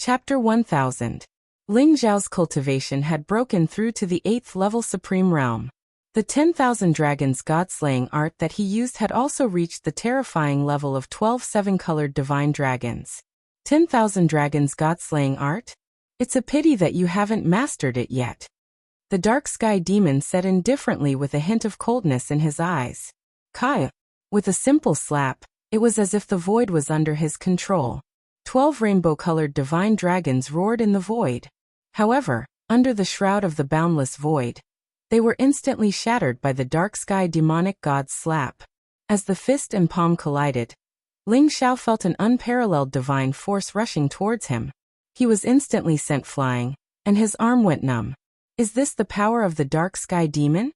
Chapter 1000. Ling Zhao's cultivation had broken through to the 8th level Supreme Realm. The 10,000 Dragons God-slaying art that he used had also reached the terrifying level of 12 7-colored divine dragons. 10,000 Dragons God-slaying art? It's a pity that you haven't mastered it yet. The dark sky demon said indifferently with a hint of coldness in his eyes. Kai. With a simple slap, it was as if the void was under his control. 12 rainbow-colored divine dragons roared in the void. However, under the shroud of the boundless void, they were instantly shattered by the dark sky demonic god's slap. As the fist and palm collided, Ling Zhao felt an unparalleled divine force rushing towards him. He was instantly sent flying, and his arm went numb. Is this the power of the dark sky demon?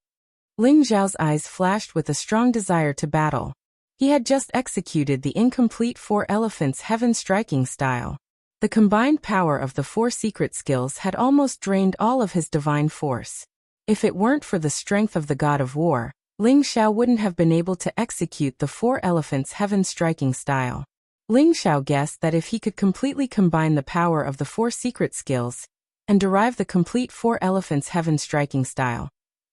Ling Zhao's eyes flashed with a strong desire to battle. He had just executed the incomplete 4 elephants heaven striking style. The combined power of the 4 secret skills had almost drained all of his divine force. If it weren't for the strength of the god of war, Ling Zhao wouldn't have been able to execute the 4 elephants heaven striking style. Ling Zhao guessed that if he could completely combine the power of the 4 secret skills and derive the complete 4 elephants heaven striking style,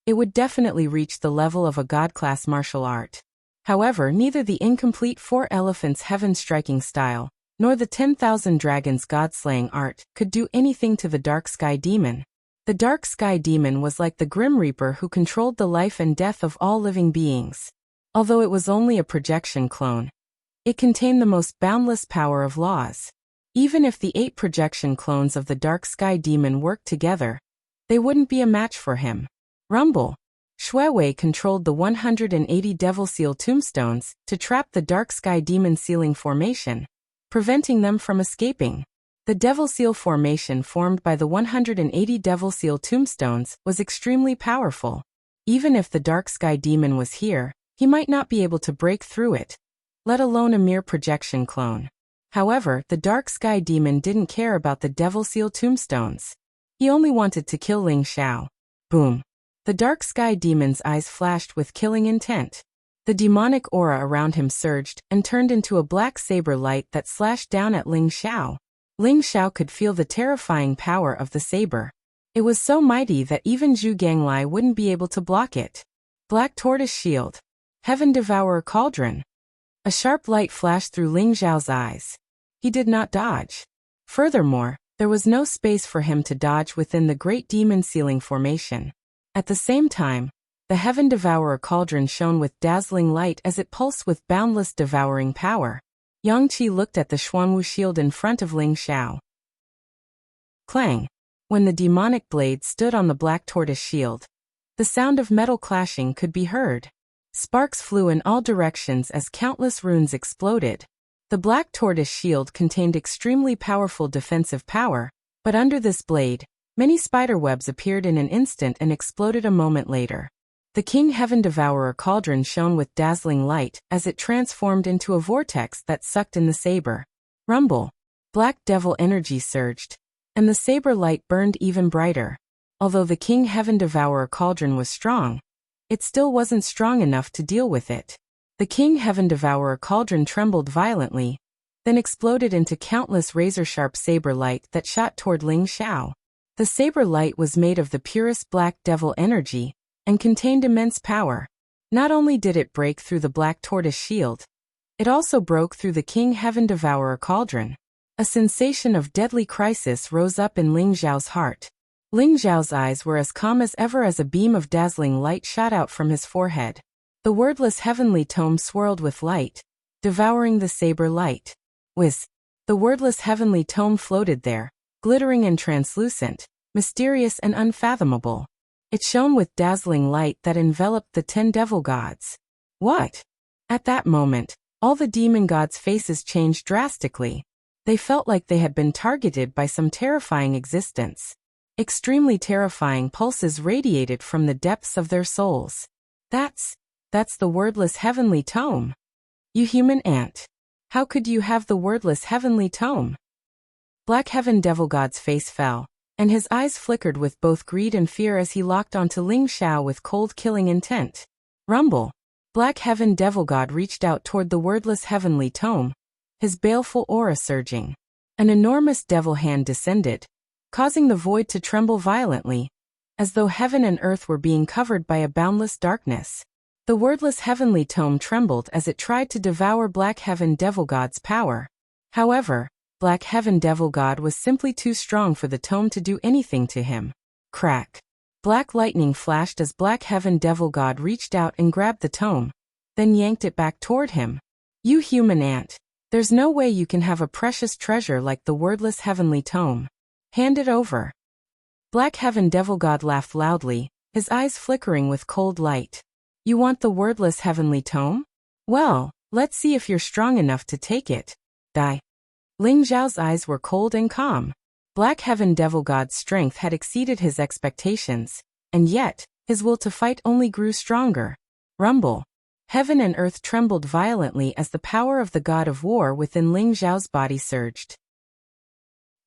it would definitely reach the level of a god-class martial art. However, neither the incomplete 4 elephants heaven striking style, nor the 10,000 dragons god-slaying art could do anything to the dark sky demon. The dark sky demon was like the Grim Reaper who controlled the life and death of all living beings. Although it was only a projection clone, it contained the most boundless power of laws. Even if the 8 projection clones of the dark sky demon worked together, they wouldn't be a match for him. Rumble. Shuewei controlled the 180 Devil Seal tombstones to trap the dark sky demon sealing formation, preventing them from escaping. The Devil Seal formation formed by the 180 Devil Seal tombstones was extremely powerful. Even if the dark sky demon was here, he might not be able to break through it, let alone a mere projection clone. However, the dark sky demon didn't care about the Devil Seal tombstones. He only wanted to kill Ling Zhao. Boom. The dark sky demon's eyes flashed with killing intent. The demonic aura around him surged and turned into a black saber light that slashed down at Ling Zhao. Ling Zhao could feel the terrifying power of the saber. It was so mighty that even Zhu Ganglai wouldn't be able to block it. Black Tortoise Shield. Heaven Devourer Cauldron. A sharp light flashed through Ling Zhao's eyes. He did not dodge. Furthermore, there was no space for him to dodge within the Great Demon Sealing formation. At the same time, the Heaven Devourer Cauldron shone with dazzling light as it pulsed with boundless devouring power. Yang Qi looked at the Xuanwu shield in front of Ling Zhao. Clang! When the demonic blade stood on the black tortoise shield, the sound of metal clashing could be heard. Sparks flew in all directions as countless runes exploded. The black tortoise shield contained extremely powerful defensive power, but under this blade, many spiderwebs appeared in an instant and exploded a moment later. The King Heaven Devourer Cauldron shone with dazzling light as it transformed into a vortex that sucked in the saber. Rumble. Black devil energy surged, and the saber light burned even brighter. Although the King Heaven Devourer Cauldron was strong, it still wasn't strong enough to deal with it. The King Heaven Devourer Cauldron trembled violently, then exploded into countless razor-sharp saber light that shot toward Ling Zhao. The saber light was made of the purest black devil energy and contained immense power. Not only did it break through the black tortoise shield, it also broke through the King Heaven Devourer Cauldron. A sensation of deadly crisis rose up in Ling Zhao's heart. Ling Zhao's eyes were as calm as ever as a beam of dazzling light shot out from his forehead. The wordless heavenly tome swirled with light, devouring the saber light. Whiz! The wordless heavenly tome floated there, glittering and translucent, mysterious and unfathomable. It shone with dazzling light that enveloped the 10 devil gods. What? At that moment, all the demon gods' faces changed drastically. They felt like they had been targeted by some terrifying existence. Extremely terrifying pulses radiated from the depths of their souls. That's the wordless heavenly tome. You human ant. How could you have the wordless heavenly tome? Black Heaven Devil God's face fell, and his eyes flickered with both greed and fear as he locked onto Ling Zhao with cold killing intent. Rumble. Black Heaven Devil God reached out toward the wordless heavenly tome, his baleful aura surging. An enormous devil hand descended, causing the void to tremble violently, as though heaven and earth were being covered by a boundless darkness. The wordless heavenly tome trembled as it tried to devour Black Heaven Devil God's power. However, Black Heaven Devil God was simply too strong for the tome to do anything to him. Crack. Black lightning flashed as Black Heaven Devil God reached out and grabbed the tome, then yanked it back toward him. You human ant. There's no way you can have a precious treasure like the wordless heavenly tome. Hand it over. Black Heaven Devil God laughed loudly, his eyes flickering with cold light. You want the wordless heavenly tome? Well, let's see if you're strong enough to take it. Die. Ling Zhao's eyes were cold and calm. Black Heaven Devil God's strength had exceeded his expectations, and yet, his will to fight only grew stronger. Rumble. Heaven and earth trembled violently as the power of the God of War within Ling Zhao's body surged.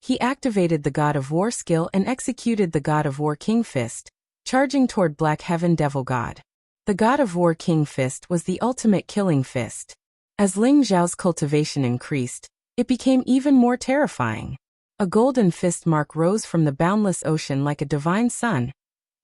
He activated the God of War skill and executed the God of War King Fist, charging toward Black Heaven Devil God. The God of War King Fist was the ultimate killing fist. As Ling Zhao's cultivation increased, it became even more terrifying. A golden fist mark rose from the boundless ocean like a divine sun,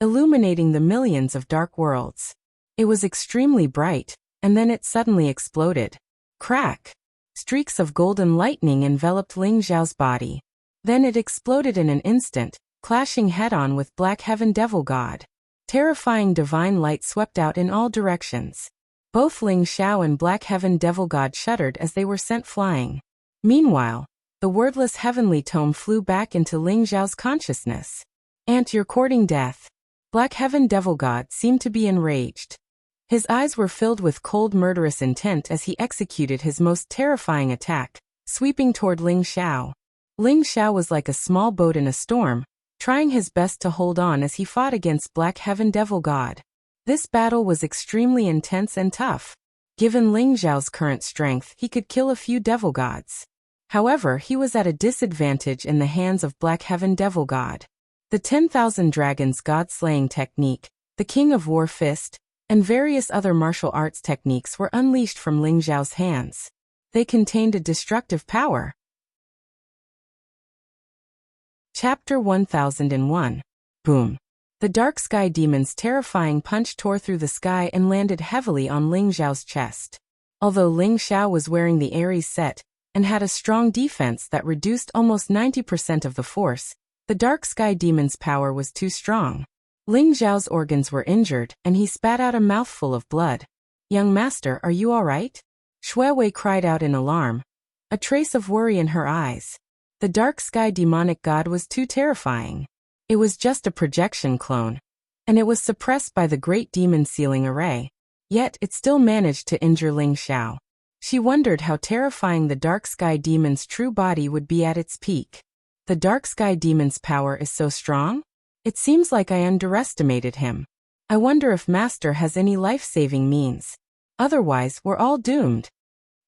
illuminating the millions of dark worlds. It was extremely bright, and then it suddenly exploded. Crack! Streaks of golden lightning enveloped Ling Zhao's body. Then it exploded in an instant, clashing head-on with Black Heaven Devil God. Terrifying divine light swept out in all directions. Both Ling Zhao and Black Heaven Devil God shuddered as they were sent flying. Meanwhile, the wordless heavenly tome flew back into Ling Zhao's consciousness. Ant, you're courting death. Black Heaven Devil God seemed to be enraged. His eyes were filled with cold murderous intent as he executed his most terrifying attack, sweeping toward Ling Zhao. Ling Zhao was like a small boat in a storm, trying his best to hold on as he fought against Black Heaven Devil God. This battle was extremely intense and tough. Given Ling Zhao's current strength, he could kill a few devil gods. However, he was at a disadvantage in the hands of Black Heaven Devil God. The 10,000 Dragons God-slaying technique, the King of War Fist, and various other martial arts techniques were unleashed from Ling Zhao's hands. They contained a destructive power. Chapter 1001. Boom. The Dark Sky Demon's terrifying punch tore through the sky and landed heavily on Ling Zhao's chest. Although Ling Zhao was wearing the Aries set and had a strong defense that reduced almost 90% of the force, the Dark Sky Demon's power was too strong. Ling Zhao's organs were injured, and he spat out a mouthful of blood. Young master, are you all right? Shui Wei cried out in alarm, a trace of worry in her eyes. The Dark Sky Demonic God was too terrifying. It was just a projection clone, and it was suppressed by the Great Demon Sealing Array. Yet it still managed to injure Ling Zhao. She wondered how terrifying the Dark Sky Demon's true body would be at its peak. The Dark Sky Demon's power is so strong? It seems like I underestimated him. I wonder if Master has any life-saving means. Otherwise, we're all doomed.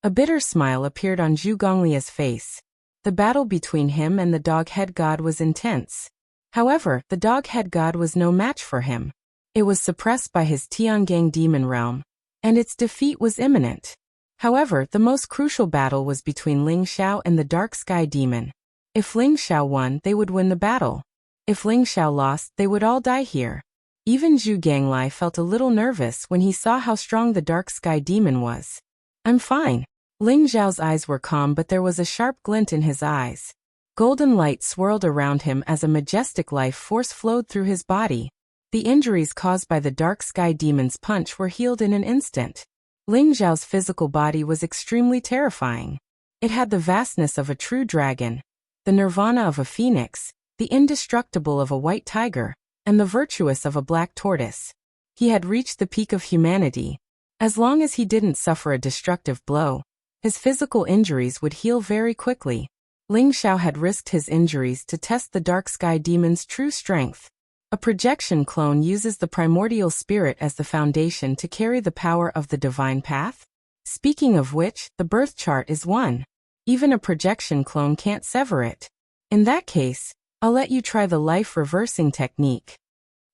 A bitter smile appeared on Zhu Gonglia's face. The battle between him and the Dog-Head God was intense. However, the Dog-Head God was no match for him. It was suppressed by his Tiangang demon realm, and its defeat was imminent. However, the most crucial battle was between Ling Zhao and the Dark Sky Demon. If Ling Zhao won, they would win the battle. If Ling Zhao lost, they would all die here. Even Zhu Ganglai felt a little nervous when he saw how strong the Dark Sky Demon was. I'm fine. Ling Zhao's eyes were calm, but there was a sharp glint in his eyes. Golden light swirled around him as a majestic life force flowed through his body. The injuries caused by the Dark Sky Demon's punch were healed in an instant. Ling Zhao's physical body was extremely terrifying. It had the vastness of a true dragon, the nirvana of a phoenix, the indestructible of a white tiger, and the virtuous of a black tortoise. He had reached the peak of humanity. As long as he didn't suffer a destructive blow, his physical injuries would heal very quickly. Ling Zhao had risked his injuries to test the Dark Sky Demon's true strength. A projection clone uses the primordial spirit as the foundation to carry the power of the divine path. Speaking of which, the birth chart is one. Even a projection clone can't sever it. In that case, I'll let you try the life-reversing technique.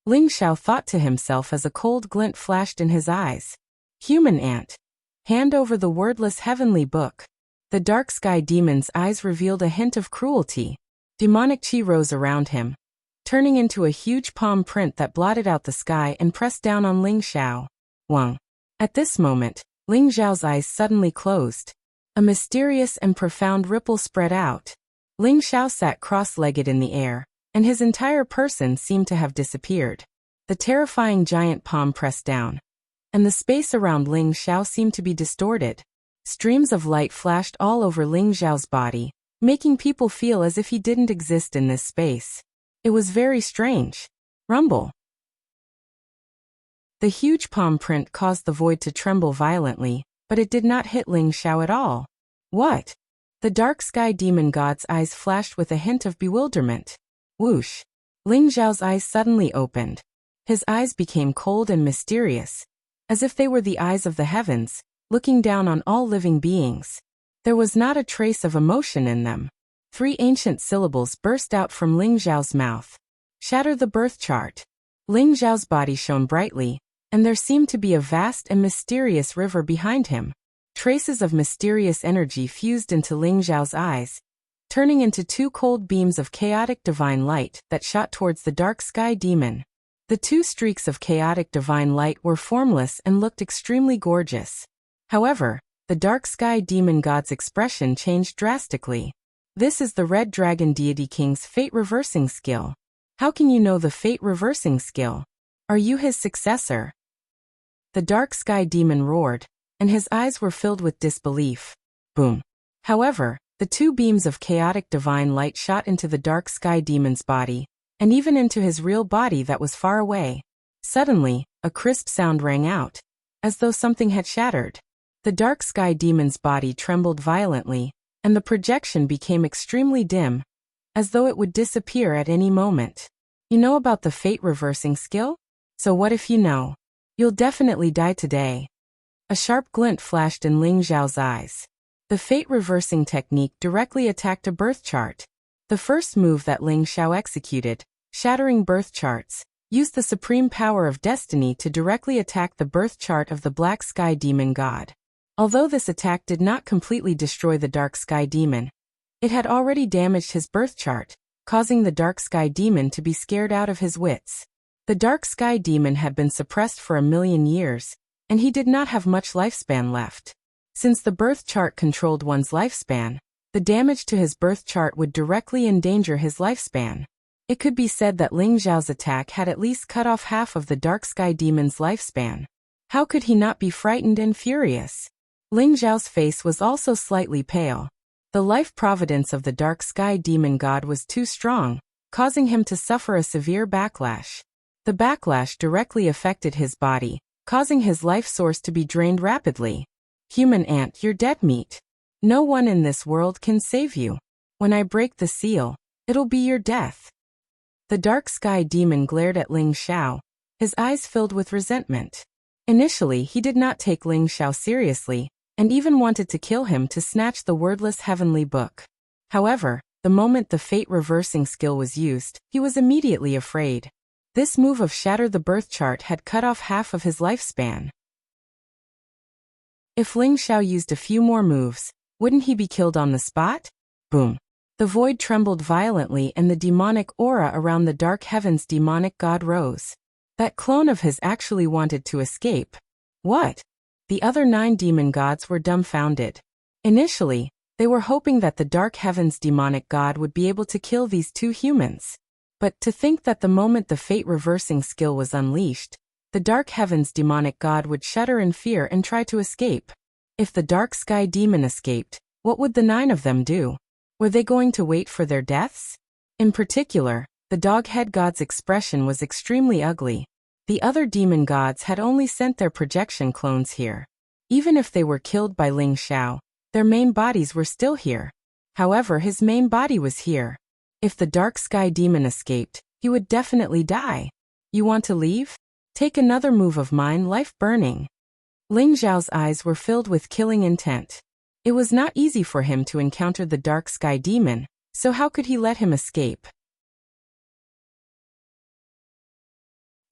Ling Zhao thought to himself as a cold glint flashed in his eyes. Human ant. Hand over the wordless heavenly book. The dark sky demon's eyes revealed a hint of cruelty. Demonic chi rose around him, turning into a huge palm print that blotted out the sky and pressed down on Ling Xiao. Wang. At this moment, Ling Xiao's eyes suddenly closed. A mysterious and profound ripple spread out. Ling Xiao sat cross-legged in the air, and his entire person seemed to have disappeared. The terrifying giant palm pressed down, and the space around Ling Xiao seemed to be distorted. Streams of light flashed all over Ling Xiao's body, making people feel as if he didn't exist in this space. It was very strange. Rumble. The huge palm print caused the void to tremble violently, but it did not hit Ling Xiao at all. What? The dark sky demon god's eyes flashed with a hint of bewilderment. Whoosh! Ling Xiao's eyes suddenly opened. His eyes became cold and mysterious, as if they were the eyes of the heavens, looking down on all living beings. There was not a trace of emotion in them. 3 ancient syllables burst out from Ling Xiao's mouth. Shatter the birth chart. Ling Xiao's body shone brightly, and there seemed to be a vast and mysterious river behind him. Traces of mysterious energy fused into Ling Xiao's eyes, turning into 2 cold beams of chaotic divine light that shot towards the dark sky demon. The 2 streaks of chaotic divine light were formless and looked extremely gorgeous. However, the dark sky demon god's expression changed drastically. This is the Red Dragon Deity King's fate reversing skill. How can you know the fate reversing skill? Are you his successor? The dark sky demon roared, and his eyes were filled with disbelief. Boom. However, the 2 beams of chaotic divine light shot into the dark sky demon's body, and even into his real body that was far away. Suddenly, a crisp sound rang out, as though something had shattered. The dark sky demon's body trembled violently, and the projection became extremely dim, as though it would disappear at any moment. You know about the fate reversing skill? So what if you know? You'll definitely die today. A sharp glint flashed in Ling Xiao's eyes. The fate reversing technique directly attacked a birth chart. The first move that Ling Xiao executed, shattering birth charts, used the supreme power of destiny to directly attack the birth chart of the black sky demon god. Although this attack did not completely destroy the dark sky demon, it had already damaged his birth chart, causing the dark sky demon to be scared out of his wits. The dark sky demon had been suppressed for 1,000,000 years, and he did not have much lifespan left. Since the birth chart controlled one's lifespan, the damage to his birth chart would directly endanger his lifespan. It could be said that Ling Xiao's attack had at least cut off half of the dark sky demon's lifespan. How could he not be frightened and furious? Ling Xiao's face was also slightly pale. The life providence of the dark sky demon god was too strong, causing him to suffer a severe backlash. The backlash directly affected his body, causing his life source to be drained rapidly. Human ant, you're dead meat. No one in this world can save you. When I break the seal, it'll be your death. The dark sky demon glared at Ling Xiao, his eyes filled with resentment. Initially, he did not take Ling Xiao seriously, and even wanted to kill him to snatch the wordless heavenly book. However, the moment the fate reversing skill was used, he was immediately afraid. This move of shatter the birth chart had cut off half of his lifespan. If Ling Xiao used a few more moves, wouldn't he be killed on the spot? Boom. The void trembled violently and the demonic aura around the dark heaven's demonic god rose. That clone of his actually wanted to escape. What? The other 9 demon gods were dumbfounded. Initially, they were hoping that the dark heaven's demonic god would be able to kill these 2 humans. But to think that the moment the fate reversing skill was unleashed, the dark heaven's demonic god would shudder in fear and try to escape. If the dark sky demon escaped, what would the 9 of them do? Were they going to wait for their deaths? In particular, the dog head god's expression was extremely ugly. The other demon gods had only sent their projection clones here. Even if they were killed by Ling Xiao, their main bodies were still here. However, his main body was here. If the dark sky demon escaped, he would definitely die. You want to leave? Take another move of mine, life burning. Ling Xiao's eyes were filled with killing intent. It was not easy for him to encounter the dark sky demon, so how could he let him escape?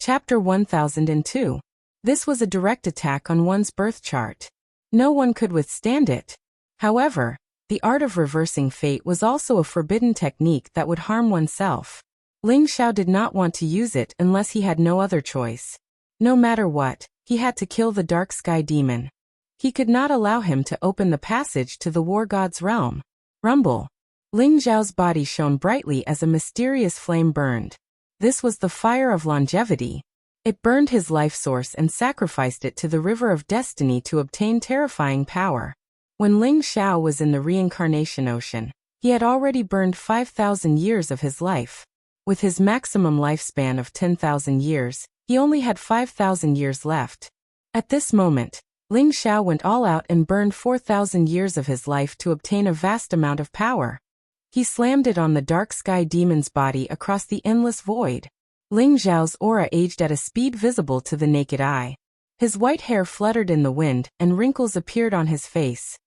Chapter 1002. This was a direct attack on one's birth chart. No one could withstand it. However, The art of reversing fate was also a forbidden technique that would harm oneself. Ling Xiao did not want to use it unless he had no other choice. No matter what, he had to kill the dark sky demon. He could not allow him to open the passage to the war god's realm. Rumble. Ling Xiao's body shone brightly as a mysterious flame burned. This was the fire of longevity. It burned his life source and sacrificed it to the river of destiny to obtain terrifying power. When Ling Xiao was in the reincarnation ocean, he had already burned 5,000 years of his life. With his maximum lifespan of 10,000 years, he only had 5,000 years left. At this moment, Ling Xiao went all out and burned 4,000 years of his life to obtain a vast amount of power. He slammed it on the dark sky demon's body across the endless void. Ling Xiao's aura aged at a speed visible to the naked eye. His white hair fluttered in the wind and wrinkles appeared on his face.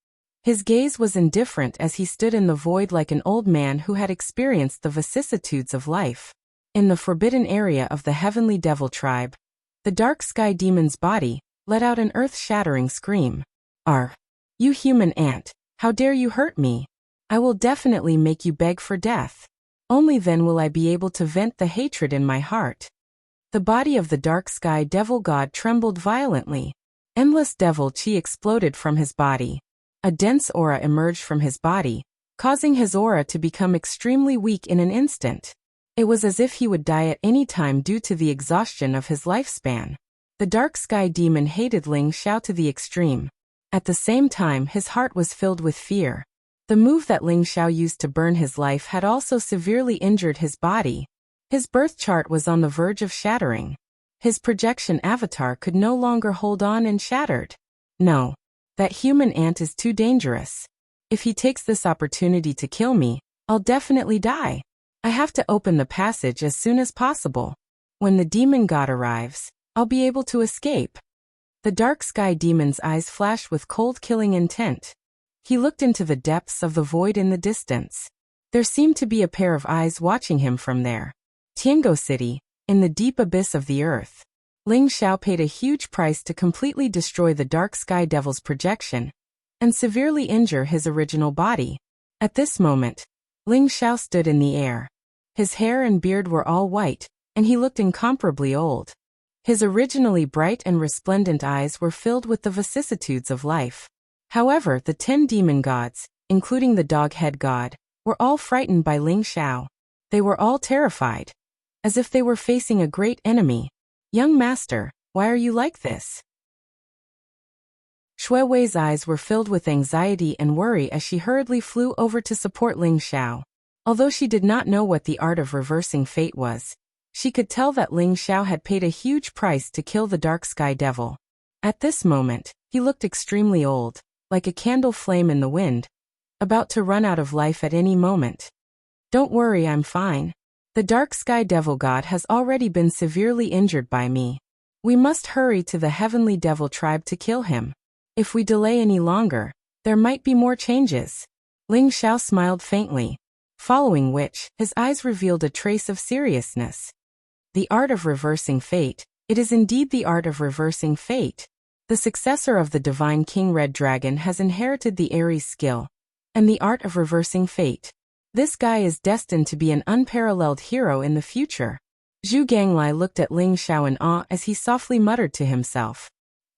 His gaze was indifferent as he stood in the void like an old man who had experienced the vicissitudes of life. In the forbidden area of the heavenly devil tribe, the dark sky demon's body let out an earth-shattering scream. "Arr! You human ant, how dare you hurt me? I will definitely make you beg for death. Only then will I be able to vent the hatred in my heart." The body of the dark sky devil god trembled violently. Endless devil chi exploded from his body. A dense aura emerged from his body, causing his aura to become extremely weak in an instant. It was as if he would die at any time due to the exhaustion of his lifespan. The dark sky demon hated Ling Xiao to the extreme. At the same time, his heart was filled with fear. The move that Ling Xiao used to burn his life had also severely injured his body. His birth chart was on the verge of shattering. His projection avatar could no longer hold on and shattered. No. That human ant is too dangerous. If he takes this opportunity to kill me, I'll definitely die. I have to open the passage as soon as possible. When the demon god arrives, I'll be able to escape. The dark sky demon's eyes flashed with cold killing intent. He looked into the depths of the void in the distance. There seemed to be a pair of eyes watching him from there. Tiango City, in the deep abyss of the earth. Ling Xiao paid a huge price to completely destroy the dark sky devil's projection and severely injure his original body. At this moment, Ling Xiao stood in the air. His hair and beard were all white, and he looked incomparably old. His originally bright and resplendent eyes were filled with the vicissitudes of life. However, the 10 demon gods, including the dog-head god, were all frightened by Ling Xiao. They were all terrified, as if they were facing a great enemy. "Young master, why are you like this?" Shui Wei's eyes were filled with anxiety and worry as she hurriedly flew over to support Ling Xiao. Although she did not know what the art of reversing fate was, she could tell that Ling Xiao had paid a huge price to kill the dark sky devil. At this moment, he looked extremely old, like a candle flame in the wind, about to run out of life at any moment. "Don't worry, I'm fine. The dark sky devil god has already been severely injured by me. We must hurry to the heavenly devil tribe to kill him. If we delay any longer, there might be more changes." Ling Xiao smiled faintly, following which, his eyes revealed a trace of seriousness. The art of reversing fate. It is indeed the art of reversing fate. The successor of the divine King Red Dragon has inherited the Aries skill and the art of reversing fate. This guy is destined to be an unparalleled hero in the future. Zhu Ganglai looked at Ling Xiao in awe as he softly muttered to himself.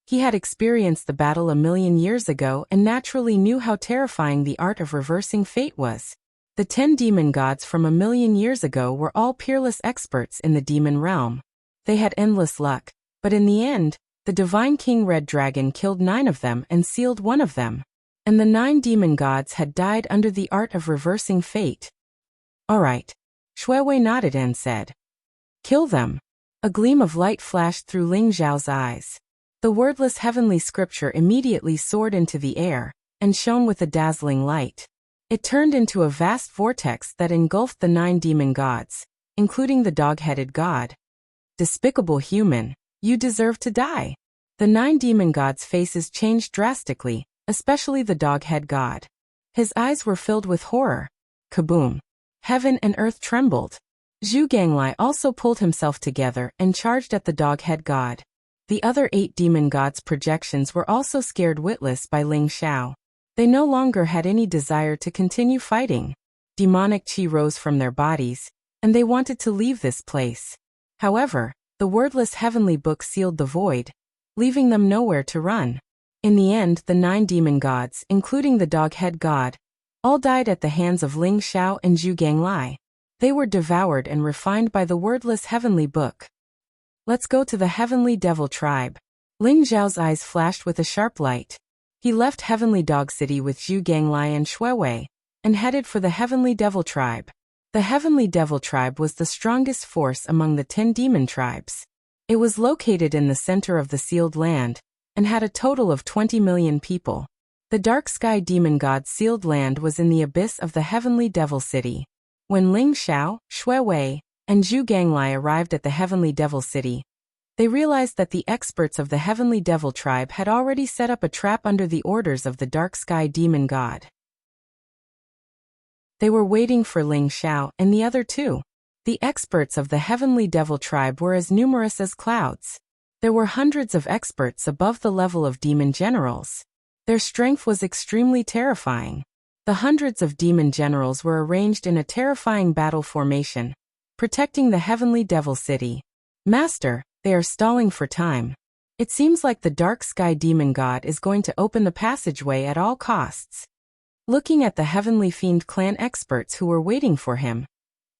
He had experienced the battle a million years ago and naturally knew how terrifying the art of reversing fate was. The 10 demon gods from a million years ago were all peerless experts in the demon realm. They had endless luck, but in the end, the divine King Red Dragon killed 9 of them and sealed one of them. And the 9 demon gods had died under the art of reversing fate. "All right." Shui Wei nodded and said, "Kill them." A gleam of light flashed through Ling Xiao's eyes. The wordless heavenly scripture immediately soared into the air and shone with a dazzling light. It turned into a vast vortex that engulfed the 9 demon gods, including the dog-headed god. "Despicable human, you deserve to die." The 9 demon gods' faces changed drastically, especially the dog-head god. His eyes were filled with horror. Kaboom! Heaven and earth trembled. Zhu Ganglai also pulled himself together and charged at the dog-head god. The other 8 demon gods' projections were also scared witless by Ling Xiao. They no longer had any desire to continue fighting. Demonic chi rose from their bodies, and they wanted to leave this place. However, the wordless heavenly book sealed the void, leaving them nowhere to run. In the end, the 9 demon gods, including the dog-head god, all died at the hands of Ling Xiao and Zhu Ganglai. They were devoured and refined by the wordless heavenly book. Let's go to the heavenly devil tribe. Ling Xiao's eyes flashed with a sharp light. He left Heavenly Dog City with Zhu Ganglai and Shui Wei, and headed for the heavenly devil tribe. The heavenly devil tribe was the strongest force among the 10 demon tribes. It was located in the center of the sealed land, and had a total of 20 million people. The dark sky demon god's sealed land was in the abyss of the heavenly devil city. When Ling Xiao, Shui Wei, and Zhu Ganglai arrived at the heavenly devil city, they realized that the experts of the heavenly devil tribe had already set up a trap under the orders of the dark sky demon god. They were waiting for Ling Xiao and the other 2. The experts of the heavenly devil tribe were as numerous as clouds. There were hundreds of experts above the level of demon generals. Their strength was extremely terrifying. The hundreds of demon generals were arranged in a terrifying battle formation, protecting the heavenly devil city. Master, they are stalling for time. It seems like the dark sky demon god is going to open the passageway at all costs. Looking at the heavenly fiend clan experts who were waiting for him,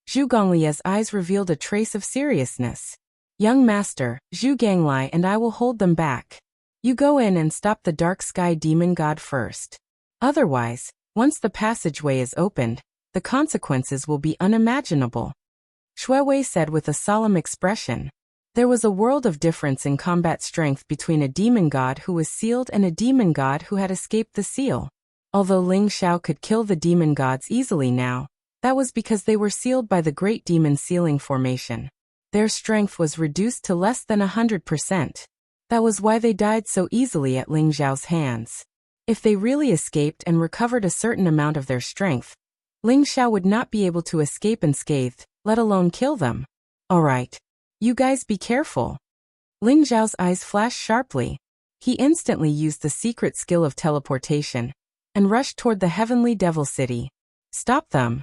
Zhu Gonglia's eyes revealed a trace of seriousness. Young master, Zhu Ganglai and I will hold them back. You go in and stop the dark sky demon god first. Otherwise, once the passageway is opened, the consequences will be unimaginable. Shui Wei said with a solemn expression. There was a world of difference in combat strength between a demon god who was sealed and a demon god who had escaped the seal. Although Ling Xiao could kill the demon gods easily now, that was because they were sealed by the great demon sealing formation. Their strength was reduced to less than 100%. That was why they died so easily at Ling Xiao's hands. If they really escaped and recovered a certain amount of their strength, Ling Xiao would not be able to escape unscathed, let alone kill them. Alright. You guys be careful. Ling Xiao's eyes flashed sharply. He instantly used the secret skill of teleportation, and rushed toward the heavenly devil city. Stop them.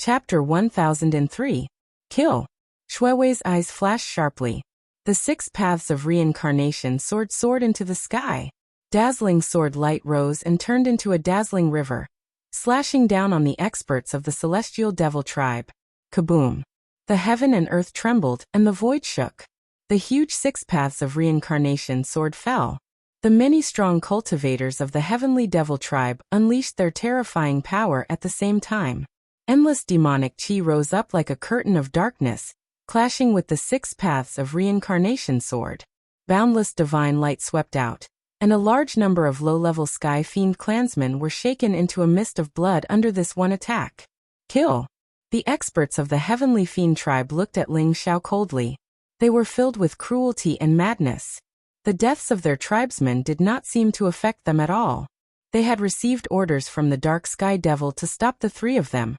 Chapter 1003. Kill. Shui Wei's eyes flashed sharply. The 6 paths of reincarnation soared into the sky. Dazzling sword light rose and turned into a dazzling river, slashing down on the experts of the celestial devil tribe. Kaboom! The heaven and earth trembled, and the void shook. The huge 6 paths of reincarnation sword fell. The many strong cultivators of the heavenly devil tribe unleashed their terrifying power at the same time. Endless demonic chi rose up like a curtain of darkness, clashing with the 6 paths of reincarnation sword. Boundless divine light swept out, and a large number of low-level sky fiend clansmen were shaken into a mist of blood under this one attack. Kill! The experts of the heavenly fiend tribe looked at Ling Xiao coldly. They were filled with cruelty and madness. The deaths of their tribesmen did not seem to affect them at all. They had received orders from the dark sky devil to stop the 3 of them,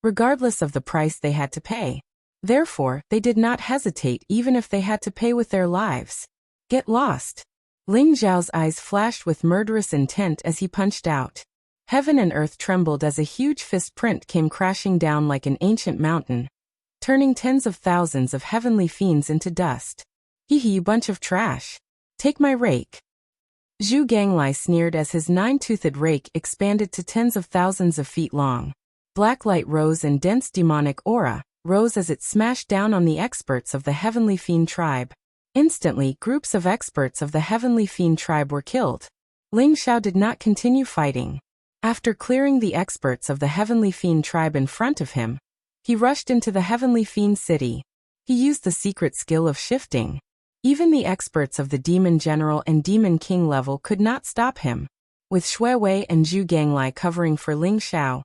regardless of the price they had to pay. Therefore, they did not hesitate even if they had to pay with their lives. Get lost. Ling Xiao's eyes flashed with murderous intent as he punched out. Heaven and earth trembled as a huge fist print came crashing down like an ancient mountain, turning tens of thousands of heavenly fiends into dust. Hee hee, you bunch of trash. Take my rake. Zhu Ganglai sneered as his 9-toothed rake expanded to tens of thousands of feet long. Black light rose and dense demonic aura rose as it smashed down on the experts of the heavenly fiend tribe. Instantly, groups of experts of the heavenly fiend tribe were killed. Ling Xiao did not continue fighting. After clearing the experts of the heavenly fiend tribe in front of him, he rushed into the heavenly fiend city. He used the secret skill of shifting. Even the experts of the demon general and demon king level could not stop him. With Shui Wei and Zhu Ganglai covering for Ling Xiao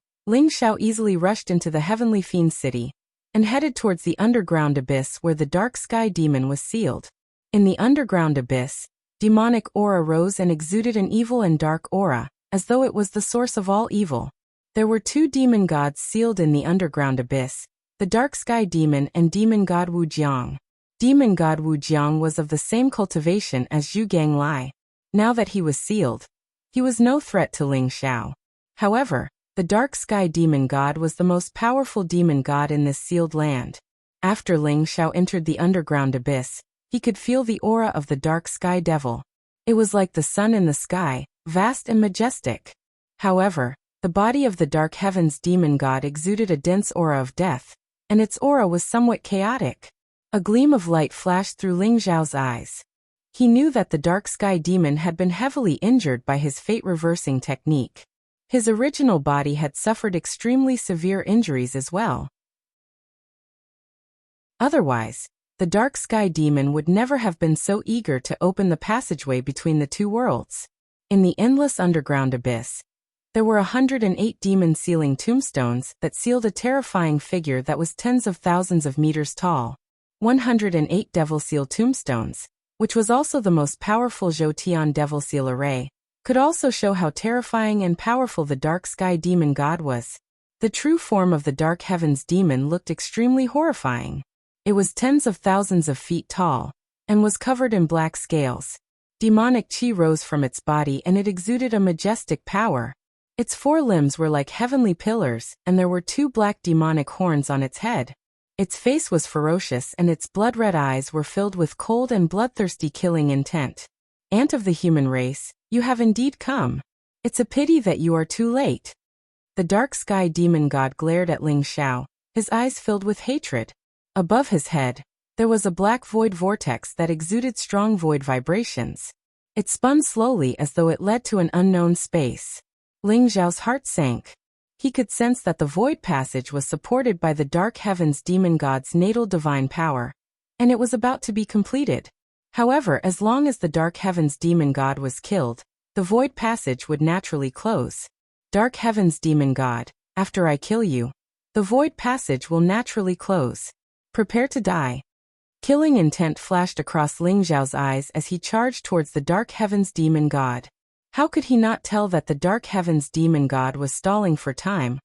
easily rushed into the heavenly fiend city, and headed towards the underground abyss where the dark sky demon was sealed. In the underground abyss, demonic aura rose and exuded an evil and dark aura, as though it was the source of all evil. There were 2 demon gods sealed in the underground abyss, the dark sky demon and demon god Wujiang. Demon god Wujiang was of the same cultivation as Zhu Ganglai. Now that he was sealed, he was no threat to Ling Xiao. However, the dark sky demon god was the most powerful demon god in this sealed land. After Ling Xiao entered the underground abyss, he could feel the aura of the dark sky devil. It was like the sun in the sky, vast and majestic. However, the body of the dark heavens demon god exuded a dense aura of death, and its aura was somewhat chaotic. A gleam of light flashed through Ling Xiao's eyes. He knew that the dark sky demon had been heavily injured by his fate-reversing technique. His original body had suffered extremely severe injuries as well. Otherwise, the dark sky demon would never have been so eager to open the passageway between the two worlds. In the endless underground abyss, there were 108 demon-sealing tombstones that sealed a terrifying figure that was tens of thousands of meters tall. 108 devil seal tombstones, which was also the most powerful Zhoutian devil seal array, could also show how terrifying and powerful the dark sky demon god was. The true form of the dark heavens demon looked extremely horrifying. It was tens of thousands of feet tall, and was covered in black scales. Demonic chi rose from its body and it exuded a majestic power. Its 4 limbs were like heavenly pillars, and there were 2 black demonic horns on its head. Its face was ferocious and its blood-red eyes were filled with cold and bloodthirsty killing intent. Ant of the human race, you have indeed come. It's a pity that you are too late. The dark sky demon god glared at Ling Xiao, his eyes filled with hatred. Above his head, there was a black void vortex that exuded strong void vibrations. It spun slowly as though it led to an unknown space. Ling Xiao's heart sank. He could sense that the void passage was supported by the dark heavens demon god's natal divine power, and it was about to be completed. However, as long as the dark heavens demon god was killed, the void passage would naturally close. Dark heavens demon god, after I kill you, the void passage will naturally close. Prepare to die. Killing intent flashed across Ling Xiao's eyes as he charged towards the dark heavens demon god. How could he not tell that the dark heavens demon god was stalling for time,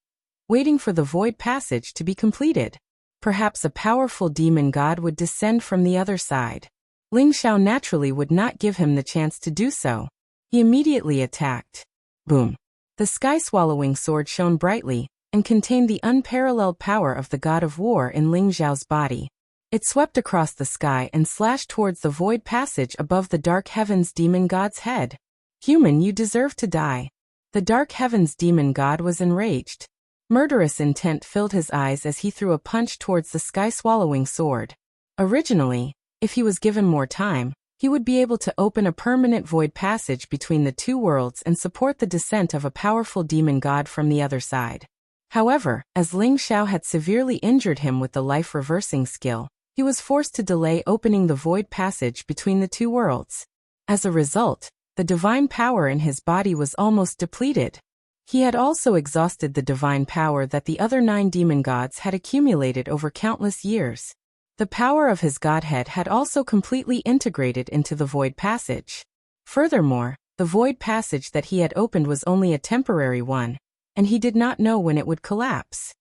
waiting for the void passage to be completed? Perhaps a powerful demon god would descend from the other side. Ling Xiao naturally would not give him the chance to do so. He immediately attacked. Boom! The sky-swallowing sword shone brightly, and contained the unparalleled power of the god of war in Ling Xiao's body. It swept across the sky and slashed towards the void passage above the dark heavens demon god's head. Human, you deserve to die. The dark heavens demon god was enraged. Murderous intent filled his eyes as he threw a punch towards the sky-swallowing sword. Originally, if he was given more time, he would be able to open a permanent void passage between the two worlds and support the descent of a powerful demon god from the other side. However, as Ling Xiao had severely injured him with the life-reversing skill, he was forced to delay opening the void passage between the two worlds. As a result, the divine power in his body was almost depleted. He had also exhausted the divine power that the other 9 demon gods had accumulated over countless years. The power of his godhead had also completely integrated into the void passage. Furthermore, the void passage that he had opened was only a temporary one, and he did not know when it would collapse.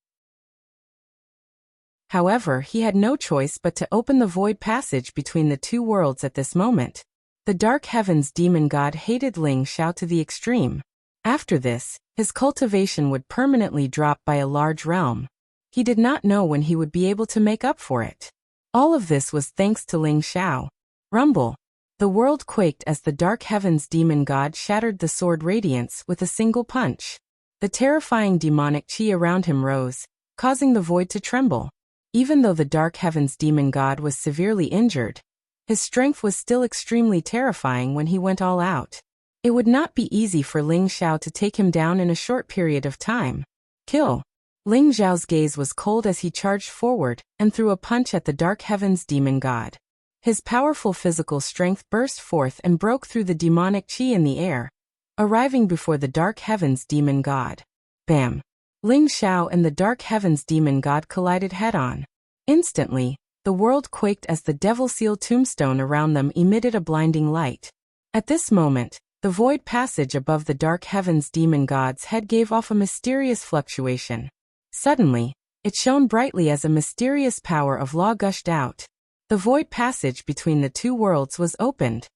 However, he had no choice but to open the void passage between the two worlds at this moment. The dark heavens demon god hated Ling Xiao to the extreme. After this, his cultivation would permanently drop by a large realm. He did not know when he would be able to make up for it. All of this was thanks to Ling Xiao. Rumble! The world quaked as the dark heavens demon god shattered the sword radiance with a single punch. The terrifying demonic chi around him rose, causing the void to tremble. Even though the dark heavens demon god was severely injured, his strength was still extremely terrifying when he went all out. It would not be easy for Ling Xiao to take him down in a short period of time. Kill! Ling Xiao's gaze was cold as he charged forward and threw a punch at the dark heavens demon god. His powerful physical strength burst forth and broke through the demonic chi in the air, arriving before the dark heavens demon god. Bam! Ling Xiao and the dark heavens demon god collided head-on. Instantly, the world quaked as the devil seal tombstone around them emitted a blinding light. At this moment, the void passage above the dark heavens demon god's head gave off a mysterious fluctuation. Suddenly, it shone brightly as a mysterious power of law gushed out. The void passage between the two worlds was opened.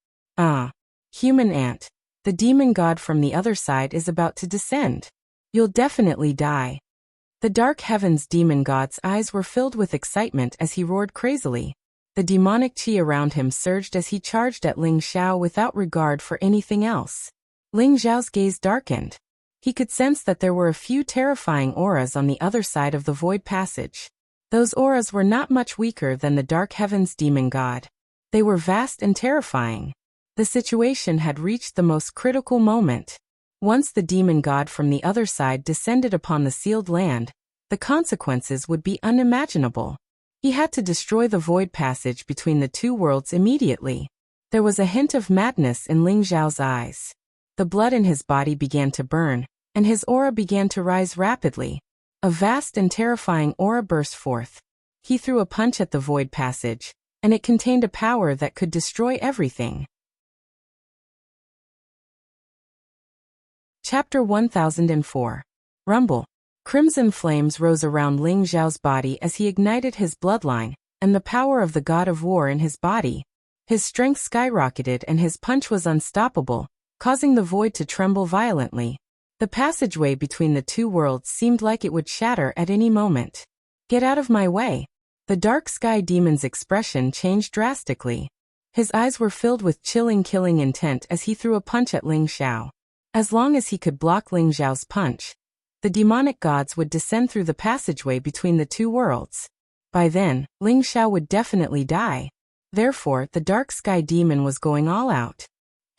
Human ant. The demon god from the other side is about to descend. You'll definitely die. The dark heavens demon god's eyes were filled with excitement as he roared crazily. The demonic chi around him surged as he charged at Ling Xiao without regard for anything else. Ling Xiao's gaze darkened. He could sense that there were a few terrifying auras on the other side of the void passage. Those auras were not much weaker than the dark heavens demon god. They were vast and terrifying. The situation had reached the most critical moment. Once the demon god from the other side descended upon the sealed land, the consequences would be unimaginable. He had to destroy the void passage between the two worlds immediately. There was a hint of madness in Ling Xiao's eyes. The blood in his body began to burn, and his aura began to rise rapidly. A vast and terrifying aura burst forth. He threw a punch at the void passage, and it contained a power that could destroy everything. Chapter 1004. Rumble. Crimson flames rose around Ling Xiao's body as he ignited his bloodline, and the power of the god of war in his body. His strength skyrocketed and his punch was unstoppable, causing the void to tremble violently. The passageway between the two worlds seemed like it would shatter at any moment. Get out of my way. The dark sky demon's expression changed drastically. His eyes were filled with chilling killing intent as he threw a punch at Ling Xiao. As long as he could block Ling Xiao's punch, the demonic gods would descend through the passageway between the two worlds. By then, Ling Xiao would definitely die. Therefore, the dark sky demon was going all out.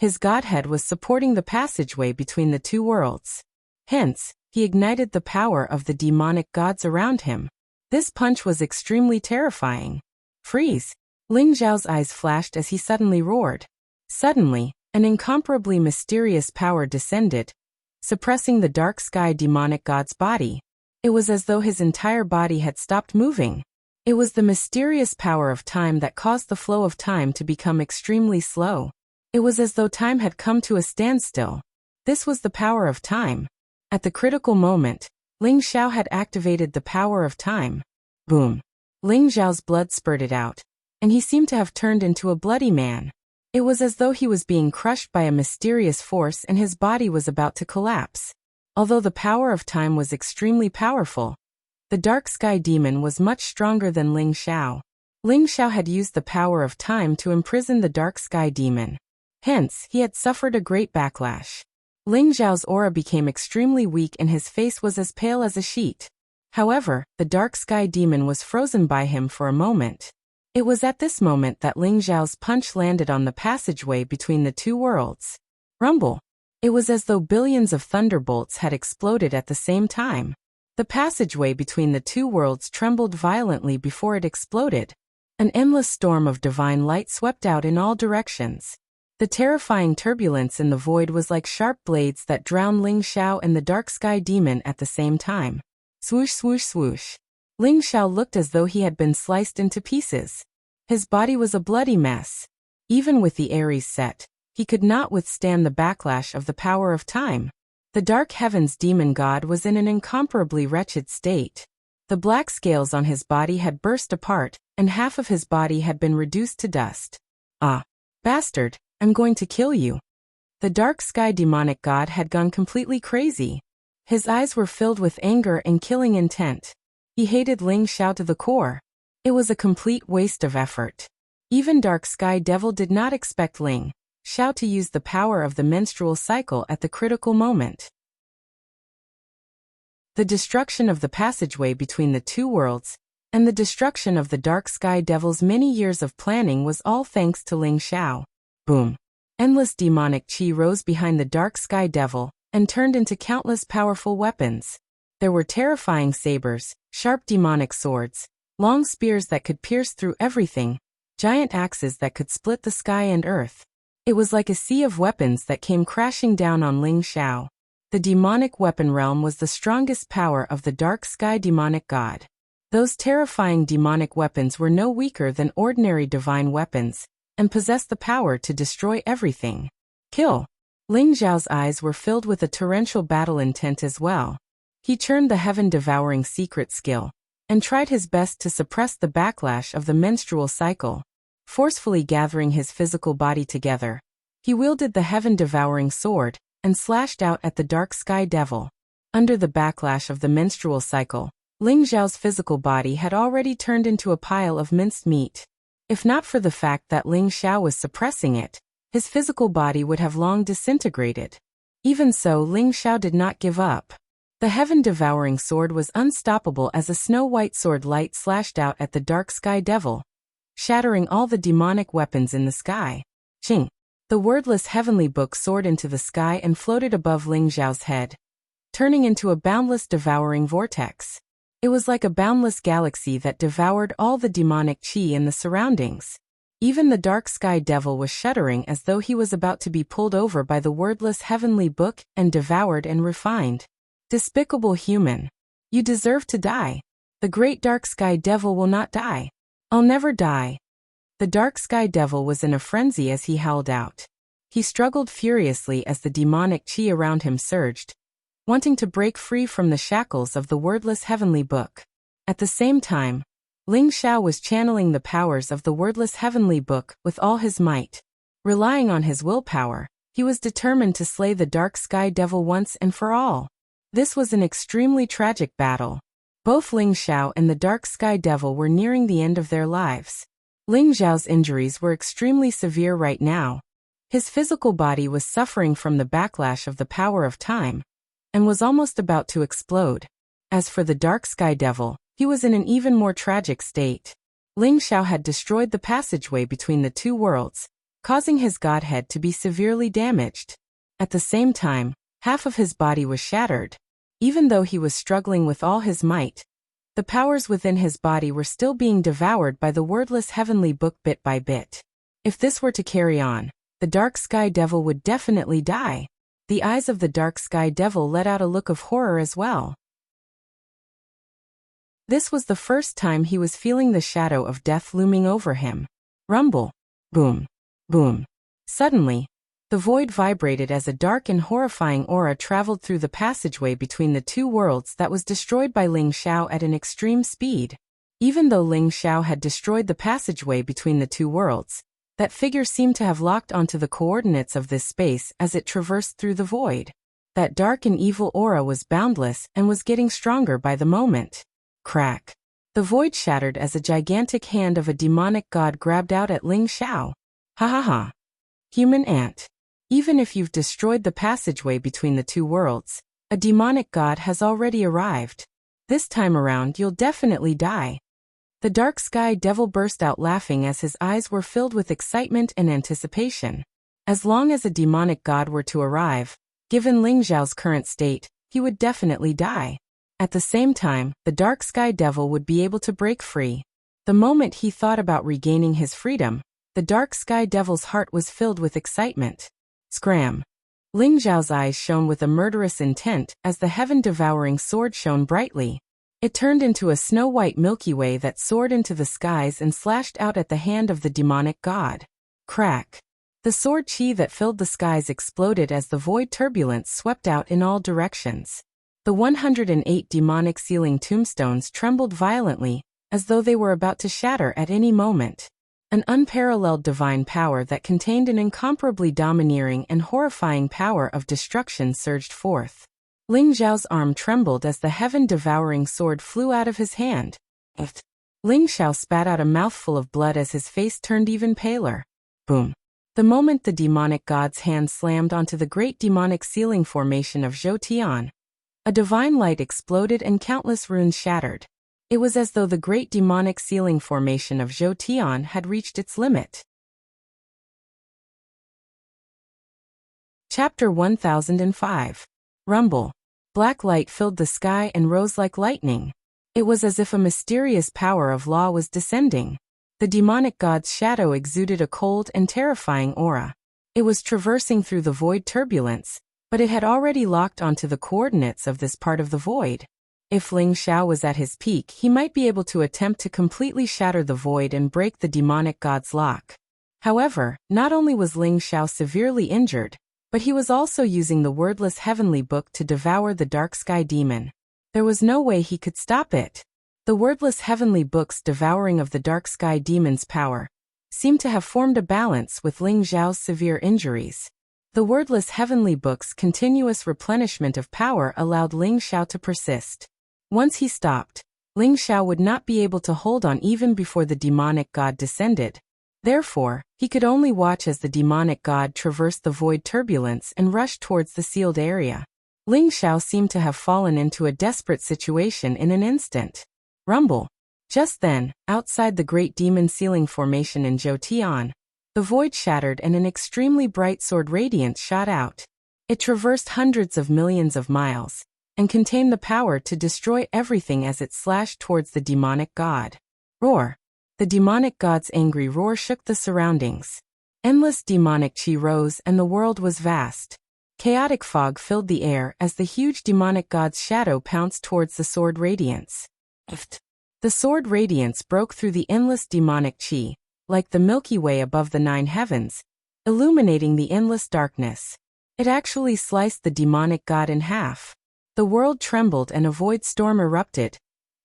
His godhead was supporting the passageway between the two worlds. Hence, he ignited the power of the demonic gods around him. This punch was extremely terrifying. Freeze! Ling Xiao's eyes flashed as he suddenly roared. Suddenly, an incomparably mysterious power descended, suppressing the dark sky demonic god's body. It was as though his entire body had stopped moving. It was the mysterious power of time that caused the flow of time to become extremely slow. It was as though time had come to a standstill. This was the power of time. At the critical moment, Ling Xiao had activated the power of time. Boom! Ling Xiao's blood spurted out, and he seemed to have turned into a bloody man. It was as though he was being crushed by a mysterious force and his body was about to collapse. Although the power of time was extremely powerful, the dark sky demon was much stronger than Ling Xiao. Ling Xiao had used the power of time to imprison the dark sky demon. Hence, he had suffered a great backlash. Ling Xiao's aura became extremely weak and his face was as pale as a sheet. However, the dark sky demon was frozen by him for a moment. It was at this moment that Ling Xiao's punch landed on the passageway between the two worlds. Rumble! It was as though billions of thunderbolts had exploded at the same time. The passageway between the two worlds trembled violently before it exploded. An endless storm of divine light swept out in all directions. The terrifying turbulence in the void was like sharp blades that drowned Ling Xiao and the dark sky demon at the same time. Swoosh, swoosh, swoosh. Ling Xiao looked as though he had been sliced into pieces. His body was a bloody mess. Even with the Aries set, he could not withstand the backlash of the power of time. The dark heavens demon god was in an incomparably wretched state. The black scales on his body had burst apart, and half of his body had been reduced to dust. Ah! Bastard, I'm going to kill you. The dark sky demonic god had gone completely crazy. His eyes were filled with anger and killing intent. He hated Ling Xiao to the core. It was a complete waste of effort. Even Dark Sky Devil did not expect Ling Xiao to use the power of the menstrual cycle at the critical moment. The destruction of the passageway between the two worlds, and the destruction of the Dark Sky Devil's many years of planning was all thanks to Ling Xiao. Boom! Endless demonic chi rose behind the Dark Sky Devil, and turned into countless powerful weapons. There were terrifying sabers, sharp demonic swords, long spears that could pierce through everything, giant axes that could split the sky and earth. It was like a sea of weapons that came crashing down on Ling Xiao. The demonic weapon realm was the strongest power of the dark sky demonic god. Those terrifying demonic weapons were no weaker than ordinary divine weapons, and possessed the power to destroy everything. Kill! Ling Xiao's eyes were filled with a torrential battle intent as well. He churned the heaven-devouring secret skill, and tried his best to suppress the backlash of the menstrual cycle. Forcefully gathering his physical body together, He wielded the heaven-devouring sword and slashed out at the dark sky devil. Under the backlash of the menstrual cycle, Ling Xiao's physical body had already turned into a pile of minced meat. If not for the fact that Ling Xiao was suppressing it, his physical body would have long disintegrated. Even so, Ling Xiao did not give up. The heaven-devouring sword was unstoppable as a snow-white sword light slashed out at the dark sky devil, shattering all the demonic weapons in the sky. Ching! The wordless heavenly book soared into the sky and floated above Ling Xiao's head, turning into a boundless devouring vortex. It was like a boundless galaxy that devoured all the demonic qi in the surroundings. Even the dark sky devil was shuddering as though he was about to be pulled over by the wordless heavenly book and devoured and refined. Despicable human. You deserve to die. The great dark sky devil will not die. I'll never die. The dark sky devil was in a frenzy as he howled out. He struggled furiously as the demonic qi around him surged, wanting to break free from the shackles of the wordless heavenly book. At the same time, Ling Xiao was channeling the powers of the wordless heavenly book with all his might. Relying on his willpower, he was determined to slay the dark sky devil once and for all. This was an extremely tragic battle. Both Ling Xiao and the dark sky devil were nearing the end of their lives. Ling Xiao's injuries were extremely severe right now. His physical body was suffering from the backlash of the power of time, and was almost about to explode. As for the dark sky devil, he was in an even more tragic state. Ling Xiao had destroyed the passageway between the two worlds, causing his godhead to be severely damaged. At the same time, half of his body was shattered. Even though he was struggling with all his might, the powers within his body were still being devoured by the wordless heavenly book bit by bit. If this were to carry on, the dark sky devil would definitely die. The eyes of the dark sky devil let out a look of horror as well. This was the first time he was feeling the shadow of death looming over him. Rumble. Boom. Boom. Suddenly, the void vibrated as a dark and horrifying aura traveled through the passageway between the two worlds that was destroyed by Ling Xiao at an extreme speed. Even though Ling Xiao had destroyed the passageway between the two worlds, that figure seemed to have locked onto the coordinates of this space as it traversed through the void. That dark and evil aura was boundless and was getting stronger by the moment. Crack. The void shattered as a gigantic hand of a demonic god grabbed out at Ling Xiao. Ha ha ha. Human ant. Even if you've destroyed the passageway between the two worlds, a demonic god has already arrived. This time around you'll definitely die. The dark sky devil burst out laughing as his eyes were filled with excitement and anticipation. As long as a demonic god were to arrive, given Ling Xiao's current state, he would definitely die. At the same time, the dark sky devil would be able to break free. The moment he thought about regaining his freedom, the dark sky devil's heart was filled with excitement. Scram. Ling Xiao's eyes shone with a murderous intent as the heaven-devouring sword shone brightly. It turned into a snow-white Milky Way that soared into the skies and slashed out at the hand of the demonic god. Crack. The sword qi that filled the skies exploded as the void turbulence swept out in all directions. The 108 demonic ceiling tombstones trembled violently, as though they were about to shatter at any moment. An unparalleled divine power that contained an incomparably domineering and horrifying power of destruction surged forth. Ling Xiao's arm trembled as the heaven-devouring sword flew out of his hand. Ling Xiao spat out a mouthful of blood as his face turned even paler. Boom. The moment the demonic god's hand slammed onto the great demonic ceiling formation of Zhou Tian, a divine light exploded and countless runes shattered. It was as though the great demonic ceiling formation of Zhou Tian had reached its limit. Chapter 1005. Rumble. Black light filled the sky and rose like lightning. It was as if a mysterious power of law was descending. The demonic god's shadow exuded a cold and terrifying aura. It was traversing through the void turbulence, but it had already locked onto the coordinates of this part of the void. If Ling Xiao was at his peak, he might be able to attempt to completely shatter the void and break the demonic god's lock. However, not only was Ling Xiao severely injured, but he was also using the wordless heavenly book to devour the dark sky demon. There was no way he could stop it. The wordless heavenly book's devouring of the dark sky demon's power seemed to have formed a balance with Ling Xiao's severe injuries. The wordless heavenly book's continuous replenishment of power allowed Ling Xiao to persist. Once he stopped, Ling Xiao would not be able to hold on even before the demonic god descended. Therefore, he could only watch as the demonic god traversed the void turbulence and rushed towards the sealed area. Ling Xiao seemed to have fallen into a desperate situation in an instant. Rumble. Just then, outside the great demon ceiling formation in Zhoutian, the void shattered and an extremely bright sword radiance shot out. It traversed hundreds of millions of miles, and contained the power to destroy everything as it slashed towards the demonic god. Roar! The demonic god's angry roar shook the surroundings. Endless demonic chi rose and the world was vast. Chaotic fog filled the air as the huge demonic god's shadow pounced towards the sword radiance. The sword radiance broke through the endless demonic chi, like the Milky Way above the 9 heavens, illuminating the endless darkness. It actually sliced the demonic god in half. The world trembled and a void storm erupted,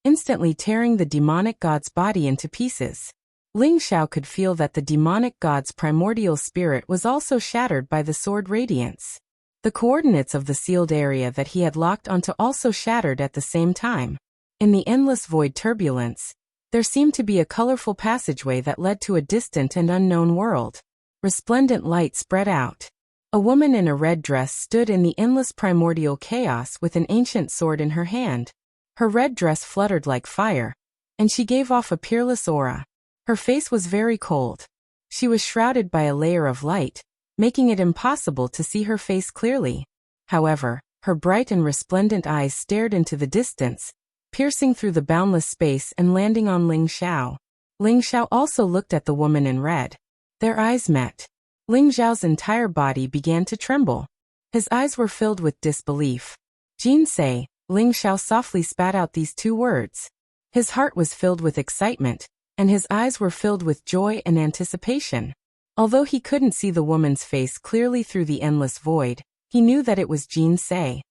instantly tearing the demonic god's body into pieces. Ling Xiao could feel that the demonic god's primordial spirit was also shattered by the sword radiance. The coordinates of the sealed area that he had locked onto also shattered at the same time. In the endless void turbulence, there seemed to be a colorful passageway that led to a distant and unknown world. Resplendent light spread out. A woman in a red dress stood in the endless primordial chaos with an ancient sword in her hand. Her red dress fluttered like fire, and she gave off a peerless aura. Her face was very cold. She was shrouded by a layer of light, making it impossible to see her face clearly. However, her bright and resplendent eyes stared into the distance, piercing through the boundless space and landing on Ling Xiao. Ling Xiao also looked at the woman in red. Their eyes met. Ling Xiao's entire body began to tremble. His eyes were filled with disbelief. Jin Sei, Ling Xiao softly spat out these 2 words. His heart was filled with excitement, and his eyes were filled with joy and anticipation. Although he couldn't see the woman's face clearly through the endless void, he knew that it was Jin Sei.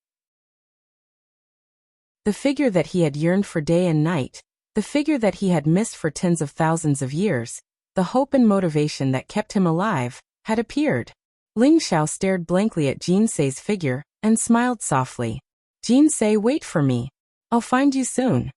The figure that he had yearned for day and night, the figure that he had missed for tens of thousands of years, the hope and motivation that kept him alive, had appeared. Ling Xiao stared blankly at Jin Sei's figure, and smiled softly. Jin Sei, wait for me. I'll find you soon.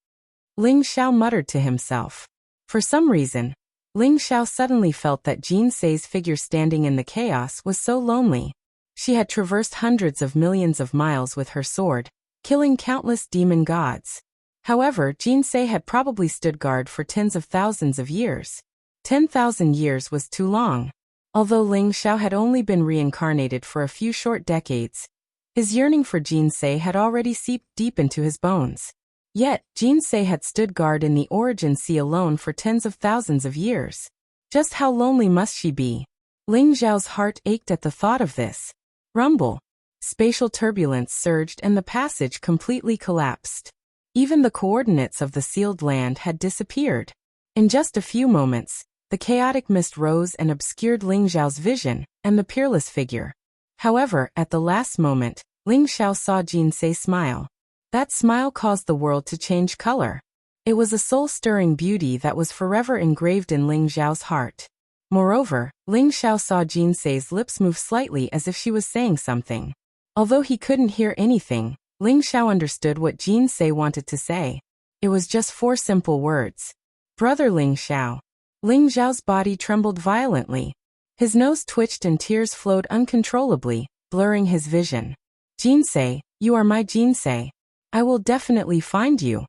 Ling Xiao muttered to himself. For some reason, Ling Xiao suddenly felt that Jin Sei's figure standing in the chaos was so lonely. She had traversed hundreds of millions of miles with her sword, killing countless demon gods. However, Jin Sei had probably stood guard for tens of thousands of years. 10,000 years was too long. Although Ling Xiao had only been reincarnated for a few short decades, his yearning for Jin Sei had already seeped deep into his bones. Yet, Jin Sei had stood guard in the origin sea alone for tens of thousands of years. Just how lonely must she be? Ling Xiao's heart ached at the thought of this. Rumble. Spatial turbulence surged and the passage completely collapsed. Even the coordinates of the sealed land had disappeared. In just a few moments, the chaotic mist rose and obscured Ling Xiao's vision, and the peerless figure. However, at the last moment, Ling Xiao saw Jin Sei smile. That smile caused the world to change color. It was a soul-stirring beauty that was forever engraved in Ling Xiao's heart. Moreover, Ling Xiao saw Jin Sei's lips move slightly as if she was saying something. Although he couldn't hear anything, Ling Xiao understood what Jin Sei wanted to say. It was just 4 simple words. Brother Ling Xiao. Ling Xiao's body trembled violently. His nose twitched and tears flowed uncontrollably, blurring his vision. Jin Sei, you are my Jin Sei. I will definitely find you.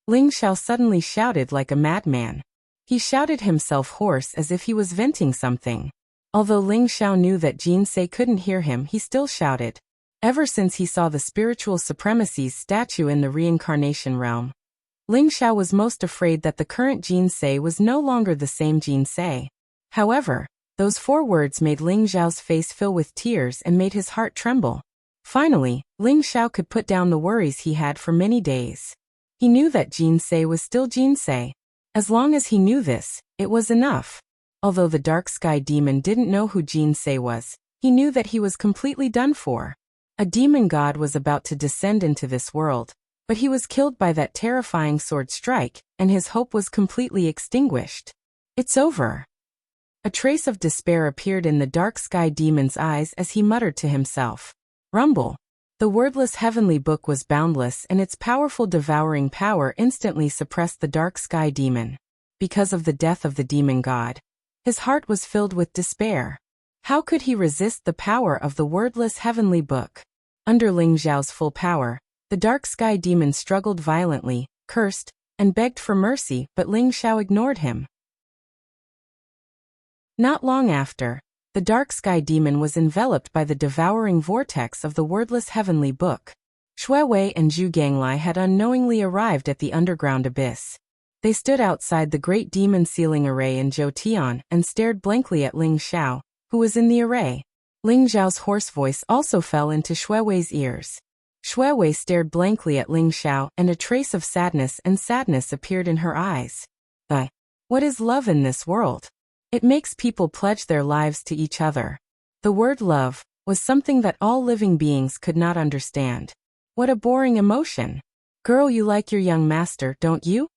Ling Xiao suddenly shouted like a madman. He shouted himself hoarse as if he was venting something. Although Ling Xiao knew that Jin Sei couldn't hear him, he still shouted. Ever since he saw the spiritual supremacy's statue in the reincarnation realm, Ling Xiao was most afraid that the current Jin Sei was no longer the same Jin Sei. However, those 4 words made Ling Xiao's face fill with tears and made his heart tremble. Finally, Ling Xiao could put down the worries he had for many days. He knew that Jin Sei was still Jin Sei. As long as he knew this, it was enough. Although the dark sky demon didn't know who Jin Sei was, he knew that he was completely done for. A demon god was about to descend into this world, but he was killed by that terrifying sword strike, and his hope was completely extinguished. It's over. A trace of despair appeared in the dark sky demon's eyes as he muttered to himself. Rumble. The wordless heavenly book was boundless, and its powerful devouring power instantly suppressed the dark sky demon. Because of the death of the demon god, his heart was filled with despair. How could he resist the power of the wordless heavenly book? Under Ling Zhao's full power, the dark sky demon struggled violently, cursed, and begged for mercy, but Ling Zhao ignored him. Not long after, the dark sky demon was enveloped by the devouring vortex of the wordless heavenly book. Shui Wei and Zhu Ganglai had unknowingly arrived at the underground abyss. They stood outside the great demon sealing array in Zhoutian and stared blankly at Ling Zhao, who was in the array. Ling Zhao's hoarse voice also fell into Shui Wei's ears. Shui Wei stared blankly at Ling Zhao, and a trace of sadness appeared in her eyes. What is love in this world? It makes people pledge their lives to each other. The word love was something that all living beings could not understand. What a boring emotion. Girl, you like your young master, don't you?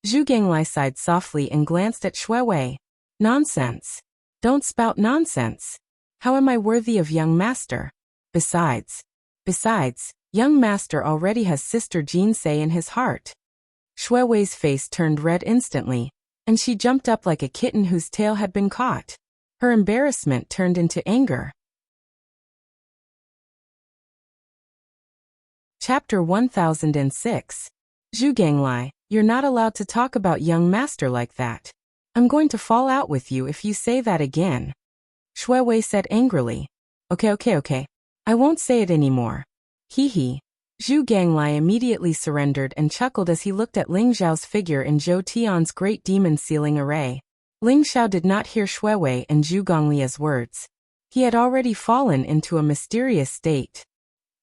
Zhu Ganglai sighed softly and glanced at Shui Wei. Nonsense. Don't spout nonsense. How am I worthy of young master? Besides, young master already has sister Jinsei in his heart. Shui Wei's face turned red instantly, and she jumped up like a kitten whose tail had been caught. Her embarrassment turned into anger. Chapter 1006. Zhu Ganglai, you're not allowed to talk about young master like that. I'm going to fall out with you if you say that again. Shui Wei said angrily. Okay. I won't say it anymore. Hee. Zhu Ganglai immediately surrendered and chuckled as he looked at Ling Zhao's figure in Zhou Tian's great demon sealing array. Ling Zhao did not hear Shui Wei and Zhu Gonglia's words. He had already fallen into a mysterious state.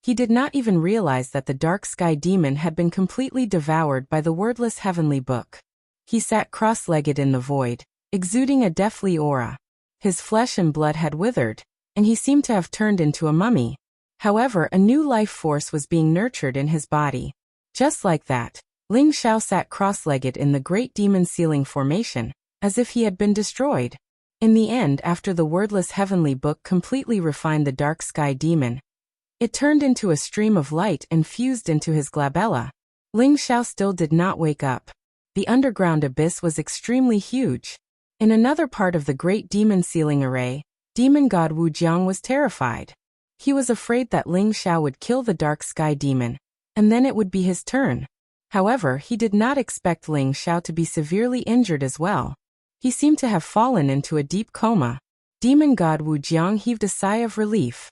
He did not even realize that the dark sky demon had been completely devoured by the wordless heavenly book. He sat cross-legged in the void, exuding a deathly aura. His flesh and blood had withered, and he seemed to have turned into a mummy. However, a new life force was being nurtured in his body. Just like that, Ling Zhao sat cross-legged in the great demon sealing formation, as if he had been destroyed. In the end, after the wordless heavenly book completely refined the dark sky demon, it turned into a stream of light and fused into his glabella. Ling Zhao still did not wake up. The underground abyss was extremely huge. In another part of the great demon sealing array, demon god Wu Jiang was terrified. He was afraid that Ling Zhao would kill the dark sky demon, and then it would be his turn. However, he did not expect Ling Zhao to be severely injured as well. He seemed to have fallen into a deep coma. Demon god Wu Jiang heaved a sigh of relief.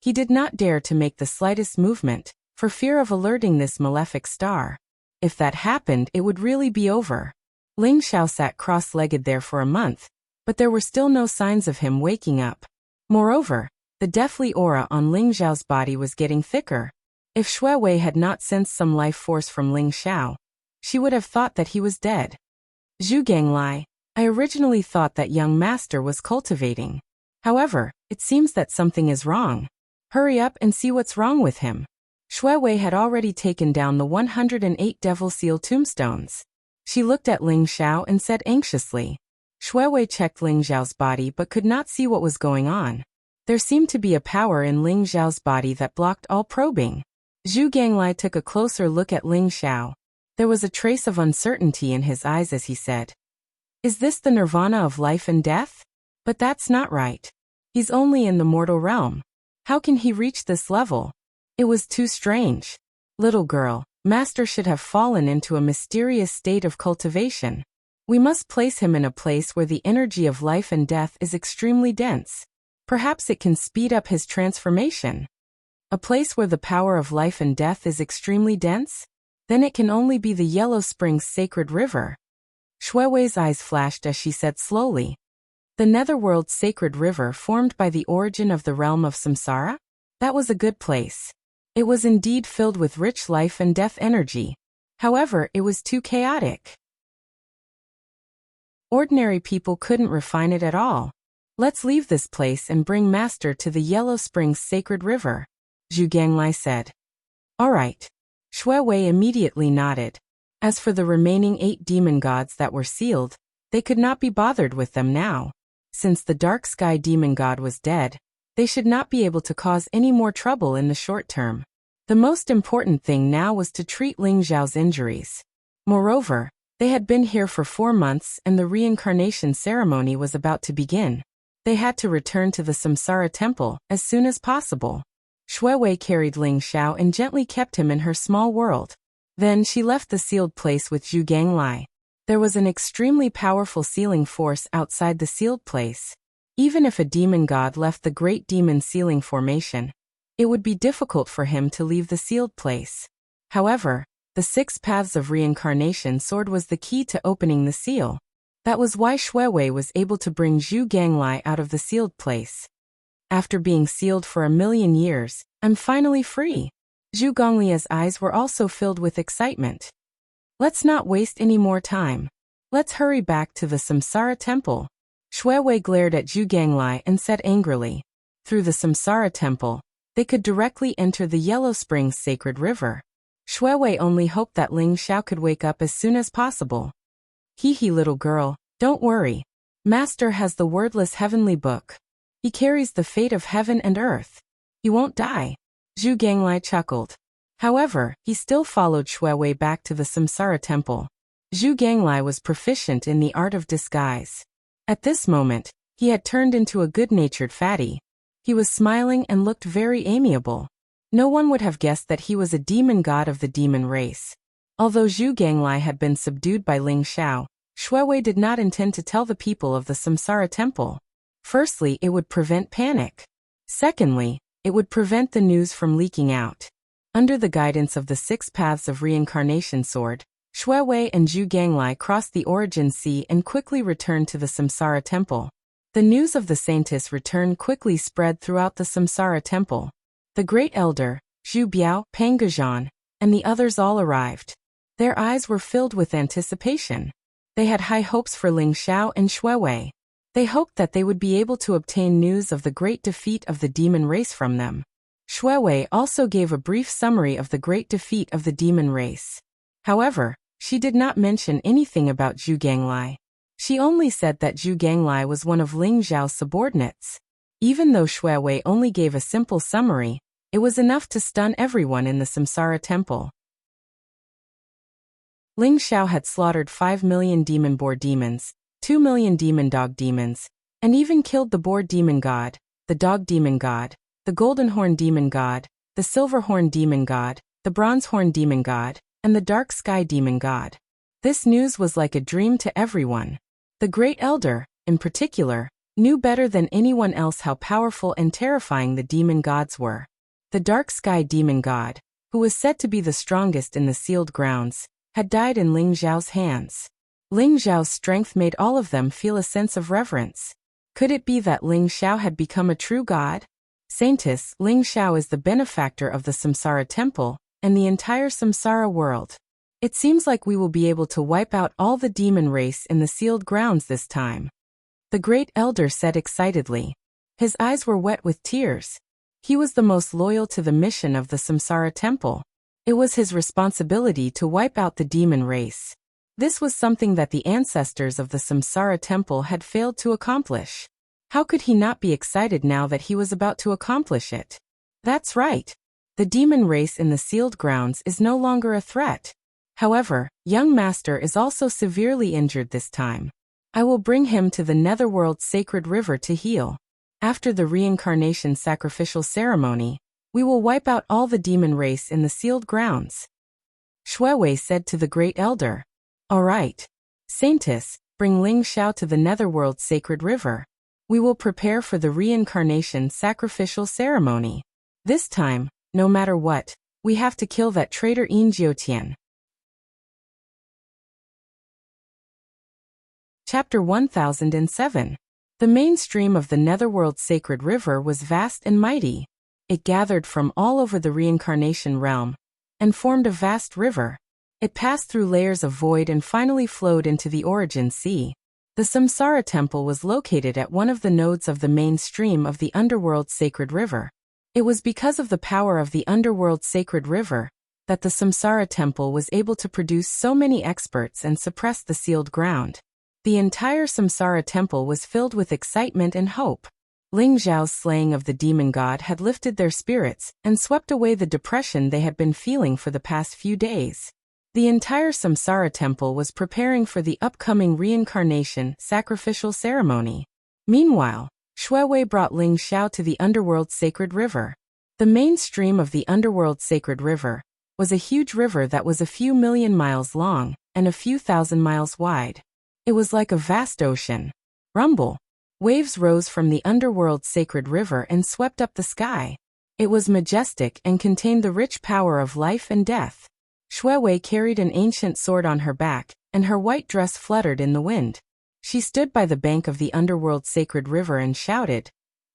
He did not dare to make the slightest movement, for fear of alerting this malefic star. If that happened, it would really be over. Ling Zhao sat cross-legged there for a month, but there were still no signs of him waking up. Moreover, the deathly aura on Ling Zhao's body was getting thicker. If Shui Wei had not sensed some life force from Ling Zhao, she would have thought that he was dead. Zhu Ganglai, I originally thought that young master was cultivating. However, it seems that something is wrong. Hurry up and see what's wrong with him. Shui Wei had already taken down the 108 devil seal tombstones. She looked at Ling Zhao and said anxiously. Shui Wei checked Ling Zhao's body but could not see what was going on. There seemed to be a power in Ling Zhao's body that blocked all probing. Zhu Ganglai took a closer look at Ling Zhao. There was a trace of uncertainty in his eyes as he said, "Is this the nirvana of life and death? But that's not right. He's only in the mortal realm. How can he reach this level? It was too strange. Little girl, master should have fallen into a mysterious state of cultivation. We must place him in a place where the energy of life and death is extremely dense. Perhaps it can speed up his transformation. A place where the power of life and death is extremely dense? Then it can only be the Yellow Springs sacred river." Shui Wei's eyes flashed as she said slowly, "The Netherworld's sacred river formed by the origin of the realm of samsara? That was a good place. It was indeed filled with rich life and death energy. However, it was too chaotic. Ordinary people couldn't refine it at all. Let's leave this place and bring master to the Yellow Springs sacred river," Zhu Ganglai said. "All right." Shui Wei immediately nodded. As for the remaining 8 demon gods that were sealed, they could not be bothered with them now. Since the dark sky demon god was dead, they should not be able to cause any more trouble in the short term. The most important thing now was to treat Ling Zhao's injuries. Moreover, they had been here for 4 months and the reincarnation ceremony was about to begin. They had to return to the Samsara temple as soon as possible. Shui Wei carried Ling Xiao and gently kept him in her small world. Then she left the sealed place with Zhu Ganglai. There was an extremely powerful sealing force outside the sealed place. Even if a demon god left the great demon sealing formation, it would be difficult for him to leave the sealed place. However, the 6 paths of reincarnation sword was the key to opening the seal. That was why Shui Wei was able to bring Zhu Ganglai out of the sealed place. After being sealed for 1,000,000 years, I'm finally free. Zhu Gonglia's eyes were also filled with excitement. Let's not waste any more time. Let's hurry back to the Samsara temple. Shui Wei glared at Zhu Ganglai and said angrily. Through the Samsara temple, they could directly enter the Yellow Springs sacred river. Shui Wei only hoped that Ling Xiao could wake up as soon as possible. Hee little girl, don't worry. Master has the wordless heavenly book. He carries the fate of heaven and earth. He won't die. Zhu Ganglai chuckled. However, he still followed Shui Wei back to the Samsara temple. Zhu Ganglai was proficient in the art of disguise. At this moment, he had turned into a good-natured fatty. He was smiling and looked very amiable. No one would have guessed that he was a demon god of the demon race. Although Zhu Ganglai had been subdued by Ling Xiao, Shui Wei did not intend to tell the people of the Samsara temple. Firstly, it would prevent panic. Secondly, it would prevent the news from leaking out. Under the guidance of the 6 paths of reincarnation sword, Shui Wei and Zhu Ganglai crossed the Origin Sea and quickly returned to the Samsara temple. The news of the saintess' return quickly spread throughout the Samsara temple. The great elder, Zhu Biao, Pang Gajan, and the others all arrived. Their eyes were filled with anticipation. They had high hopes for Ling Xiao and Shui Wei. They hoped that they would be able to obtain news of the great defeat of the demon race from them. Shui Wei also gave a brief summary of the great defeat of the demon race. However, she did not mention anything about Zhu Ganglai. She only said that Zhu Ganglai was one of Ling Zhao's subordinates. Even though Shui Wei only gave a simple summary, it was enough to stun everyone in the Samsara temple. Ling Xiao had slaughtered 5 million demon boar demons, 2 million demon dog demons, and even killed the boar demon god, the dog demon god, the golden horn demon god, the silver horn demon god, the bronze horn demon god, and the dark sky demon god. This news was like a dream to everyone. The great elder, in particular, knew better than anyone else how powerful and terrifying the demon gods were. The dark sky demon god, who was said to be the strongest in the sealed grounds, had died in Ling Zhao's hands. Ling Zhao's strength made all of them feel a sense of reverence. Could it be that Ling Xiao had become a true god? Saintess, Ling Xiao is the benefactor of the Samsara temple and the entire Samsara world. It seems like we will be able to wipe out all the demon race in the sealed grounds this time. The great elder said excitedly. His eyes were wet with tears. He was the most loyal to the mission of the Samsara temple. It was his responsibility to wipe out the demon race. This was something that the ancestors of the Samsara temple had failed to accomplish. How could he not be excited now that he was about to accomplish it? That's right. The demon race in the sealed grounds is no longer a threat. However, young master is also severely injured this time. I will bring him to the Netherworld's sacred river to heal. After the reincarnation sacrificial ceremony, we will wipe out all the demon race in the sealed grounds. Shui Wei said to the great elder. All right. Saintess, bring Ling Xiao to the Netherworld's sacred river. We will prepare for the reincarnation sacrificial ceremony. This time, no matter what, we have to kill that traitor Yin Jiutian. Chapter 1007. The mainstream of the Netherworld's sacred river was vast and mighty. It gathered from all over the reincarnation realm and formed a vast river. It passed through layers of void and finally flowed into the Origin Sea. The Samsara temple was located at one of the nodes of the main stream of the underworld sacred river. It was because of the power of the underworld sacred river that the Samsara temple was able to produce so many experts and suppress the sealed ground. The entire Samsara temple was filled with excitement and hope. Ling Zhao's slaying of the demon god had lifted their spirits and swept away the depression they had been feeling for the past few days. The entire Samsara temple was preparing for the upcoming reincarnation sacrificial ceremony. Meanwhile, Shuewei brought Ling Xiao to the underworld's sacred river. The main stream of the underworld's sacred river was a huge river that was a few million miles long and a few thousand miles wide. It was like a vast ocean. Rumble. Waves rose from the underworld's sacred river and swept up the sky. It was majestic and contained the rich power of life and death. Shuewei carried an ancient sword on her back, and her white dress fluttered in the wind. She stood by the bank of the underworld's sacred river and shouted,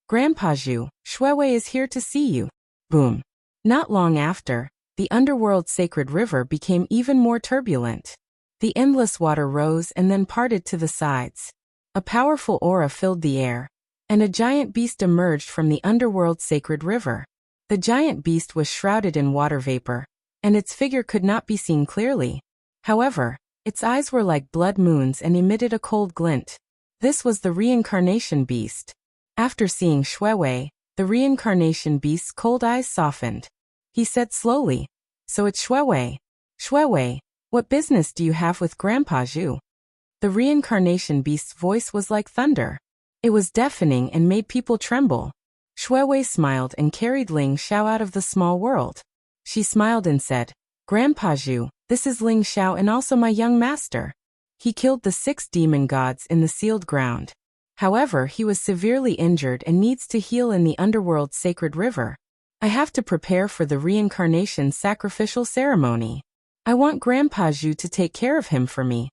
"Grandpa Zhu, Shuewei is here to see you." Boom. Not long after, the underworld's sacred river became even more turbulent. The endless water rose and then parted to the sides. A powerful aura filled the air, and a giant beast emerged from the underworld's sacred river. The giant beast was shrouded in water vapor, and its figure could not be seen clearly. However, its eyes were like blood moons and emitted a cold glint. This was the reincarnation beast. After seeing Shuewei, the reincarnation beast's cold eyes softened. He said slowly, "So it's Shuewei. Shuewei, what business do you have with Grandpa Zhu?" The reincarnation beast's voice was like thunder. It was deafening and made people tremble. Shuewei smiled and carried Ling Xiao out of the small world. She smiled and said, "Grandpa Zhu, this is Ling Xiao and also my young master. He killed the 6 demon gods in the sealed ground. However, he was severely injured and needs to heal in the underworld's sacred river. I have to prepare for the reincarnation sacrificial ceremony. I want Grandpa Zhu to take care of him for me."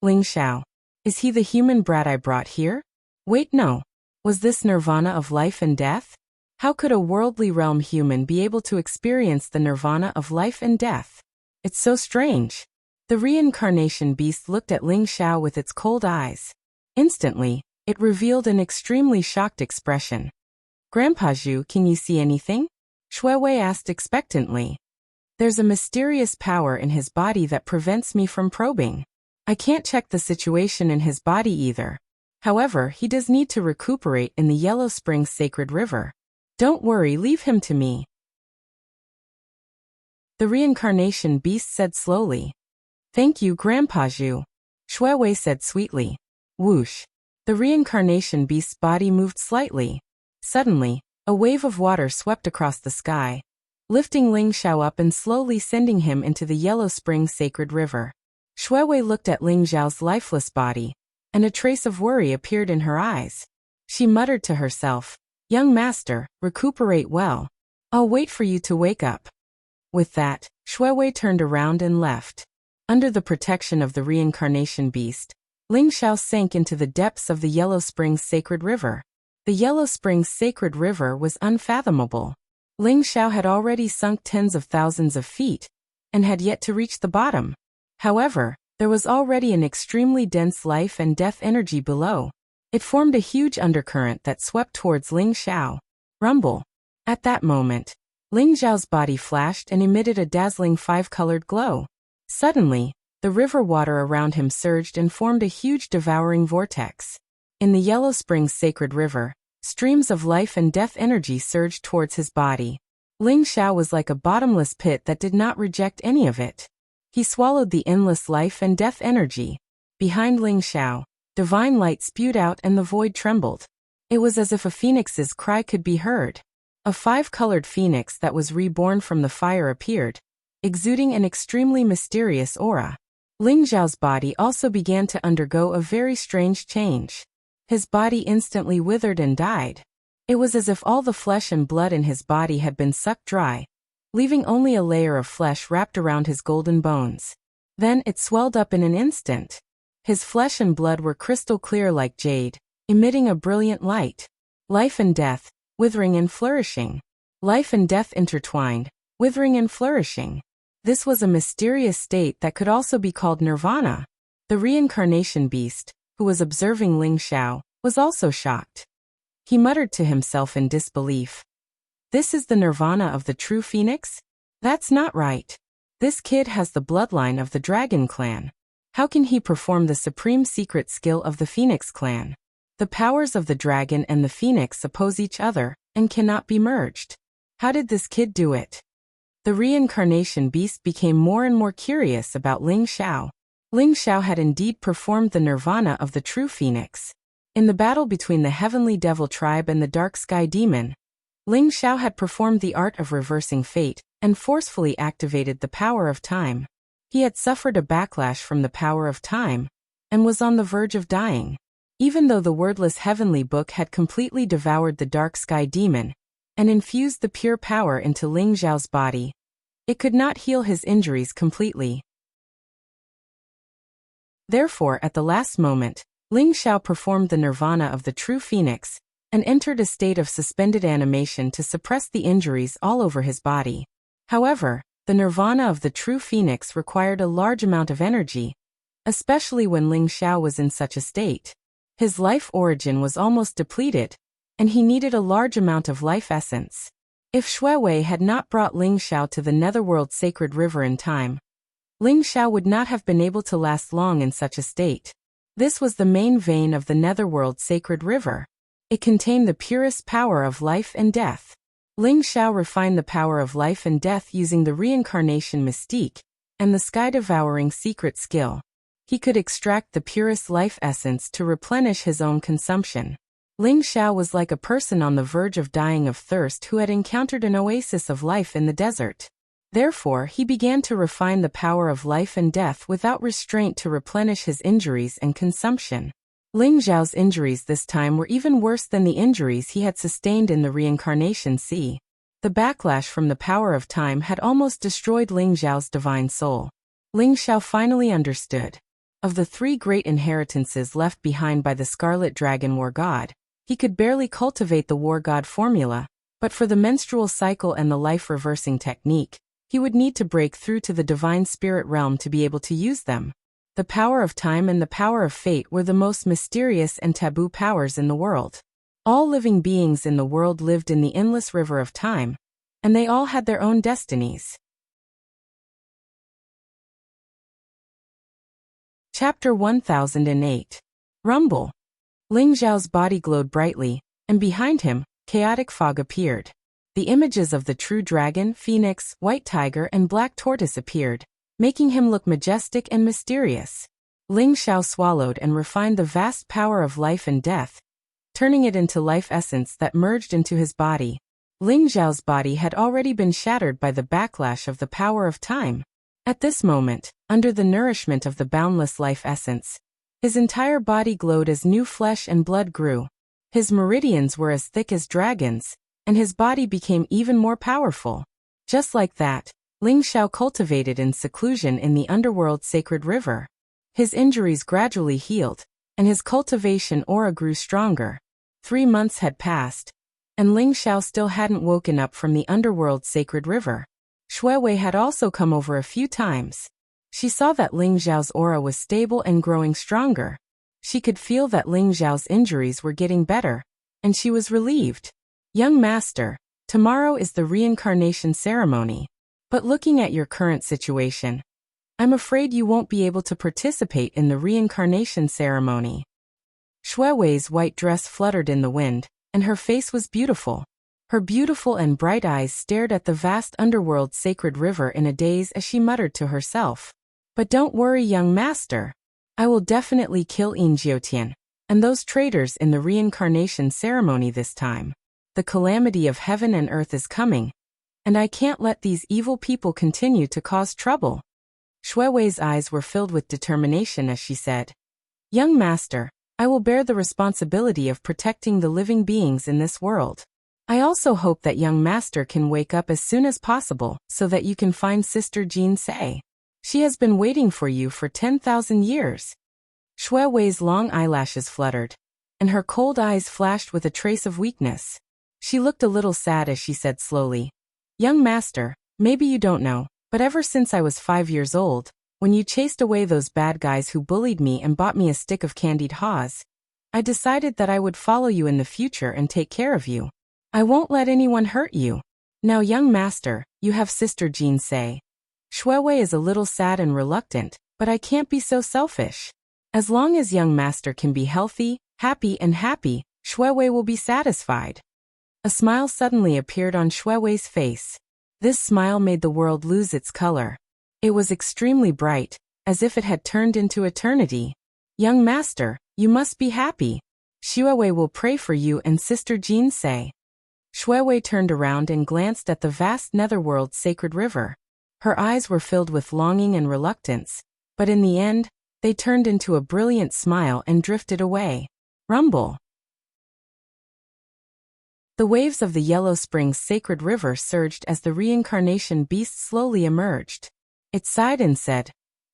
Ling Xiao. Is he the human brat I brought here? Wait, no. Was this nirvana of life and death? How could a worldly realm human be able to experience the nirvana of life and death? It's so strange. The reincarnation beast looked at Ling Xiao with its cold eyes. Instantly, it revealed an extremely shocked expression. "Grandpa Zhu, can you see anything?" Shuewei asked expectantly. "There's a mysterious power in his body that prevents me from probing. I can't check the situation in his body either. However, he does need to recuperate in the Yellow Springs sacred river. Don't worry, leave him to me." The reincarnation beast said slowly. "Thank you, Grandpa Zhu." Shuewei said sweetly. Whoosh. The reincarnation beast's body moved slightly. Suddenly, a wave of water swept across the sky, lifting Ling Xiao up and slowly sending him into the Yellow Springs sacred river. Shuewei looked at Ling Zhao's lifeless body, and a trace of worry appeared in her eyes. She muttered to herself, "Young master, recuperate well. I'll wait for you to wake up." With that, Shuewei turned around and left. Under the protection of the reincarnation beast, Ling Xiao sank into the depths of the Yellow Springs sacred river. The Yellow Springs sacred river was unfathomable. Ling Xiao had already sunk tens of thousands of feet, and had yet to reach the bottom. However, there was already an extremely dense life and death energy below. It formed a huge undercurrent that swept towards Ling Xiao. Rumble. At that moment, Ling Xiao's body flashed and emitted a dazzling 5-colored glow. Suddenly, the river water around him surged and formed a huge devouring vortex. In the Yellow Springs sacred river, streams of life and death energy surged towards his body. Ling Xiao was like a bottomless pit that did not reject any of it. He swallowed the endless life and death energy. Behind Ling Xiao, divine light spewed out and the void trembled. It was as if a phoenix's cry could be heard. A 5-colored phoenix that was reborn from the fire appeared, exuding an extremely mysterious aura. Ling Zhao's body also began to undergo a very strange change. His body instantly withered and died. It was as if all the flesh and blood in his body had been sucked dry, leaving only a layer of flesh wrapped around his golden bones. Then it swelled up in an instant. His flesh and blood were crystal clear like jade, emitting a brilliant light. Life and death, withering and flourishing. Life and death intertwined, withering and flourishing. This was a mysterious state that could also be called nirvana. The reincarnation beast, who was observing Ling Xiao, was also shocked. He muttered to himself in disbelief. "This is the nirvana of the true phoenix? That's not right. This kid has the bloodline of the dragon clan. How can he perform the supreme secret skill of the Phoenix clan? The powers of the dragon and the phoenix oppose each other and cannot be merged. How did this kid do it? The reincarnation beast became more and more curious about Ling Xiao. Ling Xiao had indeed performed the nirvana of the true phoenix. In the battle between the heavenly devil tribe and the dark sky demon, Ling Xiao had performed the art of reversing fate and forcefully activated the power of time. He had suffered a backlash from the power of time and was on the verge of dying. Even though the wordless heavenly book had completely devoured the dark sky demon and infused the pure power into Ling Xiao's body, it could not heal his injuries completely. Therefore, at the last moment, Ling Xiao performed the nirvana of the true phoenix and entered a state of suspended animation to suppress the injuries all over his body. However, the nirvana of the true phoenix required a large amount of energy, especially when Ling Xiao was in such a state. His life origin was almost depleted, and he needed a large amount of life essence. If Shui Wei had not brought Ling Xiao to the netherworld sacred river in time, Ling Xiao would not have been able to last long in such a state. This was the main vein of the netherworld sacred river. It contained the purest power of life and death. Ling Xiao refined the power of life and death using the reincarnation mystique and the sky-devouring secret skill. He could extract the purest life essence to replenish his own consumption. Ling Xiao was like a person on the verge of dying of thirst who had encountered an oasis of life in the desert. Therefore, he began to refine the power of life and death without restraint to replenish his injuries and consumption. Ling Xiao's injuries this time were even worse than the injuries he had sustained in the reincarnation sea. The backlash from the power of time had almost destroyed Ling Xiao's divine soul. Ling Xiao finally understood. Of the 3 great inheritances left behind by the Scarlet Dragon War God, he could barely cultivate the War God formula, but for the menstrual cycle and the life-reversing technique, he would need to break through to the divine spirit realm to be able to use them. The power of time and the power of fate were the most mysterious and taboo powers in the world. All living beings in the world lived in the endless river of time, and they all had their own destinies. Chapter 1008. Rumble. Ling Xiao's body glowed brightly, and behind him, chaotic fog appeared. The images of the true dragon, phoenix, white tiger, and black tortoise appeared, making him look majestic and mysterious. Ling Xiao swallowed and refined the vast power of life and death, turning it into life essence that merged into his body. Ling Xiao's body had already been shattered by the backlash of the power of time. At this moment, under the nourishment of the boundless life essence, his entire body glowed as new flesh and blood grew. His meridians were as thick as dragons, and his body became even more powerful. Just like that, Ling Xiao cultivated in seclusion in the underworld sacred river. His injuries gradually healed, and his cultivation aura grew stronger. 3 months had passed, and Ling Xiao still hadn't woken up from the underworld sacred river. Shui Wei had also come over a few times. She saw that Ling Xiao's aura was stable and growing stronger. She could feel that Ling Xiao's injuries were getting better, and she was relieved. Young master, tomorrow is the reincarnation ceremony. But looking at your current situation, I'm afraid you won't be able to participate in the reincarnation ceremony. Shui Wei's white dress fluttered in the wind, and her face was beautiful. Her beautiful and bright eyes stared at the vast underworld sacred river in a daze as she muttered to herself. But don't worry, young master. I will definitely kill Yin Jiutian and those traitors in the reincarnation ceremony this time. The calamity of heaven and earth is coming, and I can't let these evil people continue to cause trouble. Shui Wei's eyes were filled with determination as she said, Young master, I will bear the responsibility of protecting the living beings in this world. I also hope that young master can wake up as soon as possible so that you can find Sister Jean Sei. She has been waiting for you for 10,000 years. Shui Wei's long eyelashes fluttered, and her cold eyes flashed with a trace of weakness. She looked a little sad as she said slowly, Young master, maybe you don't know, but ever since I was 5 years old, when you chased away those bad guys who bullied me and bought me a stick of candied haws, I decided that I would follow you in the future and take care of you. I won't let anyone hurt you. Now, young master, you have Sister Jean Sei. Shui Wei is a little sad and reluctant, But I can't be so selfish. As long as young master can be healthy, happy, Shuewei will be satisfied. A smile suddenly appeared on Shuewei's face. This smile made the world lose its color. It was extremely bright, as if it had turned into eternity. Young master, you must be happy. Shuewei will pray for you and Sister Jean say. Shuewei turned around and glanced at the vast netherworld's sacred river. Her eyes were filled with longing and reluctance, but in the end, they turned into a brilliant smile and drifted away. Rumble. The waves of the Yellow Springs sacred river surged as the reincarnation beast slowly emerged. It sighed and said,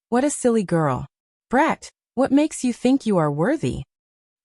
"What a silly girl. Brat, what makes you think you are worthy?"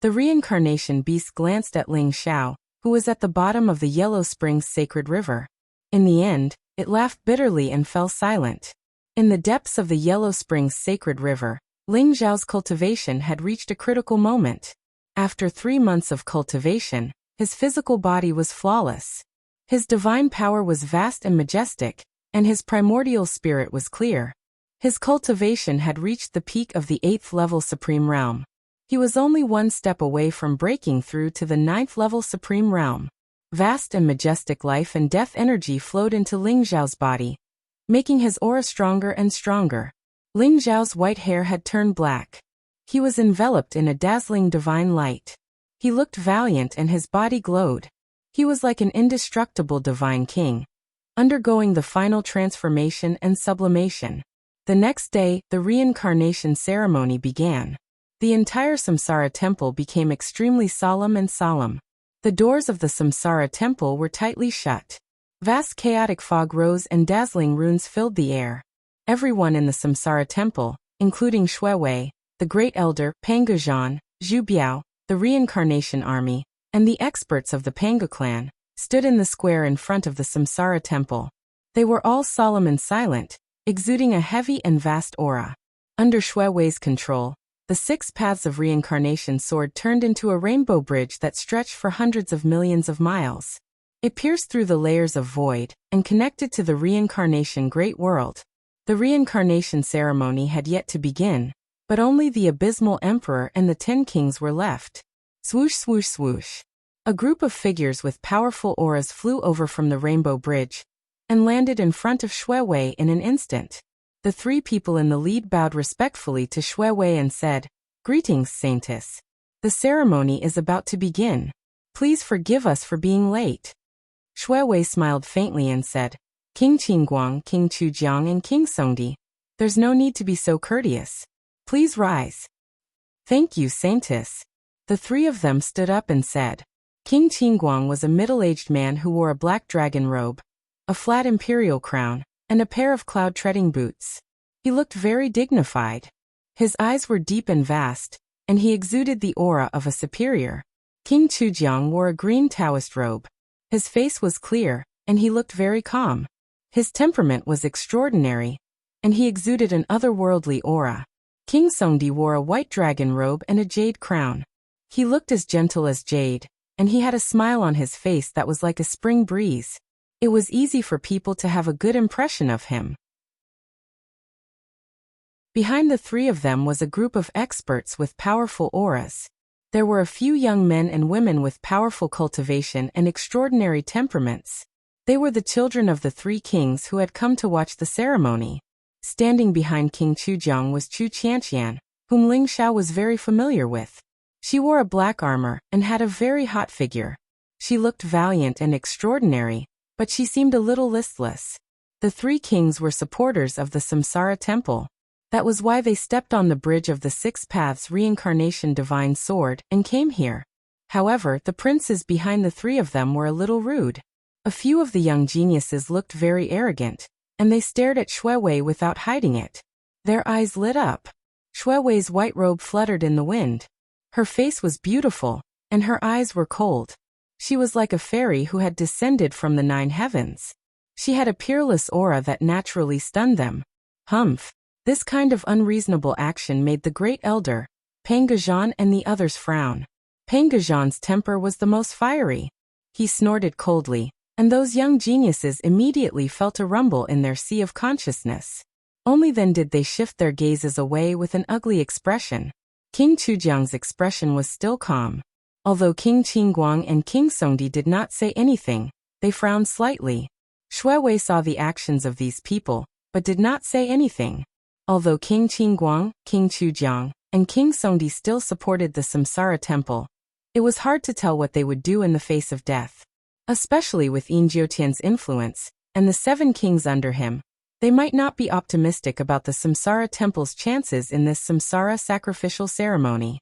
The reincarnation beast glanced at Ling Xiao, who was at the bottom of the Yellow Springs sacred river. In the end, it laughed bitterly and fell silent. In the depths of the Yellow Springs sacred river, Ling Xiao's cultivation had reached a critical moment. After 3 months of cultivation, his physical body was flawless. His divine power was vast and majestic, and his primordial spirit was clear. His cultivation had reached the peak of the 8th level Supreme Realm. He was only 1 step away from breaking through to the 9th level Supreme Realm. Vast and majestic life and death energy flowed into Ling Xiao's body, making his aura stronger and stronger. Ling Xiao's white hair had turned black. He was enveloped in a dazzling divine light. He looked valiant and his body glowed. He was like an indestructible divine king, undergoing the final transformation and sublimation. The next day, the reincarnation ceremony began. The entire Samsara temple became extremely solemn and solemn. The doors of the Samsara temple were tightly shut. Vast chaotic fog rose and dazzling runes filled the air. Everyone in the Samsara temple, including Shuewei, the Great Elder, Pangajan, Zhu Biao, the Reincarnation Army, and the experts of the Panga clan, stood in the square in front of the Samsara temple. They were all solemn and silent, exuding a heavy and vast aura. Under Shuewei's control, the 6 paths of reincarnation sword turned into a rainbow bridge that stretched for hundreds of millions of miles. It pierced through the layers of void and connected to the reincarnation great world. The reincarnation ceremony had yet to begin, but only the abysmal emperor and the 10 kings were left. Swoosh, swoosh, swoosh. A group of figures with powerful auras flew over from the rainbow bridge and landed in front of Shuewei in an instant. The 3 people in the lead bowed respectfully to Shuewei and said, "Greetings, Saintess. The ceremony is about to begin. Please forgive us for being late." Shuewei smiled faintly and said, "King Qingguang, King Chujiang, and King Songdi, there's no need to be so courteous. Please rise." "Thank you, Saintess." The 3 of them stood up and said. King Qingguang was a middle-aged man who wore a black dragon robe, a flat imperial crown, and a pair of cloud-treading boots. He looked very dignified. His eyes were deep and vast, and he exuded the aura of a superior. King Chujiang wore a green Taoist robe. His face was clear, and he looked very calm. His temperament was extraordinary, and he exuded an otherworldly aura. King Songdi wore a white dragon robe and a jade crown. He looked as gentle as jade, and he had a smile on his face that was like a spring breeze. It was easy for people to have a good impression of him. Behind the 3 of them was a group of experts with powerful auras. There were a few young men and women with powerful cultivation and extraordinary temperaments. They were the children of the 3 kings who had come to watch the ceremony. Standing behind King Chujiang was Chu Qianqian, whom Ling Xiao was very familiar with. She wore a black armor and had a very hot figure. She looked valiant and extraordinary, but she seemed a little listless. The 3 kings were supporters of the Samsara temple. That was why they stepped on the bridge of the 6 paths reincarnation divine sword and came here. However, the princes behind the 3 of them were a little rude. A few of the young geniuses looked very arrogant, and they stared at Shuewei without hiding it. Their eyes lit up. Shuewei's white robe fluttered in the wind. Her face was beautiful, and her eyes were cold. She was like a fairy who had descended from the 9 heavens. She had a peerless aura that naturally stunned them. Humph! This kind of unreasonable action made the Great Elder, Pangajan, and the others frown. Pangajan's temper was the most fiery. He snorted coldly, and those young geniuses immediately felt a rumble in their sea of consciousness. Only then did they shift their gazes away with an ugly expression. King Chujiang's expression was still calm. Although King Qingguang and King Songdi did not say anything, they frowned slightly. Shui Wei saw the actions of these people, but did not say anything. Although King Qingguang, King Chujiang, and King Songdi still supported the Samsara temple, it was hard to tell what they would do in the face of death. Especially with Yin Jiotian's influence, and the 7 kings under him, they might not be optimistic about the Samsara temple's chances in this Samsara sacrificial ceremony.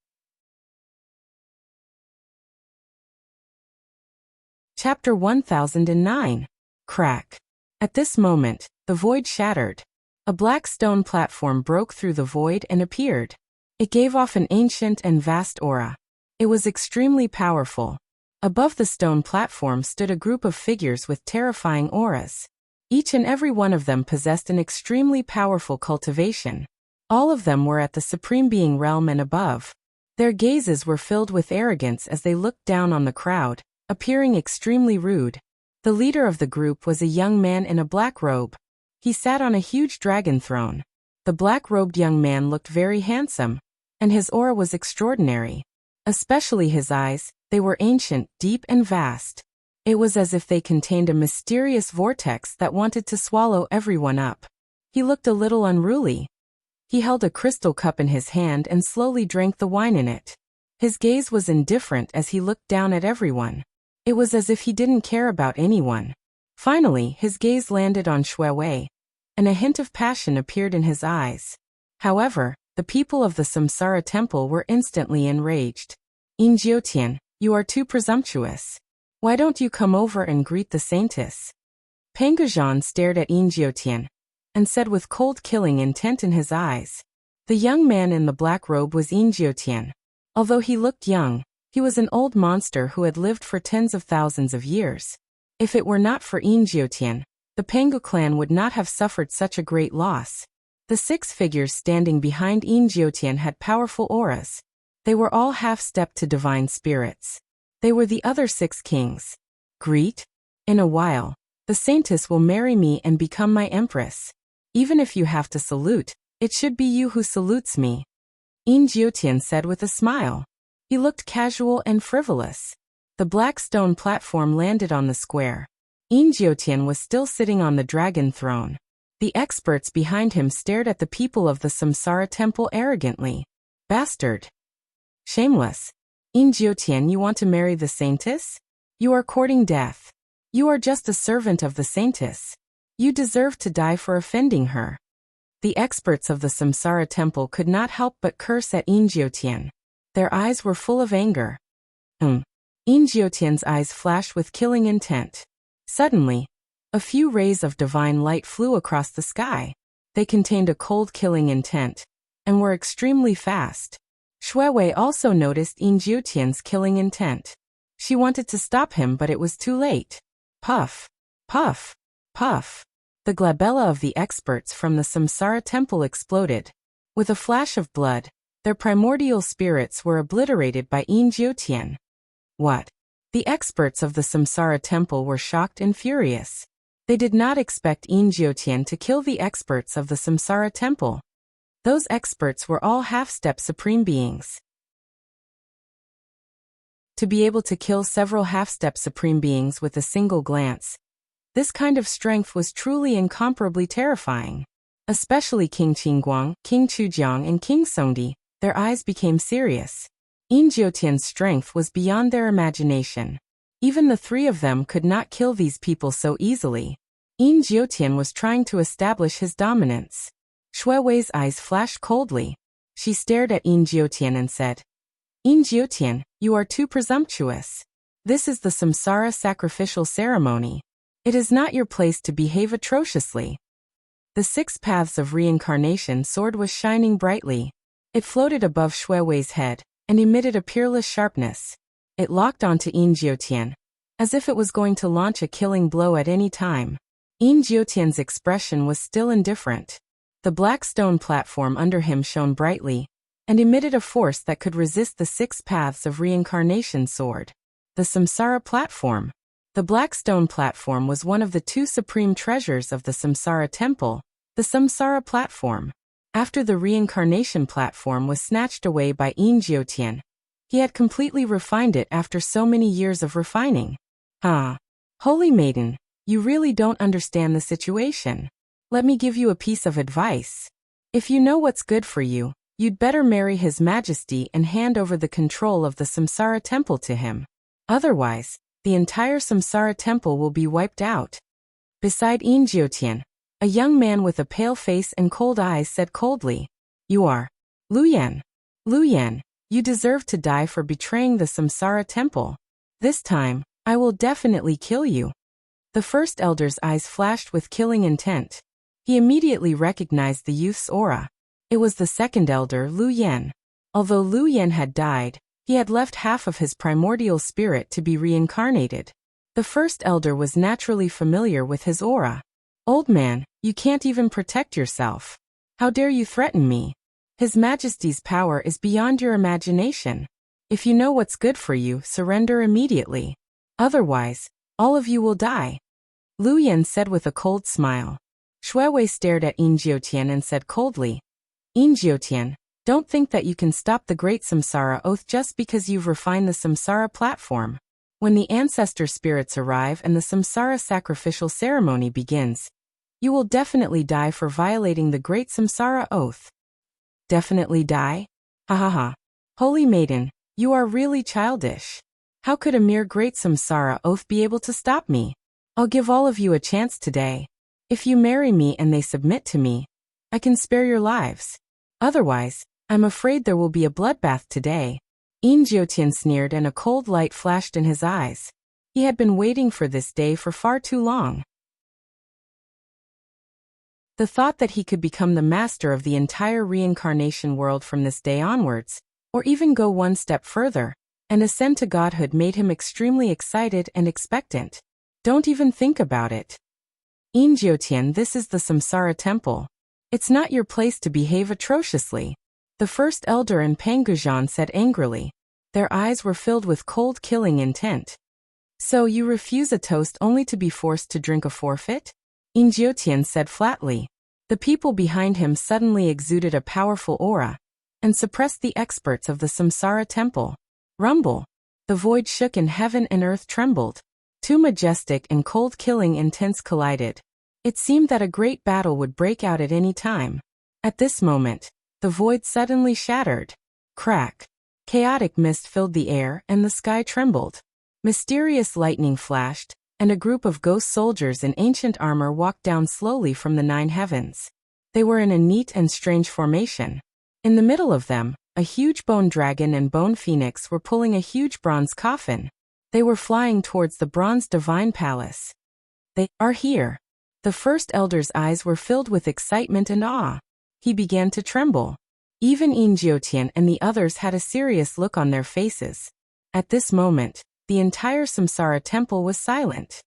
Chapter 1009. Crack. At this moment, the void shattered. A black stone platform broke through the void and appeared. It gave off an ancient and vast aura. It was extremely powerful. Above the stone platform stood a group of figures with terrifying auras. Each and every one of them possessed an extremely powerful cultivation. All of them were at the Supreme Being realm and above. Their gazes were filled with arrogance as they looked down on the crowd, appearing extremely rude. The leader of the group was a young man in a black robe. He sat on a huge dragon throne. The black-robed young man looked very handsome, and his aura was extraordinary. Especially his eyes, they were ancient, deep and vast. It was as if they contained a mysterious vortex that wanted to swallow everyone up. He looked a little unruly. He held a crystal cup in his hand and slowly drank the wine in it. His gaze was indifferent as he looked down at everyone. It was as if he didn't care about anyone. Finally, his gaze landed on Shui Wei, and a hint of passion appeared in his eyes. However, the people of the Samsara temple were instantly enraged. Yin Jiotian, you are too presumptuous. Why don't you come over and greet the saintess? Pangujan stared at Yin Jiotian and said with cold killing intent in his eyes. The young man in the black robe was Yin Jiotian. Although he looked young, he was an old monster who had lived for tens of thousands of years. If it were not for Yin Jiotian, the Pangu clan would not have suffered such a great loss. The 6 figures standing behind Yin Jiotian had powerful auras. They were all half-stepped to divine spirits. They were the other 6 kings. Greet? In a while, the saintess will marry me and become my empress. Even if you have to salute, it should be you who salutes me. Yin Jiotian said with a smile. He looked casual and frivolous. The black stone platform landed on the square. Yin Jiotian was still sitting on the dragon throne. The experts behind him stared at the people of the Samsara temple arrogantly. Bastard. Shameless. Yin Jiotian, you want to marry the saintess? You are courting death. You are just a servant of the saintess. You deserve to die for offending her. The experts of the Samsara temple could not help but curse at Yin Jiotian. Their eyes were full of anger. Yin Jiotian's eyes flashed with killing intent. Suddenly, a few rays of divine light flew across the sky. They contained a cold killing intent, and were extremely fast. Shui Wei also noticed Yin Jiotian's killing intent. She wanted to stop him, but it was too late. Puff, puff, puff. The glabella of the experts from the Samsara temple exploded. With a flash of blood, their primordial spirits were obliterated by Yin Jiotian. What? The experts of the Samsara temple were shocked and furious. They did not expect Yin Jiotian to kill the experts of the Samsara temple. Those experts were all half-step supreme beings. To be able to kill several half-step supreme beings with a single glance, this kind of strength was truly incomparably terrifying. Especially King Qingguang, King Chujiang and King Songdi, their eyes became serious. Yin Jiotian's strength was beyond their imagination. Even the 3 of them could not kill these people so easily. Yin Jiotian was trying to establish his dominance. Shui Wei's eyes flashed coldly. She stared at Yin Jiotian and said, Yin Jiotian, you are too presumptuous. This is the Samsara sacrificial ceremony. It is not your place to behave atrociously. The 6 paths of reincarnation sword was shining brightly. It floated above Shui Wei's head, and emitted a peerless sharpness. It locked onto Yin Jiotian, as if it was going to launch a killing blow at any time. Yin Jiotian's expression was still indifferent. The black stone platform under him shone brightly, and emitted a force that could resist the 6 paths of reincarnation sword. The Samsara platform. The black stone platform was one of the 2 supreme treasures of the Samsara temple. The Samsara platform. After the reincarnation platform was snatched away by Yin Jiutian, he had completely refined it after so many years of refining. Holy maiden, you really don't understand the situation. Let me give you a piece of advice. If you know what's good for you, you'd better marry His Majesty and hand over the control of the Samsara temple to him. Otherwise, the entire Samsara temple will be wiped out. Beside Yin Jiutian, a young man with a pale face and cold eyes said coldly, "You are Lu Yan. Lu Yan, you deserve to die for betraying the Samsara temple. This time, I will definitely kill you." The first elder's eyes flashed with killing intent. He immediately recognized the youth's aura. It was the second elder, Lu Yan. Although Lu Yan had died, he had left half of his primordial spirit to be reincarnated. The first elder was naturally familiar with his aura. "Old man, you can't even protect yourself. How dare you threaten me? His Majesty's power is beyond your imagination. If you know what's good for you, surrender immediately. Otherwise, all of you will die." Lu Yan said with a cold smile. Shuewei stared at Yin Jiutian and said coldly, "Yin Jiutian, don't think that you can stop the great Samsara oath just because you've refined the Samsara platform. When the ancestor spirits arrive and the Samsara sacrificial ceremony begins, you will definitely die for violating the great Samsara oath." "Definitely die? Ha ha ha. Holy maiden, you are really childish. How could a mere great Samsara oath be able to stop me? I'll give all of you a chance today. If you marry me and they submit to me, I can spare your lives. Otherwise, I'm afraid there will be a bloodbath today." Yin Jiutian sneered and a cold light flashed in his eyes. He had been waiting for this day for far too long. The thought that he could become the master of the entire reincarnation world from this day onwards, or even go one step further, and ascend to godhood made him extremely excited and expectant. Don't even think about it. "Yin Jiutian, this is the Samsara temple. It's not your place to behave atrociously," the first elder and Pangujan said angrily. Their eyes were filled with cold killing intent. "So you refuse a toast only to be forced to drink a forfeit?" Yin Jiutian said flatly. The people behind him suddenly exuded a powerful aura and suppressed the experts of the Samsara temple. Rumble. The void shook and heaven and earth trembled. Two majestic and cold killing intents collided. It seemed that a great battle would break out at any time. At this moment, the void suddenly shattered. Crack. Chaotic mist filled the air and the sky trembled. Mysterious lightning flashed, and a group of ghost soldiers in ancient armor walked down slowly from the 9 heavens. They were in a neat and strange formation. In the middle of them, a huge bone dragon and bone phoenix were pulling a huge bronze coffin. They were flying towards the bronze divine palace. "They are here." The first elder's eyes were filled with excitement and awe. He began to tremble. Even Yin Jiutian and the others had a serious look on their faces. At this moment, the entire Samsara temple was silent.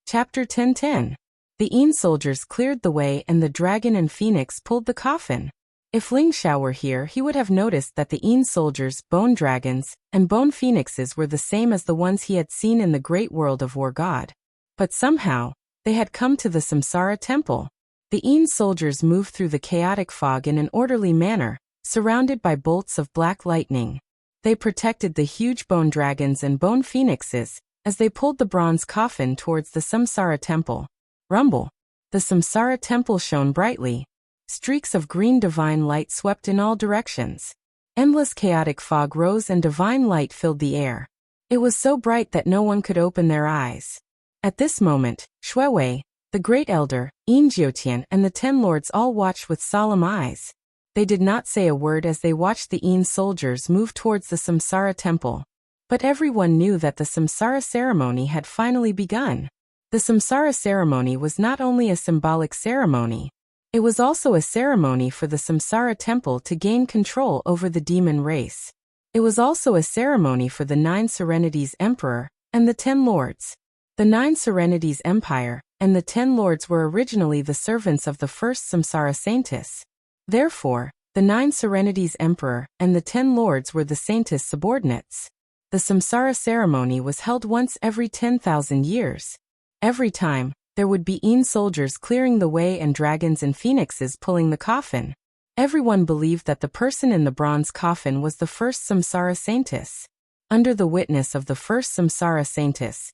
Chapter 10:10. The Yin soldiers cleared the way and the dragon and phoenix pulled the coffin. If Ling Xiao were here, he would have noticed that the Yin soldiers, bone dragons, and bone phoenixes were the same as the ones he had seen in the great world of War God. But somehow, they had come to the Samsara temple. The Yin soldiers moved through the chaotic fog in an orderly manner, surrounded by bolts of black lightning. They protected the huge bone dragons and bone phoenixes as they pulled the bronze coffin towards the Samsara temple. Rumble. The Samsara temple shone brightly. Streaks of green divine light swept in all directions. Endless chaotic fog rose and divine light filled the air. It was so bright that no one could open their eyes. At this moment, Shuewei, the great elder, Yin Jiutian, and the 10 lords all watched with solemn eyes. They did not say a word as they watched the Yin soldiers move towards the Samsara temple. But everyone knew that the Samsara ceremony had finally begun. The Samsara ceremony was not only a symbolic ceremony, it was also a ceremony for the Samsara temple to gain control over the demon race. It was also a ceremony for the 9 Serenities Emperor and the 10 lords. The 9 Serenities Empire and the 10 lords were originally the servants of the first Samsara saintess. Therefore, the 9 Serenities Emperor and the 10 lords were the saintess subordinates. The Samsara ceremony was held once every 10,000 years. Every time, there would be soldiers clearing the way and dragons and phoenixes pulling the coffin. Everyone believed that the person in the bronze coffin was the first samsara saintess. Under the witness of the first samsara saintess,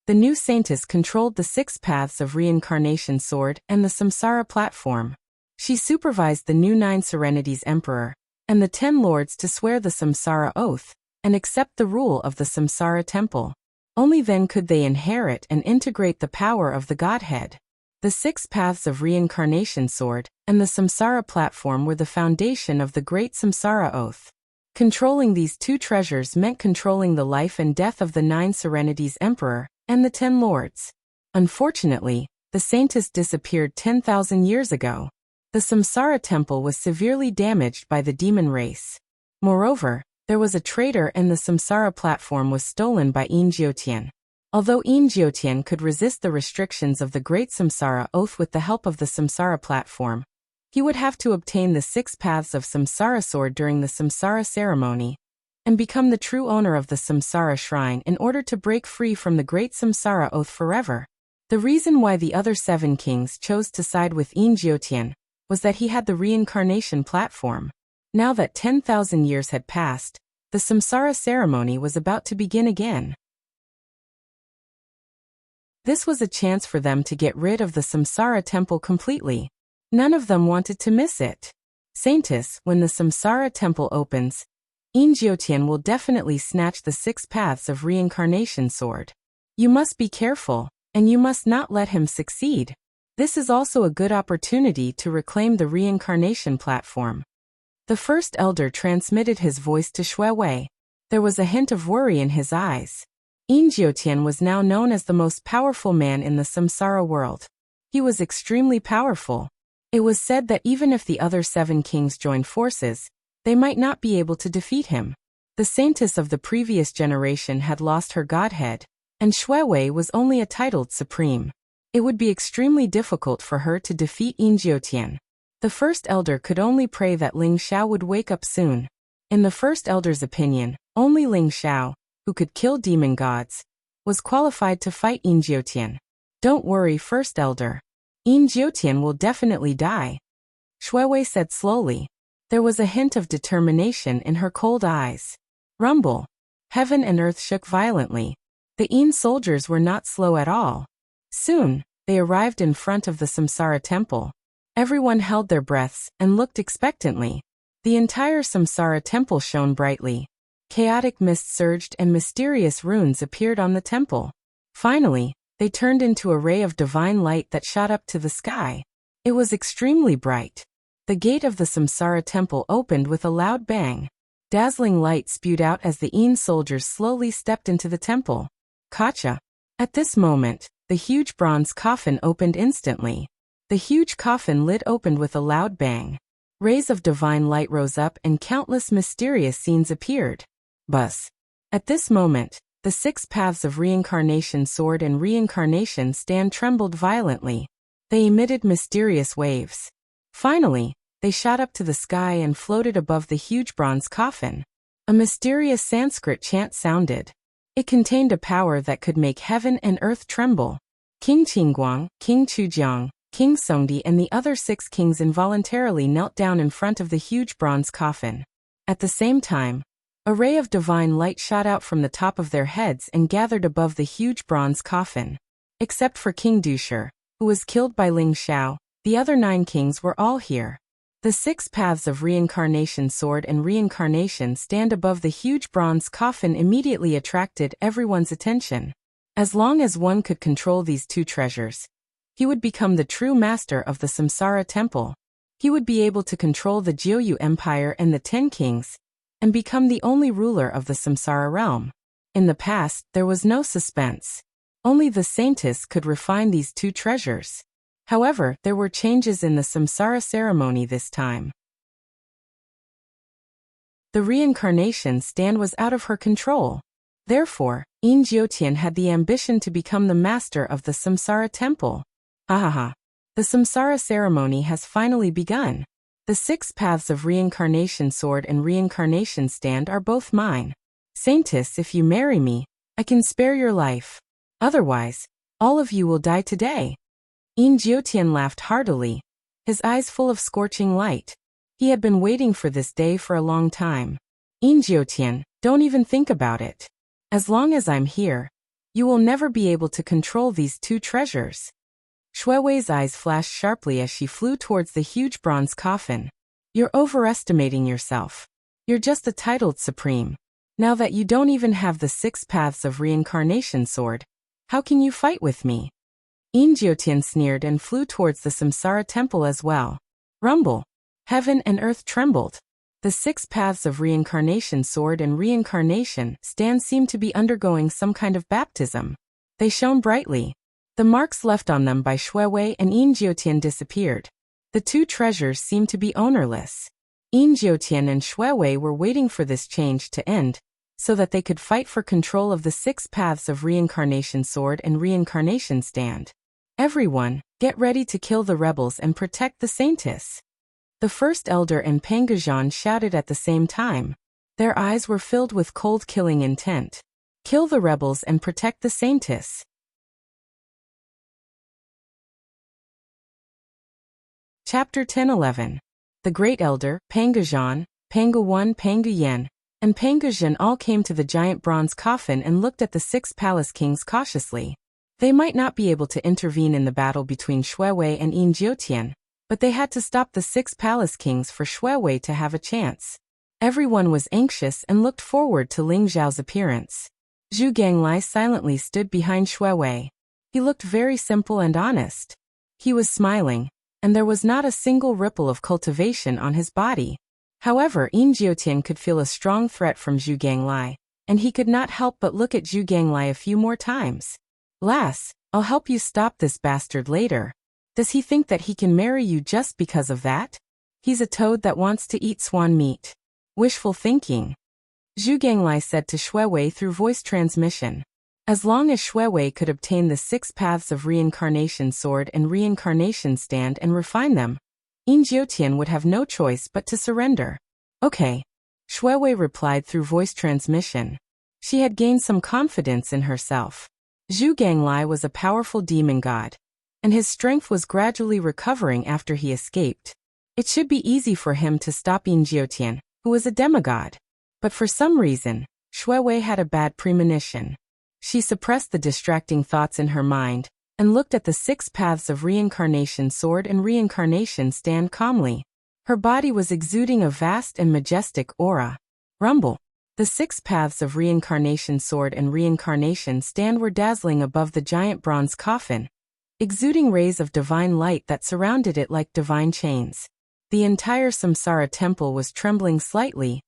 the new saintess controlled the 6 paths of reincarnation sword and the samsara platform. She supervised the new 9 serenities emperor and the 10 lords to swear the samsara oath and accept the rule of the samsara temple. Only then could they inherit and integrate the power of the Godhead. The 6 paths of reincarnation sword and the samsara platform were the foundation of the great samsara oath. Controlling these 2 treasures meant controlling the life and death of the 9 serenities emperor and the 10 lords. Unfortunately, the saintess disappeared 10,000 years ago. The samsara temple was severely damaged by the demon race. Moreover, there was a traitor and the samsara platform was stolen by Jiutian. Although Jiutian could resist the restrictions of the great samsara oath with the help of the samsara platform, he would have to obtain the 6 paths of samsara sword during the samsara ceremony and become the true owner of the samsara shrine in order to break free from the great samsara oath forever. The reason why the other 7 kings chose to side with Jiutian was that he had the reincarnation platform. Now that 10,000 years had passed, the samsara ceremony was about to begin again. This was a chance for them to get rid of the samsara temple completely. None of them wanted to miss it. Saintess, when the samsara temple opens, Jiutian will definitely snatch the 6 paths of reincarnation sword. You must be careful, and you must not let him succeed. This is also a good opportunity to reclaim the reincarnation platform. The first elder transmitted his voice to Shuewei. There was a hint of worry in his eyes. Jiutian was now known as the most powerful man in the samsara world. He was extremely powerful. It was said that even if the other 7 kings joined forces, they might not be able to defeat him. The saintess of the previous generation had lost her godhead, and Shuewei was only a titled supreme. It would be extremely difficult for her to defeat Jiutian. The first elder could only pray that Ling Xiao would wake up soon. In the first elder's opinion, only Ling Xiao, who could kill demon gods, was qualified to fight Jiutian. Don't worry, first elder. Jiutian will definitely die, Shuewei said slowly. There was a hint of determination in her cold eyes. Rumble. Heaven and earth shook violently. The soldiers were not slow at all. Soon, they arrived in front of the samsara temple. Everyone held their breaths and looked expectantly. The entire samsara temple shone brightly. Chaotic mist surged and mysterious runes appeared on the temple. Finally, they turned into a ray of divine light that shot up to the sky. It was extremely bright. The gate of the samsara temple opened with a loud bang. Dazzling light spewed out as the soldiers slowly stepped into the temple. Kacha. At this moment, the huge bronze coffin opened instantly. The huge coffin lid opened with a loud bang. Rays of divine light rose up and countless mysterious scenes appeared. Buzz. At this moment, the 6 paths of reincarnation sword and reincarnation stand trembled violently. They emitted mysterious waves. Finally, they shot up to the sky and floated above the huge bronze coffin. A mysterious Sanskrit chant sounded. It contained a power that could make heaven and earth tremble. King Qingguang, King Chujiang, King Songdi and the other 6 kings involuntarily knelt down in front of the huge bronze coffin. At the same time, a ray of divine light shot out from the top of their heads and gathered above the huge bronze coffin. Except for King Dusher, who was killed by Ling Xiao, the other 9 kings were all here. The 6 paths of reincarnation sword and reincarnation stand above the huge bronze coffin immediately attracted everyone's attention. As long as one could control these 2 treasures, he would become the true master of the samsara temple. He would be able to control the Jiuyu Empire and the 10 kings, and become the only ruler of the samsara realm. In the past, there was no suspense. Only the saintess could refine these 2 treasures. However, there were changes in the samsara ceremony this time. The reincarnation stand was out of her control. Therefore, Jiutian had the ambition to become the master of the samsara temple. Ahaha. The samsara ceremony has finally begun. The 6 paths of reincarnation sword and reincarnation stand are both mine. Saintess, if you marry me, I can spare your life. Otherwise, All of you will die today. Yin Jiutian laughed heartily, his eyes full of scorching light. He had been waiting for this day for a long time. Yin Jiutian, don't even think about it. As long as I'm here, you will never be able to control these two treasures. Shui Wei's eyes flashed sharply as she flew towards the huge bronze coffin. You're overestimating yourself. You're just a titled supreme. Now that you don't even have the 6 paths of reincarnation sword, how can you fight with me? Yin Jiutian sneered and flew towards the Samsara temple as well. Rumble. Heaven and earth trembled. The 6 paths of reincarnation sword and reincarnation stand seemed to be undergoing some kind of baptism. They shone brightly. The marks left on them by Shui Wei and Yin Jiutian disappeared. The two treasures seemed to be ownerless. Yin Jiutian and Shui Wei were waiting for this change to end, so that they could fight for control of the 6 paths of reincarnation sword and reincarnation stand. Everyone, get ready to kill the rebels and protect the saintess. The first elder and Pangajan shouted at the same time. Their eyes were filled with cold killing intent. Kill the rebels and protect the saintess. Chapter 10-11. The great elder, Pangajan, Panga1, Pangayen, and Pangajan all came to the giant bronze coffin and looked at the 6 palace kings cautiously. They might not be able to intervene in the battle between Shui Wei and Yin Jiutian, but they had to stop the 6 palace kings for Shui Wei to have a chance. Everyone was anxious and looked forward to Ling Zhao's appearance. Zhu Ganglai silently stood behind Shui Wei. He looked very simple and honest. He was smiling, and there was not a single ripple of cultivation on his body. However, Yin Jiutian could feel a strong threat from Zhu Ganglai, and he could not help but look at Zhu Ganglai a few more times. Lass, I'll help you stop this bastard later. Does he think that he can marry you just because of that? He's a toad that wants to eat swan meat. Wishful thinking. Zhu Ganglai said to Shui Wei through voice transmission. As long as Shui Wei could obtain the 6 paths of reincarnation sword and reincarnation stand and refine them, Yin Jiutian would have no choice but to surrender. Okay. Shui Wei replied through voice transmission. She had gained some confidence in herself. Zhu Ganglai was a powerful demon god, and his strength was gradually recovering after he escaped. It should be easy for him to stop Yin Jiutian, who was a demigod. But for some reason, Shui Wei had a bad premonition. She suppressed the distracting thoughts in her mind, and looked at the 6 paths of reincarnation sword and reincarnation stand calmly. Her body was exuding a vast and majestic aura. Rumble. The 6 paths of reincarnation sword and reincarnation stand were dazzling above the giant bronze coffin, exuding rays of divine light that surrounded it like divine chains. The entire Samsara temple was trembling slightly,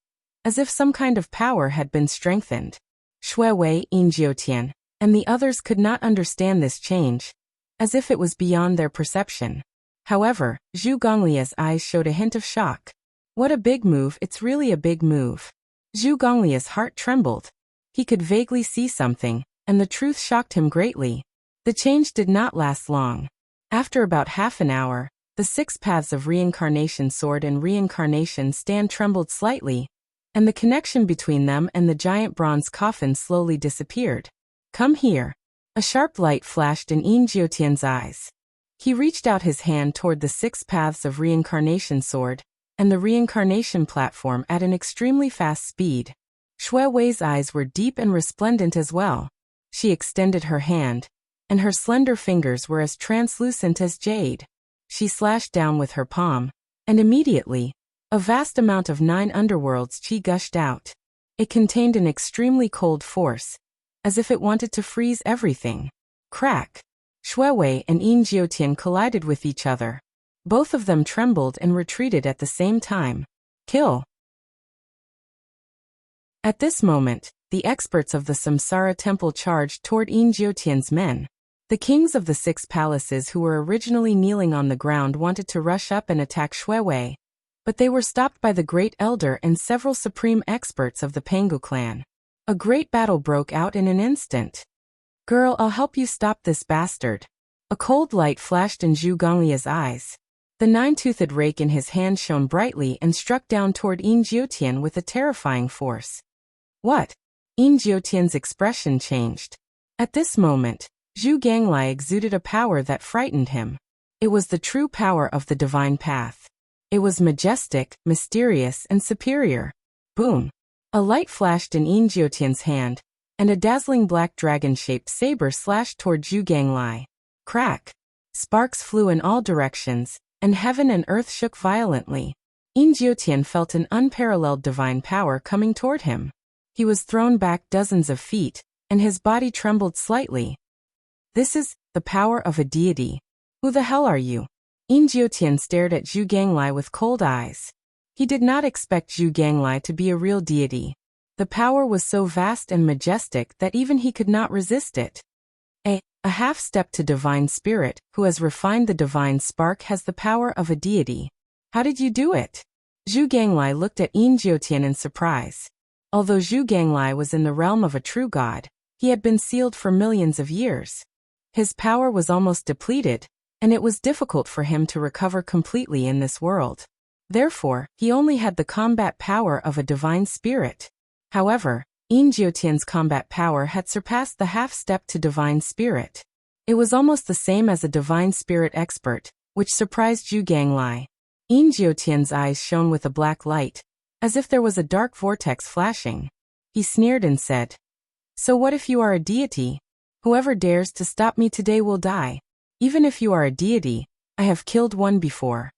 as if some kind of power had been strengthened. Shui Wei, Yin Jiutian, and the others could not understand this change, as if it was beyond their perception. However, Zhu Gonglia's eyes showed a hint of shock. What a big move, it's really a big move. Zhu Gonglia's heart trembled. He could vaguely see something, and the truth shocked him greatly. The change did not last long. After about half an hour, the 6 paths of reincarnation sword and reincarnation stand trembled slightly, and the connection between them and the giant bronze coffin slowly disappeared. Come here. A sharp light flashed in Yin Jiutian's eyes. He reached out his hand toward the 6 paths of reincarnation sword and the reincarnation platform at an extremely fast speed. Shui Wei's eyes were deep and resplendent as well. She extended her hand, and her slender fingers were as translucent as jade. She slashed down with her palm, and immediately, a vast amount of 9 underworlds chi gushed out. It contained an extremely cold force, as if it wanted to freeze everything. Crack! Shui Wei and Yin Jiutian collided with each other. Both of them trembled and retreated at the same time. Kill! At this moment, the experts of the Samsara temple charged toward Yin Jiutian's men. The kings of the 6 palaces who were originally kneeling on the ground wanted to rush up and attack Shui Wei, but they were stopped by the great elder and several supreme experts of the Pangu clan. A great battle broke out in an instant. Girl, I'll help you stop this bastard. A cold light flashed in Zhu Gonglia's eyes. The 9-toothed rake in his hand shone brightly and struck down toward Yin Jiutian with a terrifying force. What? Yin Jiutian's expression changed. At this moment, Zhu Ganglai exuded a power that frightened him. It was the true power of the divine path. It was majestic, mysterious, and superior. Boom! A light flashed in Yin Jiotian's hand, and a dazzling black dragon-shaped saber slashed toward Zhu Ganglai. Crack! Sparks flew in all directions, and heaven and earth shook violently. Yin Jiotian felt an unparalleled divine power coming toward him. He was thrown back dozens of feet, and his body trembled slightly. This is the power of a deity. Who the hell are you? Yin Jiotian stared at Zhu Ganglai with cold eyes. He did not expect Zhu Ganglai to be a real deity. The power was so vast and majestic that even he could not resist it. A half-step to divine spirit, who has refined the divine spark, has the power of a deity. How did you do it? Zhu Ganglai looked at Yin Jiotian in surprise. Although Zhu Ganglai was in the realm of a true god, he had been sealed for millions of years. His power was almost depleted, and it was difficult for him to recover completely in this world. Therefore, he only had the combat power of a divine spirit. However, Yin Jiotian's combat power had surpassed the half-step to divine spirit. It was almost the same as a divine spirit expert, which surprised Zhu Ganglai. Yin Jiotian's eyes shone with a black light, as if there was a dark vortex flashing. He sneered and said, "So what if you are a deity? Whoever dares to stop me today will die. Even if you are a deity, I have killed one before."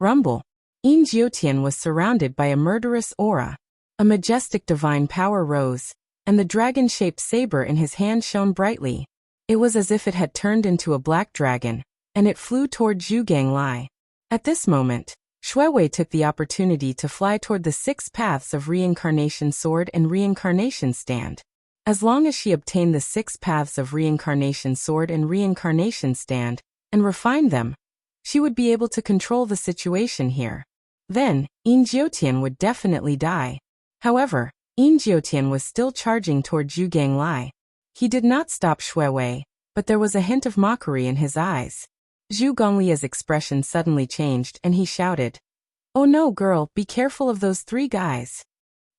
Rumble. Yin Jiotian was surrounded by a murderous aura. A majestic divine power rose, and the dragon-shaped saber in his hand shone brightly. It was as if it had turned into a black dragon, and it flew toward Zhu Ganglai. At this moment, Shuiwei took the opportunity to fly toward the 6 paths of reincarnation sword and reincarnation stand. As long as she obtained the 6 paths of reincarnation sword and reincarnation stand, and refined them, she would be able to control the situation here. Then, Yin Jiotian would definitely die. However, Yin Jiotian was still charging toward Zhu Ganglai. He did not stop Shuiwei, but there was a hint of mockery in his eyes. Zhu Ganglia's expression suddenly changed and he shouted, "Oh no, girl, be careful of those 3 guys."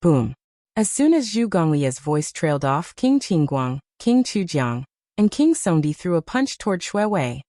Boom. As soon as Zhu Ganglia's voice trailed off, King Qingguang, King Chujiang, and King Songdi threw a punch toward Shuiwei.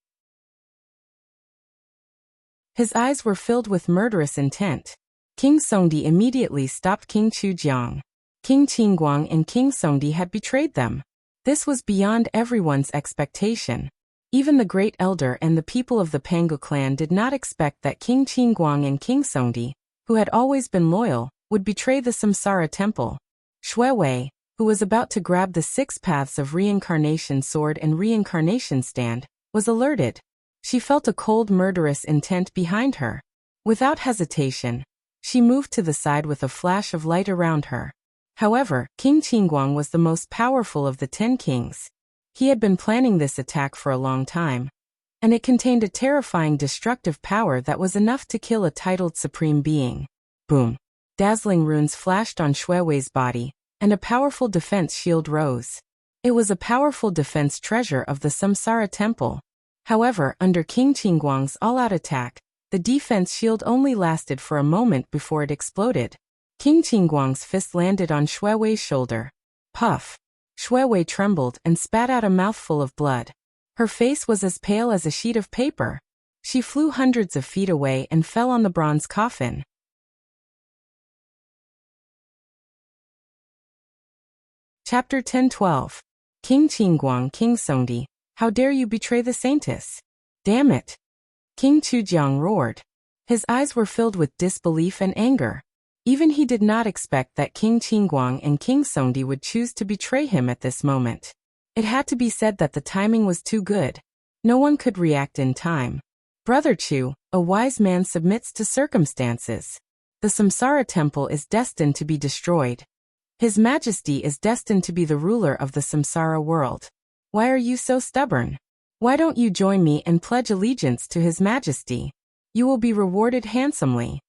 His eyes were filled with murderous intent. King Songdi immediately stopped King Chujiang. King Qingguang and King Songdi had betrayed them. This was beyond everyone's expectation. Even the Great Elder and the people of the Pangu clan did not expect that King Qingguang and King Songdi, who had always been loyal, would betray the Samsara temple. Shuiwei, who was about to grab the 6 paths of reincarnation sword and reincarnation stand, was alerted. She felt a cold murderous intent behind her. Without hesitation, she moved to the side with a flash of light around her. However, King Qingguang was the most powerful of the 10 kings. He had been planning this attack for a long time, and it contained a terrifying destructive power that was enough to kill a titled supreme being. Boom. Dazzling runes flashed on Shuiwei's body, and a powerful defense shield rose. It was a powerful defense treasure of the Samsara temple. However, under King Qingguang's all-out attack, the defense shield only lasted for a moment before it exploded. King Qingguang's fist landed on Shuiwei's shoulder. Puff! Shuiwei trembled and spat out a mouthful of blood. Her face was as pale as a sheet of paper. She flew hundreds of feet away and fell on the bronze coffin. Chapter 10-12. King Qingguang, King Songdi, how dare you betray the saintess? Damn it! King Chujiang roared. His eyes were filled with disbelief and anger. Even he did not expect that King Qingguang and King Songdi would choose to betray him at this moment. It had to be said that the timing was too good. No one could react in time. Brother Chu, a wise man, submits to circumstances. The Samsara temple is destined to be destroyed. His Majesty is destined to be the ruler of the Samsara world. Why are you so stubborn? Why don't you join me and pledge allegiance to His Majesty? You will be rewarded handsomely.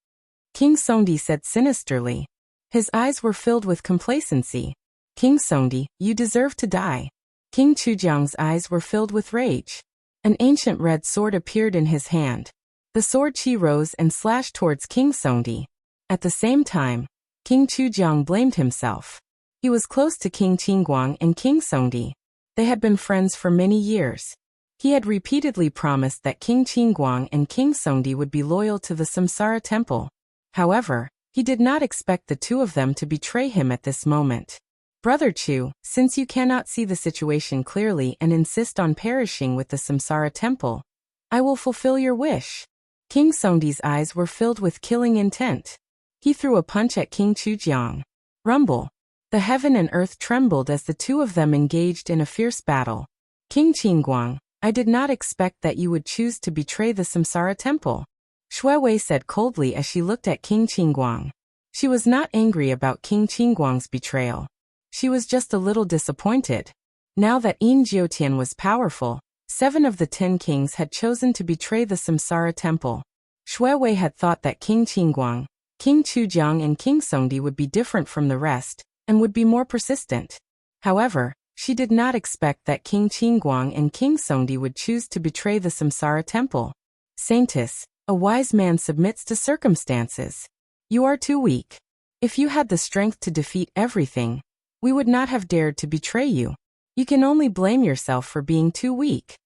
King Songdi said sinisterly. His eyes were filled with complacency. King Songdi, you deserve to die. King Chujiang's eyes were filled with rage. An ancient red sword appeared in his hand. The sword chi rose and slashed towards King Songdi. At the same time, King Chujiang blamed himself. He was close to King Qingguang and King Songdi. They had been friends for many years. He had repeatedly promised that King Qingguang and King Songdi would be loyal to the Samsara temple. However, he did not expect the two of them to betray him at this moment. Brother Chu, since you cannot see the situation clearly and insist on perishing with the Samsara temple, I will fulfill your wish. King Songdi's eyes were filled with killing intent. He threw a punch at King Chujiang. Rumble. The heaven and earth trembled as the two of them engaged in a fierce battle. King Qingguang, I did not expect that you would choose to betray the Samsara temple, Shui Wei said coldly as she looked at King Qingguang. She was not angry about King Qingguang's betrayal. She was just a little disappointed. Now that Yin Jiotian was powerful, 7 of the 10 kings had chosen to betray the Samsara temple. Shui Wei had thought that King Qingguang, King Chujiang and King Songdi would be different from the rest, and would be more persistent. However, she did not expect that King Qingguang and King Songdi would choose to betray the Samsara temple. Saintess, a wise man submits to circumstances. You are too weak. If you had the strength to defeat everything, we would not have dared to betray you. You can only blame yourself for being too weak.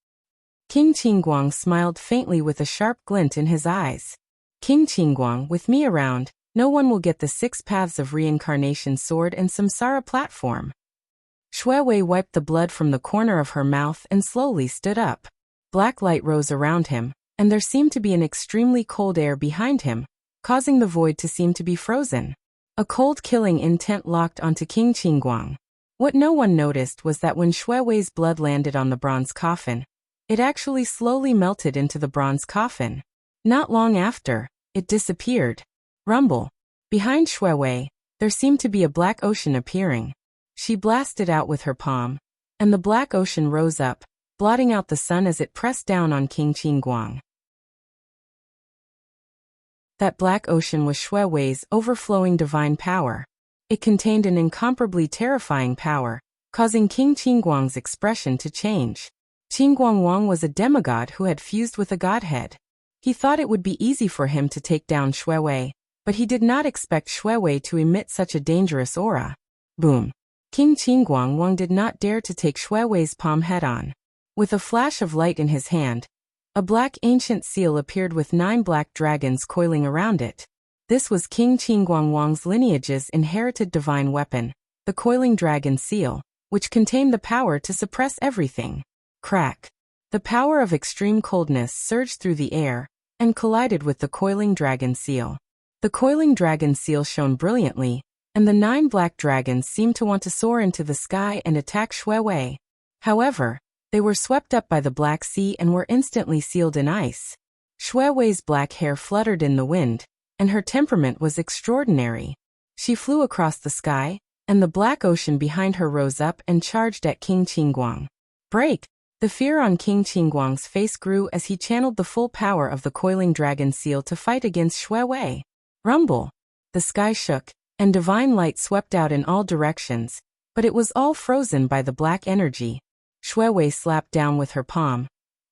King Qingguang smiled faintly with a sharp glint in his eyes. King Qingguang, with me around, no one will get the 6 paths of reincarnation sword and Samsara platform. Shui Wei wiped the blood from the corner of her mouth and slowly stood up. Black light rose around him, and there seemed to be an extremely cold air behind him, causing the void to seem to be frozen. A cold killing intent locked onto King Qingguang. What no one noticed was that when Shui Wei's blood landed on the bronze coffin, it actually slowly melted into the bronze coffin. Not long after, it disappeared. Rumble. Behind Shui Wei, there seemed to be a black ocean appearing. She blasted out with her palm, and the black ocean rose up, blotting out the sun as it pressed down on King Qingguang. That black ocean was Shui Wei's overflowing divine power. It contained an incomparably terrifying power, causing King Qingguang's expression to change. Qingguang Wang was a demigod who had fused with a godhead. He thought it would be easy for him to take down Shui Wei, but he did not expect Shui Wei to emit such a dangerous aura. Boom. King Qingguang Wang did not dare to take Shui Wei's palm head-on. With a flash of light in his hand, a black ancient seal appeared with 9 black dragons coiling around it. This was King Qingguang Wang's lineage's inherited divine weapon, the coiling dragon seal, which contained the power to suppress everything. Crack. The power of extreme coldness surged through the air and collided with the coiling dragon seal. The coiling dragon seal shone brilliantly, and the 9 black dragons seemed to want to soar into the sky and attack Shui Wei. However, they were swept up by the Black Sea and were instantly sealed in ice. Shui Wei's black hair fluttered in the wind, and her temperament was extraordinary. She flew across the sky, and the black ocean behind her rose up and charged at King Qingguang. Break! The fear on King Qingguang's face grew as he channeled the full power of the coiling dragon seal to fight against Shui Wei. Rumble! The sky shook, and divine light swept out in all directions, but it was all frozen by the black energy. Shui Wei slapped down with her palm,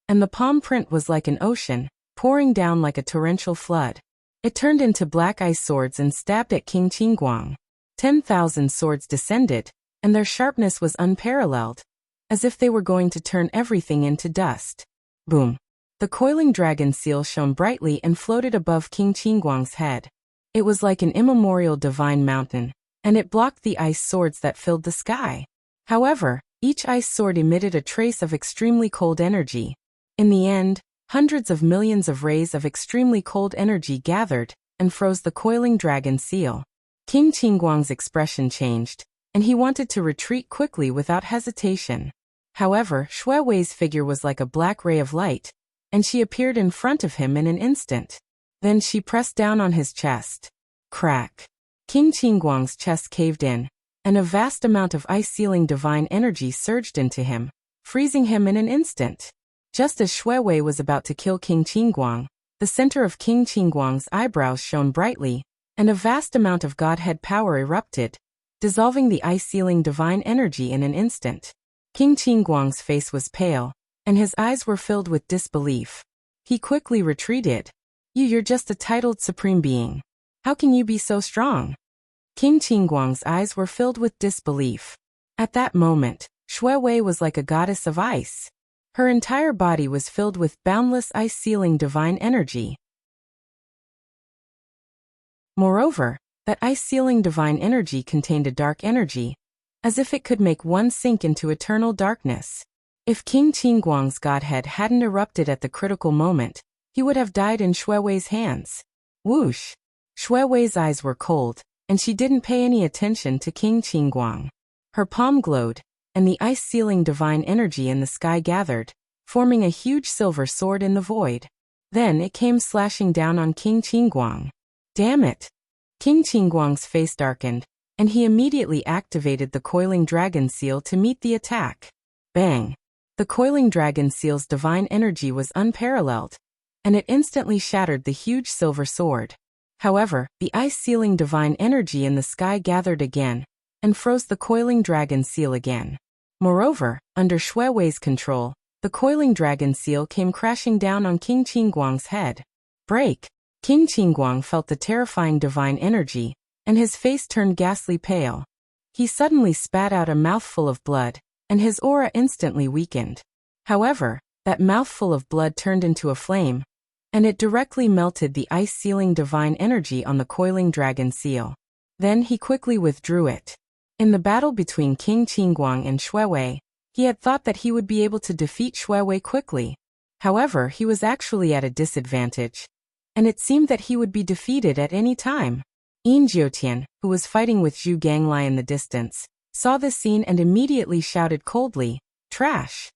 and the palm print was like an ocean, pouring down like a torrential flood. It turned into black ice swords and stabbed at King Qingguang. 10,000 swords descended, and their sharpness was unparalleled, as if they were going to turn everything into dust. Boom! The coiling dragon seal shone brightly and floated above King Qingguang's head. It was like an immemorial divine mountain, and it blocked the ice swords that filled the sky. However, each ice sword emitted a trace of extremely cold energy. In the end, hundreds of millions of rays of extremely cold energy gathered and froze the coiling dragon seal. King Qingguang's expression changed, and he wanted to retreat quickly without hesitation. However, Shui Wei's figure was like a black ray of light, and she appeared in front of him in an instant. Then she pressed down on his chest. Crack! King Qingguang's chest caved in, and a vast amount of ice-sealing divine energy surged into him, freezing him in an instant. Just as Shui Wei was about to kill King Qingguang, the center of King Qingguang's eyebrows shone brightly, and a vast amount of godhead power erupted, dissolving the ice-sealing divine energy in an instant. King Qingguang's face was pale, and his eyes were filled with disbelief. He quickly retreated. You're just a titled supreme being. How can you be so strong? King Qingguang's eyes were filled with disbelief. At that moment, Shui Wei was like a goddess of ice. Her entire body was filled with boundless ice-sealing divine energy. Moreover, that ice-sealing divine energy contained a dark energy, as if it could make one sink into eternal darkness. If King Qingguang's godhead hadn't erupted at the critical moment, he would have died in Shui Wei's hands. Whoosh! Shui Wei's eyes were cold, and she didn't pay any attention to King Qingguang. Her palm glowed, and the ice-sealing divine energy in the sky gathered, forming a huge silver sword in the void. Then it came slashing down on King Qingguang. Damn it! King Qingguang's face darkened, and he immediately activated the coiling dragon seal to meet the attack. Bang! The coiling dragon seal's divine energy was unparalleled, and it instantly shattered the huge silver sword. However, the ice-sealing divine energy in the sky gathered again, and froze the coiling dragon seal again. Moreover, under Shui Wei's control, the coiling dragon seal came crashing down on King Qingguang's head. Break! King Qingguang felt the terrifying divine energy, and his face turned ghastly pale. He suddenly spat out a mouthful of blood, and his aura instantly weakened. However, that mouthful of blood turned into a flame, and it directly melted the ice-sealing divine energy on the coiling dragon seal. Then he quickly withdrew it. In the battle between King Qingguang and Shui Wei, he had thought that he would be able to defeat Shui Wei quickly. However, he was actually at a disadvantage, and it seemed that he would be defeated at any time. Yin Jiutian, who was fighting with Zhu Ganglai in the distance, saw this scene and immediately shouted coldly, "Trash!"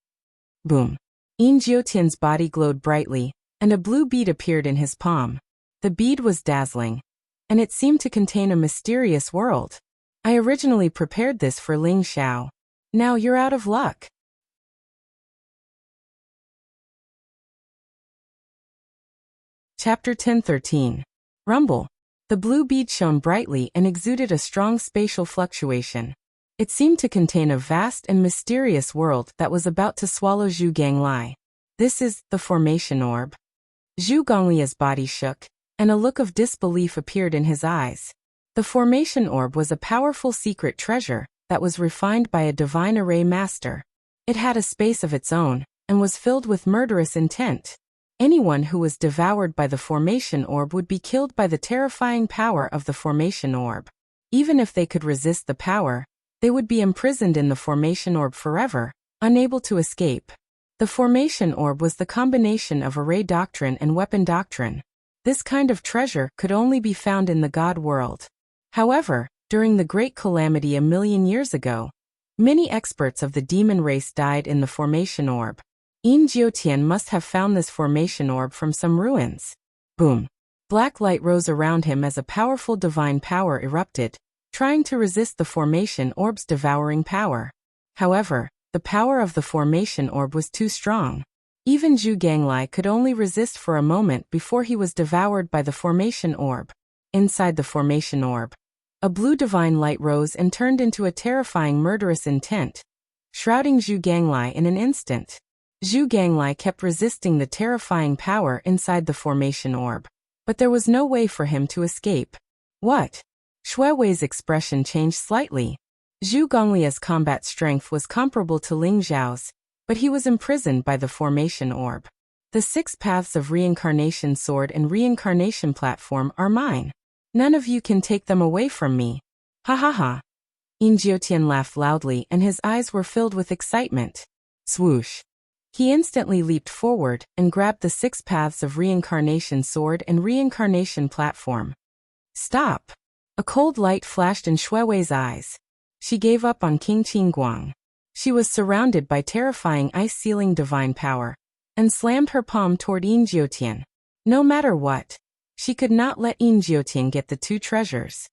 Boom! Yin Jiutian's body glowed brightly, and a blue bead appeared in his palm. The bead was dazzling, and it seemed to contain a mysterious world. I originally prepared this for Ling Xiao. Now you're out of luck. Chapter 10:13. Rumble. The blue bead shone brightly and exuded a strong spatial fluctuation. It seemed to contain a vast and mysterious world that was about to swallow Zhu Ganglai. This is the formation orb. Zhu Gonglia's body shook, and a look of disbelief appeared in his eyes. The formation orb was a powerful secret treasure that was refined by a divine array master. It had a space of its own, and was filled with murderous intent. Anyone who was devoured by the formation orb would be killed by the terrifying power of the formation orb. Even if they could resist the power, they would be imprisoned in the formation orb forever, unable to escape. The formation orb was the combination of array doctrine and weapon doctrine. This kind of treasure could only be found in the God world. However, during the Great Calamity a million years ago, many experts of the demon race died in the formation orb. Yin Jiutian must have found this formation orb from some ruins. Boom! Black light rose around him as a powerful divine power erupted, trying to resist the formation orb's devouring power. However, the power of the formation orb was too strong. Even Zhu Ganglai could only resist for a moment before he was devoured by the formation orb. Inside the formation orb, a blue divine light rose and turned into a terrifying murderous intent, shrouding Zhu Ganglai in an instant. Zhu Ganglai kept resisting the terrifying power inside the formation orb, but there was no way for him to escape. What? Shui Wei's expression changed slightly. Zhu Gonglia's combat strength was comparable to Ling Xiao's, but he was imprisoned by the formation orb. The 6 paths of reincarnation sword and reincarnation platform are mine. None of you can take them away from me. Ha ha ha. Yin Jiutian laughed loudly and his eyes were filled with excitement. Swoosh. He instantly leaped forward and grabbed the 6 paths of reincarnation sword and reincarnation platform. Stop. A cold light flashed in Shui Wei's eyes. She gave up on King Qingguang. She was surrounded by terrifying ice-sealing divine power, and slammed her palm toward Yin Jiutian. No matter what, she could not let Yin Jiutian get the 2 treasures.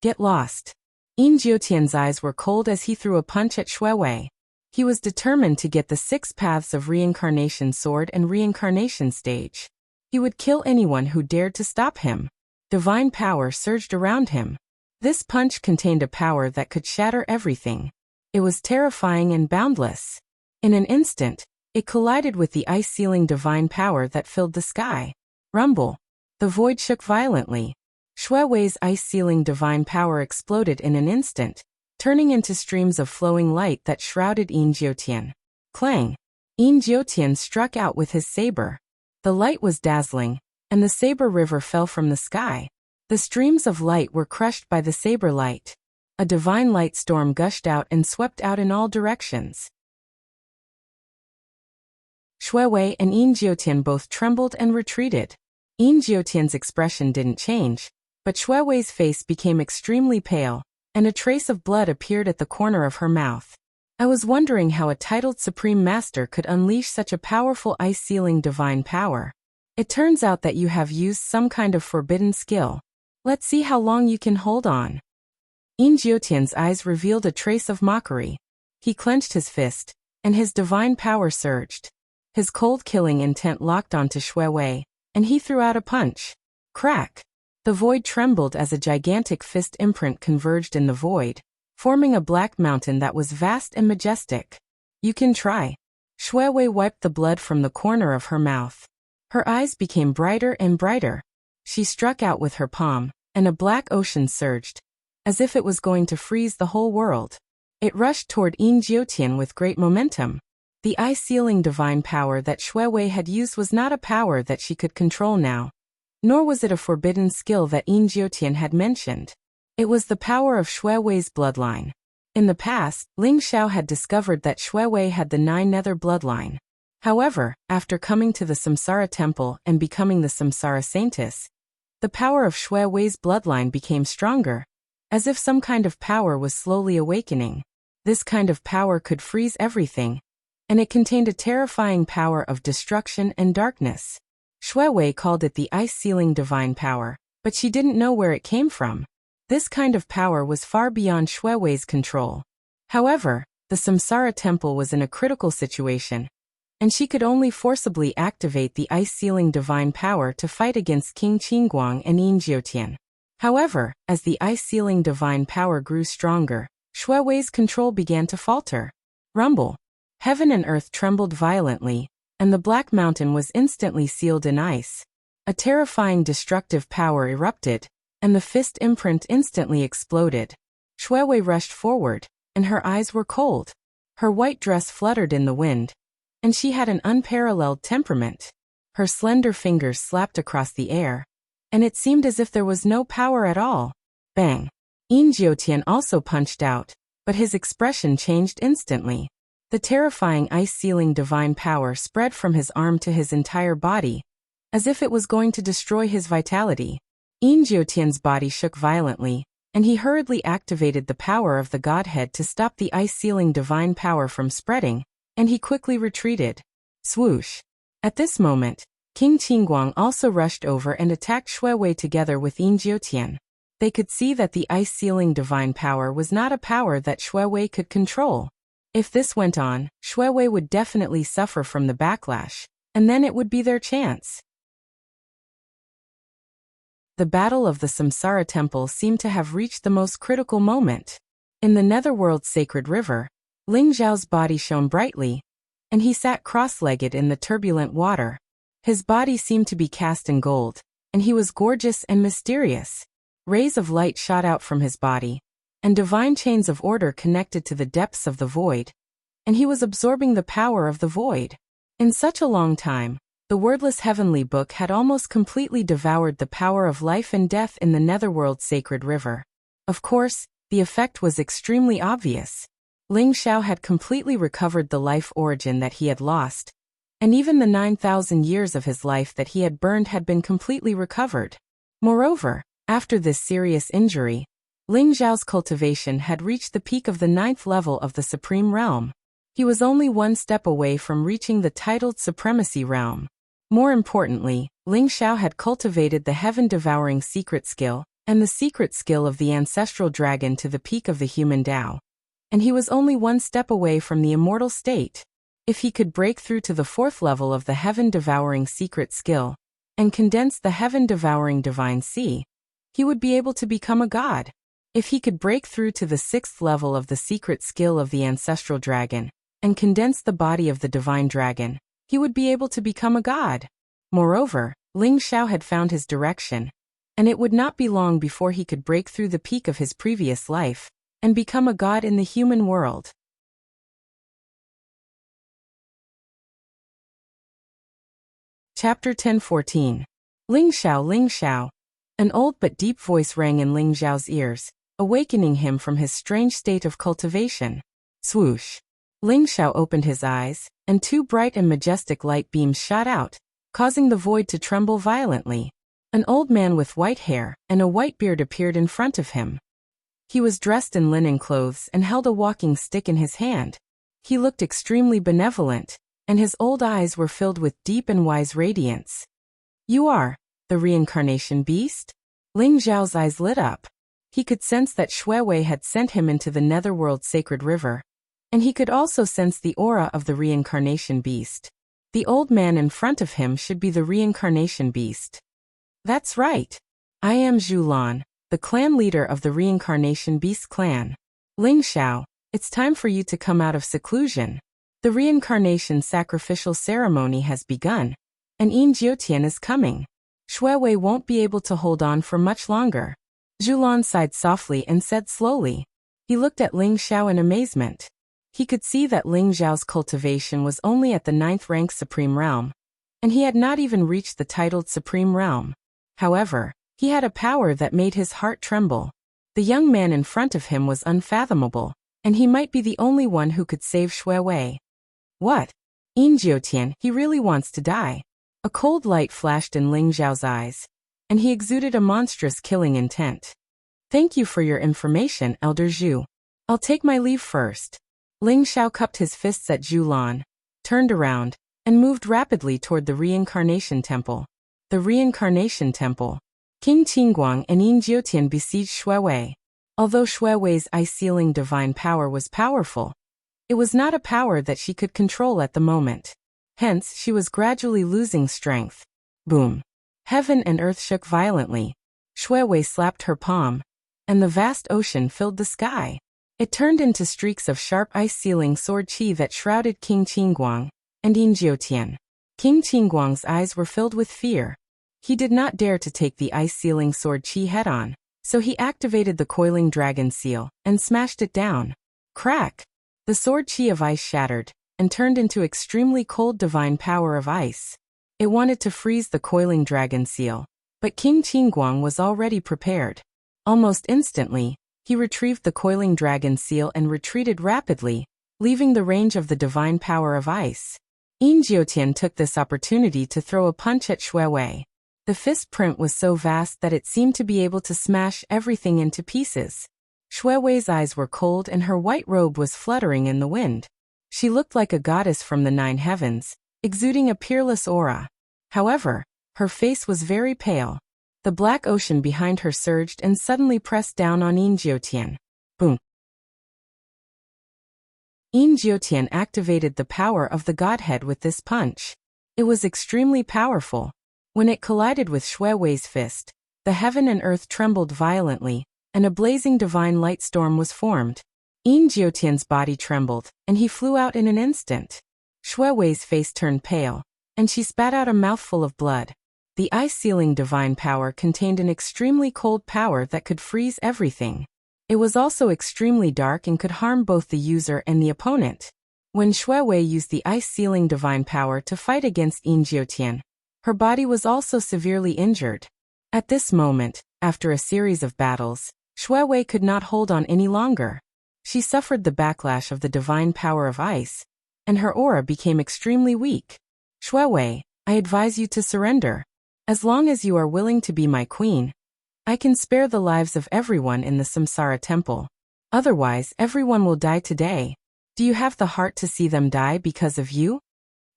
Get lost. Yin Jiutian's eyes were cold as he threw a punch at Shui Wei. He was determined to get the 6 paths of reincarnation sword and reincarnation stage. He would kill anyone who dared to stop him. Divine power surged around him. This punch contained a power that could shatter everything. It was terrifying and boundless. In an instant, it collided with the ice-sealing divine power that filled the sky. Rumble. The void shook violently. Shui Wei's ice-sealing divine power exploded in an instant, turning into streams of flowing light that shrouded Yin Jiutian. Clang! Yin Jiutian struck out with his saber. The light was dazzling, and the saber river fell from the sky. The streams of light were crushed by the saber light. A divine light storm gushed out and swept out in all directions. Shuiwei and Yin Jiutian both trembled and retreated. Yin Jiutian's expression didn't change, but Shuiwei's face became extremely pale, and a trace of blood appeared at the corner of her mouth. I was wondering how a titled Supreme Master could unleash such a powerful ice-sealing divine power. It turns out that you have used some kind of forbidden skill. Let's see how long you can hold on. Yin Jiutian's eyes revealed a trace of mockery. He clenched his fist, and his divine power surged. His cold-killing intent locked onto Shuiwei, and he threw out a punch. Crack! The void trembled as a gigantic fist imprint converged in the void, forming a black mountain that was vast and majestic. You can try. Shuiwei wiped the blood from the corner of her mouth. Her eyes became brighter and brighter. She struck out with her palm, and a black ocean surged, as if it was going to freeze the whole world. It rushed toward Yin Jiutian with great momentum. The ice-sealing divine power that Shuiwei had used was not a power that she could control now, nor was it a forbidden skill that Yin Jiutian had mentioned. It was the power of Shuiwei's bloodline. In the past, Ling Xiao had discovered that Shuiwei had the 9 nether bloodline. However, after coming to the Samsara Temple and becoming the Samsara Saintess, the power of Shuiwei's bloodline became stronger, as if some kind of power was slowly awakening. This kind of power could freeze everything, and it contained a terrifying power of destruction and darkness. Shuiwei called it the ice-sealing divine power, but she didn't know where it came from. This kind of power was far beyond Shuiwei's control. However, the Samsara Temple was in a critical situation, and she could only forcibly activate the ice-sealing divine power to fight against King Qingguang and Yin Jiutian. However, as the ice-sealing divine power grew stronger, Shuiwei's control began to falter. Rumble! Heaven and earth trembled violently, and the black mountain was instantly sealed in ice. A terrifying destructive power erupted, and the fist imprint instantly exploded. Shuiwei rushed forward, and her eyes were cold. Her white dress fluttered in the wind, and she had an unparalleled temperament. Her slender fingers slapped across the air, and it seemed as if there was no power at all. Bang! Yin Jiutian also punched out, but his expression changed instantly. The terrifying ice-sealing divine power spread from his arm to his entire body, as if it was going to destroy his vitality. Yin Jiutian's body shook violently, and he hurriedly activated the power of the Godhead to stop the ice-sealing divine power from spreading, and he quickly retreated. Swoosh! At this moment, King Qingguang also rushed over and attacked Shuiwei together with Yin Jiutian. They could see that the ice-sealing divine power was not a power that Shuiwei could control. If this went on, Shuiwei would definitely suffer from the backlash, and then it would be their chance. The battle of the Samsara Temple seemed to have reached the most critical moment. In the Netherworld's sacred river, Ling Zhao's body shone brightly, and he sat cross-legged in the turbulent water. His body seemed to be cast in gold, and he was gorgeous and mysterious. Rays of light shot out from his body, and divine chains of order connected to the depths of the void, and he was absorbing the power of the void. In such a long time, the wordless heavenly book had almost completely devoured the power of life and death in the Netherworld's sacred river. Of course, the effect was extremely obvious. Ling Xiao had completely recovered the life origin that he had lost, and even the 9,000 years of his life that he had burned had been completely recovered. Moreover, after this serious injury, Ling Zhao's cultivation had reached the peak of the 9th level of the Supreme Realm. He was only one step away from reaching the titled Supremacy Realm. More importantly, Ling Xiao had cultivated the heaven-devouring secret skill, and the secret skill of the ancestral dragon to the peak of the human Tao. And he was only one step away from the immortal state. If he could break through to the 4th level of the heaven-devouring secret skill, and condense the heaven-devouring divine sea, he would be able to become a god. If he could break through to the 6th level of the secret skill of the ancestral dragon, and condense the body of the divine dragon, he would be able to become a god. Moreover, Ling Xiao had found his direction, and it would not be long before he could break through the peak of his previous life, and become a god in the human world. Chapter 10:14. Ling Xiao, Ling Xiao. An old but deep voice rang in Ling Xiao's ears, awakening him from his strange state of cultivation. Swoosh. Ling Xiao opened his eyes, and two bright and majestic light beams shot out, causing the void to tremble violently. An old man with white hair and a white beard appeared in front of him. He was dressed in linen clothes and held a walking stick in his hand. He looked extremely benevolent, and his old eyes were filled with deep and wise radiance. "You are the reincarnation beast?" Ling Xiao's eyes lit up. He could sense that Shui Wei had sent him into the netherworld sacred river, and he could also sense the aura of the reincarnation beast. The old man in front of him should be the reincarnation beast. "That's right. I am Zhu Lan, the clan leader of the reincarnation beast clan. Ling Xiao, it's time for you to come out of seclusion. The reincarnation sacrificial ceremony has begun, and Yin Jiutian is coming. Shui Wei won't be able to hold on for much longer." Zhu Lan sighed softly and said slowly. He looked at Ling Xiao in amazement. He could see that Ling Xiao's cultivation was only at the 9th rank Supreme Realm, and he had not even reached the titled Supreme Realm. However, he had a power that made his heart tremble. The young man in front of him was unfathomable, and he might be the only one who could save Shui Wei. "What? Yin Jiutian, he really wants to die." A cold light flashed in Ling Xiao's eyes, and he exuded a monstrous killing intent. "Thank you for your information, Elder Zhu. I'll take my leave first." Ling Xiao cupped his fists at Zhu Lan, turned around, and moved rapidly toward the Reincarnation Temple. The Reincarnation Temple. King Qingguang and Yin Jiutian besieged Shui Wei. Although Shui Wei's ice-sealing divine power was powerful, it was not a power that she could control at the moment. Hence, she was gradually losing strength. Boom. Heaven and earth shook violently. Shui Wei slapped her palm, and the vast ocean filled the sky. It turned into streaks of sharp ice-sealing sword qi that shrouded King Qingguang and Yin Jiutian. King Qingguang's eyes were filled with fear. He did not dare to take the ice-sealing sword qi head-on, so he activated the coiling dragon seal and smashed it down. Crack! The sword qi of ice shattered and turned into extremely cold divine power of ice. It wanted to freeze the coiling dragon seal, but King Qingguang was already prepared. Almost instantly, he retrieved the coiling dragon seal and retreated rapidly, leaving the range of the divine power of ice. Yin Jiutian took this opportunity to throw a punch at Shui Wei. The fist print was so vast that it seemed to be able to smash everything into pieces. Shui Wei's eyes were cold and her white robe was fluttering in the wind. She looked like a goddess from the 9 heavens, exuding a peerless aura. However, her face was very pale. The black ocean behind her surged and suddenly pressed down on Yin Jiutian. Boom! Yin Jiutian activated the power of the Godhead with this punch. It was extremely powerful. When it collided with Shui Wei's fist, the heaven and earth trembled violently, and a blazing divine light storm was formed. Yin Jiutian's body trembled, and he flew out in an instant. Shui Wei's face turned pale, and she spat out a mouthful of blood. The ice-sealing divine power contained an extremely cold power that could freeze everything. It was also extremely dark and could harm both the user and the opponent. When Shui Wei used the ice-sealing divine power to fight against Yin Jiutian, her body was also severely injured. At this moment, after a series of battles, Shui Wei could not hold on any longer. She suffered the backlash of the divine power of ice, and her aura became extremely weak. "Shui Wei, I advise you to surrender. As long as you are willing to be my queen, I can spare the lives of everyone in the Samsara temple. Otherwise, everyone will die today. Do you have the heart to see them die because of you?"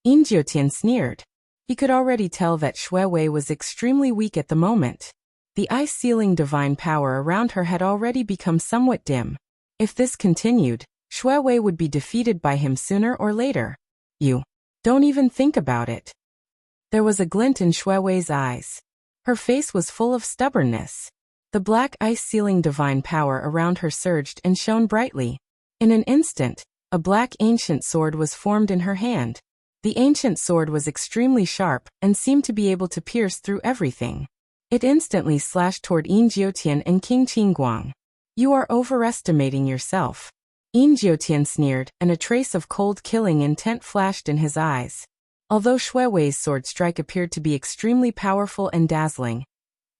Yin Jiutian sneered. He could already tell that Shui Wei was extremely weak at the moment. The ice-sealing divine power around her had already become somewhat dim. If this continued, Shui Wei would be defeated by him sooner or later. "You don't even think about it." There was a glint in Shui Wei's eyes. Her face was full of stubbornness. The black ice-sealing divine power around her surged and shone brightly. In an instant, a black ancient sword was formed in her hand. The ancient sword was extremely sharp and seemed to be able to pierce through everything. It instantly slashed toward Yin Jiutian and King Qingguang. You are overestimating yourself. Yin Jiutian sneered, and a trace of cold killing intent flashed in his eyes. Although Shui Wei's sword strike appeared to be extremely powerful and dazzling,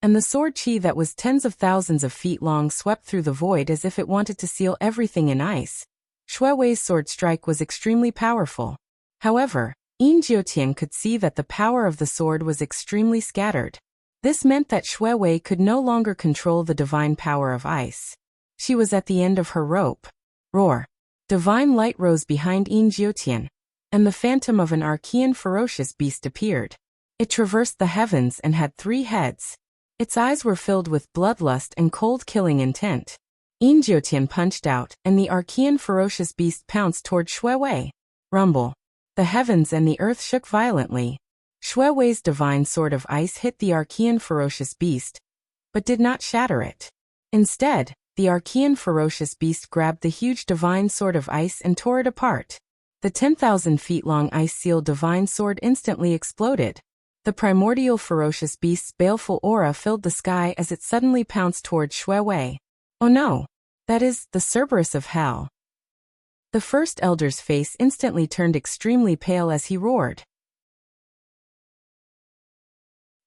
and the sword qi that was tens of thousands of feet long swept through the void as if it wanted to seal everything in ice, Shui Wei's sword strike was extremely powerful. However, Yin Jiutian could see that the power of the sword was extremely scattered. This meant that Shui Wei could no longer control the divine power of ice. She was at the end of her rope. Roar! Divine light rose behind Yin Jiutian, and the phantom of an Archean ferocious beast appeared. It traversed the heavens and had 3 heads. Its eyes were filled with bloodlust and cold killing intent. Yin Jiutian punched out, and the Archean ferocious beast pounced toward Shui Wei. Rumble! The heavens and the earth shook violently. Shui Wei's divine sword of ice hit the Archean ferocious beast, but did not shatter it. Instead, the Archean ferocious beast grabbed the huge divine sword of ice and tore it apart. The 10,000 feet long ice-sealed divine sword instantly exploded. The primordial ferocious beast's baleful aura filled the sky as it suddenly pounced toward Shui Wei. Oh no! That is, the Cerberus of Hell. The first elder's face instantly turned extremely pale as he roared.